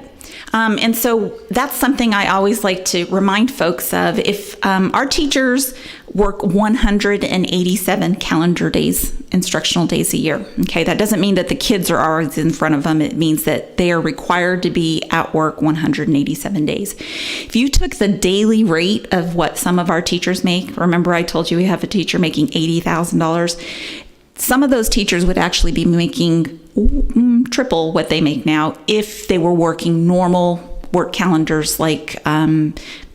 And so that's something I always like to remind folks of. If our teachers work 187 calendar days, instructional days a year, okay, that doesn't mean that the kids are always in front of them. It means that they are required to be at work 187 days. If you took the daily rate of what some of our teachers make, remember I told you we have a teacher making $80,000, some of those teachers would actually be making triple what they make now if they were working normal work calendars like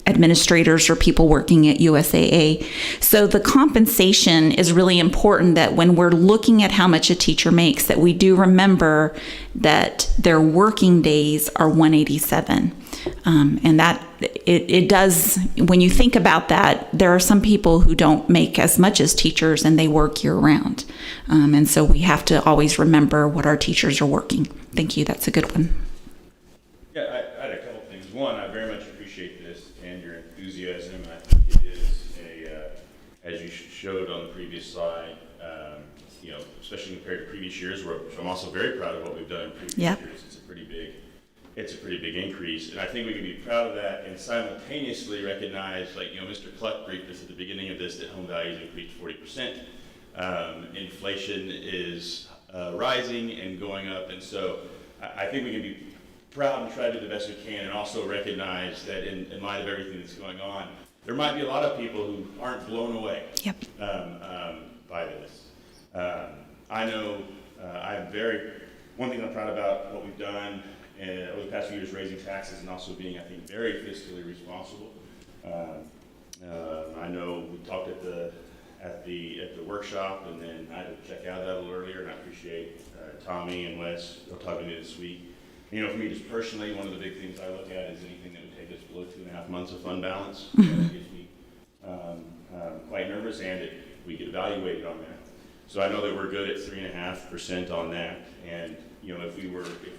administrators or people working at USAA. So the compensation is really important, that when we're looking at how much a teacher makes, that we do remember that their working days are 187. And that it does, when you think about that, there are some people who don't make as much as teachers and they work year round. And so we have to always remember what our teachers are working. Thank you. That's a good one. Yeah, I had a couple things. One, I very much appreciate this and your enthusiasm. I think it is as you showed on the previous slide, especially compared to previous years, which I'm also very proud of what we've done in previous years. It's a pretty big increase, and I think we can be proud of that and simultaneously recognize, Mr. Cluck briefed us at the beginning of this, that home values increased 40%. Inflation is rising and going up, and so I think we can be proud and try to do the best we can, and also recognize that in light of everything that's going on, there might be a lot of people who aren't blown away by this. I know one thing I'm proud about what we've done over the past few years, raising taxes and also being, I think, very fiscally responsible. I know we talked at the workshop, and then I had to check out that a little earlier, and I appreciate Tommy and Wes talking to me this week. For me, just personally, one of the big things I look at is anything that would take us below 2.5 months of fund balance. That gets me quite nervous, and we get evaluated on that. So I know that we're good at 3.5% on that, and if we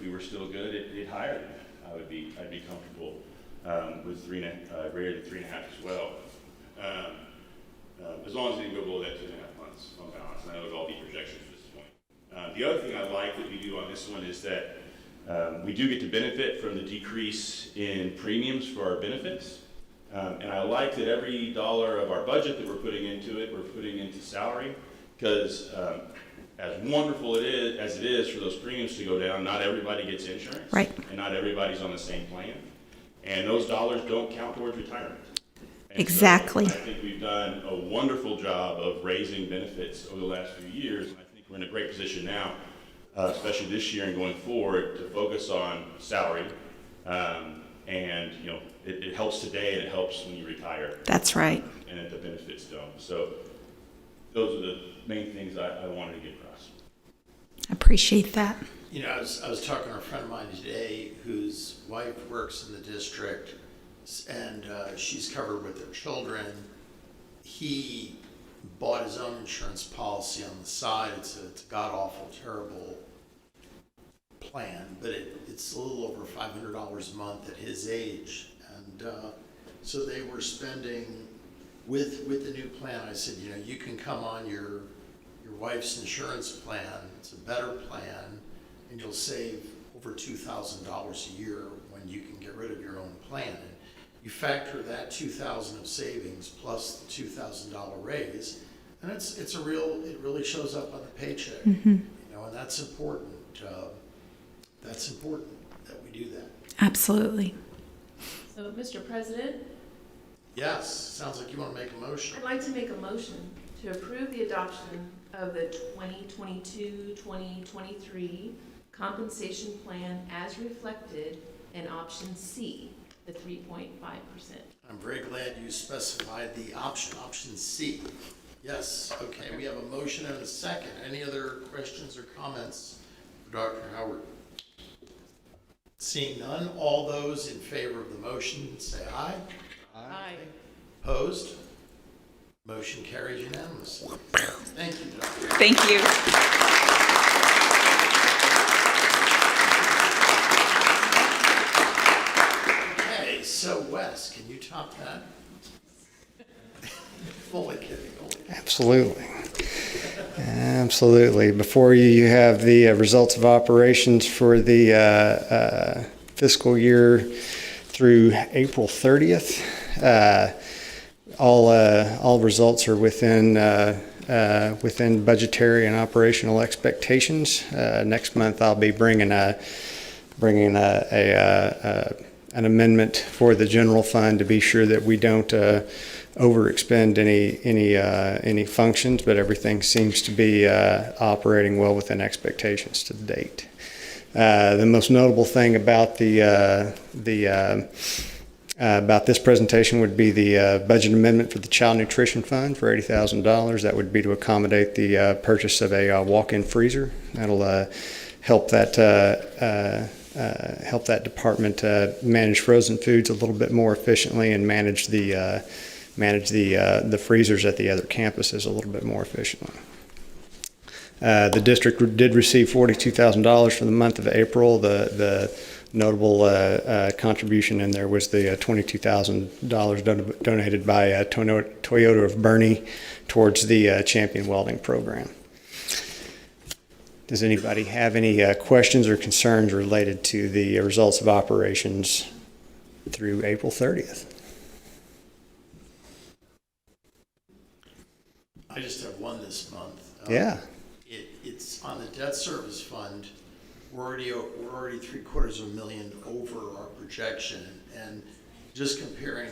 were still good at higher than that, I'd be comfortable with greater than 3.5 as well. As long as they go below that 2.5 months on balance, and that would all be projections at this point. The other thing I like that we do on this one is that we do get to benefit from the decrease in premiums for our benefits. And I like that every dollar of our budget that we're putting into it, we're putting into salary, because as wonderful as it is for those premiums to go down, not everybody gets insurance, right, and not everybody's on the same plan, and those dollars don't count towards retirement. And exactly. so I think we've done a wonderful job of raising benefits over the last few years, and I think we're in a great position now, especially this year and going forward, to focus on salary, and it helps today and it helps when you retire. That's right. And that the benefits don't. So those are the main things I wanted to get across. I appreciate that. I was talking to a friend of mine today whose wife works in the district, and she's covered with their children. He bought his own insurance policy on the side. It's a god-awful, terrible plan, but it's a little over $500 a month at his age. And so they were spending, with the new plan, I said, you can come on your wife's insurance plan. It's a better plan, and you'll save over $2,000 a year when you can get rid of your own plan. And you factor that $2,000 of savings plus the $2,000 raise, and it really shows up on the paycheck. And that's important. That's important that we do that. Absolutely. So, Mr. President? Yes, sounds like you want to make a motion. I'd like to make a motion to approve the adoption of the 2022-2023 compensation plan as reflected in option C, the 3.5%. I'm very glad you specified the option C. Yes, okay, we have a motion and a second. Any other questions or comments Dr. Howard? Seeing none, all those in favor of the motion say aye. Aye. Opposed? Motion carries unanimously. Thank you, Dr. Thank you. Okay, so Wes, can you top that? Only kidding. Absolutely. Absolutely. Before you, you have the results of operations for the fiscal year through April 30th. All results are within budgetary and operational expectations. Next month, I'll be bringing an amendment for the general fund to be sure that we don't overexpend any functions, but everything seems to be operating well within expectations to date. The most notable thing about about this presentation would be the budget amendment for the Child Nutrition Fund for $80,000. That would be to accommodate the purchase of a walk-in freezer. That'll help that department manage frozen foods a little bit more efficiently and manage the freezers at the other campuses a little bit more efficiently. The district did receive $42,000 for the month of April. The notable contribution in there was the $22,000 donated by Toyota of Boerne towards the Champion Welding Program. Does anybody have any questions or concerns related to the results of operations through April 30th? I just have one this month. Yeah. It's on the debt service fund. We're already $750,000 over our projection, and just comparing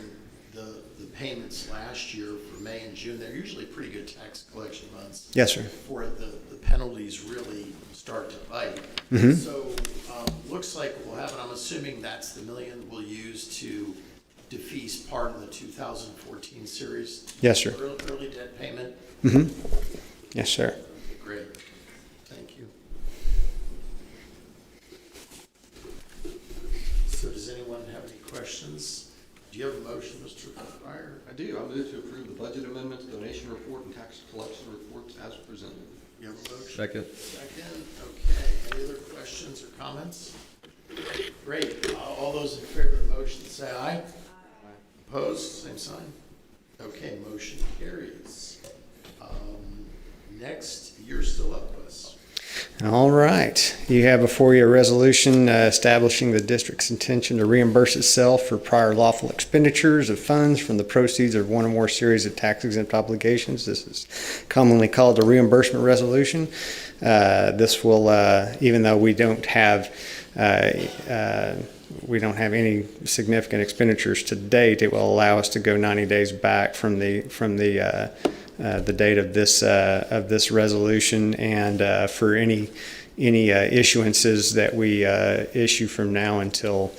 the payments last year for May and June, they're usually pretty good tax collection months. Yes, sir. Before the penalties really start to bite. Mm-hmm. So looks like we'll have, and I'm assuming that's the $1 million we'll use to defease part of the 2014 series. Yes, sir. Early debt payment. Mm-hmm. Yes, sir. Great. Thank you. So does anyone have any questions? Do you have a motion, Mr. Fryer? I do. I move to approve the budget amendments, donation report, and tax collection reports as presented. You have a motion? Second. Second. Okay. Any other questions or comments? Great. All those in favor of the motion say aye. Aye. Opposed? Same sign. Okay. Motion carries. Next, you're still up, Wes. All right. You have before you a resolution establishing the district's intention to reimburse itself for prior lawful expenditures of funds from the proceeds of one or more series of tax-exempt obligations. This is commonly called a reimbursement resolution. This will, even though we don't have any significant expenditures to date, it will allow us to go 90 days back from the date of this resolution, and for any issuances that we issue from now until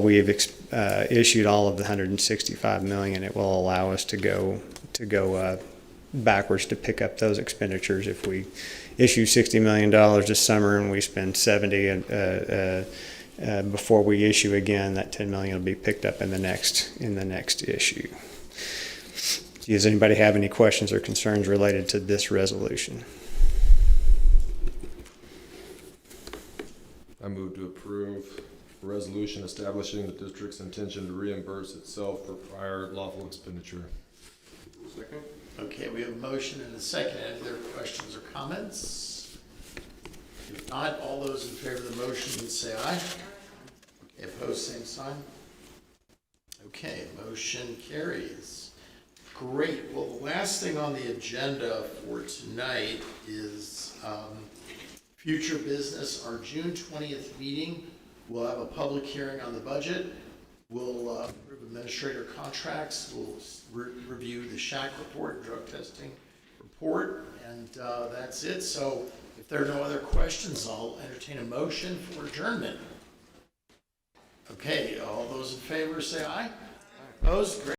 we've issued all of the $165 million, it will allow us to go backwards to pick up those expenditures. If we issue $60 million this summer and we spend $70 before we issue again, that $10 million will be picked up in the next issue. Does anybody have any questions or concerns related to this resolution? I move to approve a resolution establishing the district's intention to reimburse itself for prior lawful expenditure. Second. Okay, we have a motion and a second. Any other questions or comments? If not, all those in favor of the motion would say aye. Okay, opposed, same sign. Okay, motion carries. Great. Well, the last thing on the agenda for tonight is future business. Our June 20th meeting, we'll have a public hearing on the budget. We'll approve administrator contracts. We'll review the SHAC report, drug testing report, and that's it. So if there are no other questions, I'll entertain a motion for adjournment. Okay, all those in favor say aye. Opposed? Great.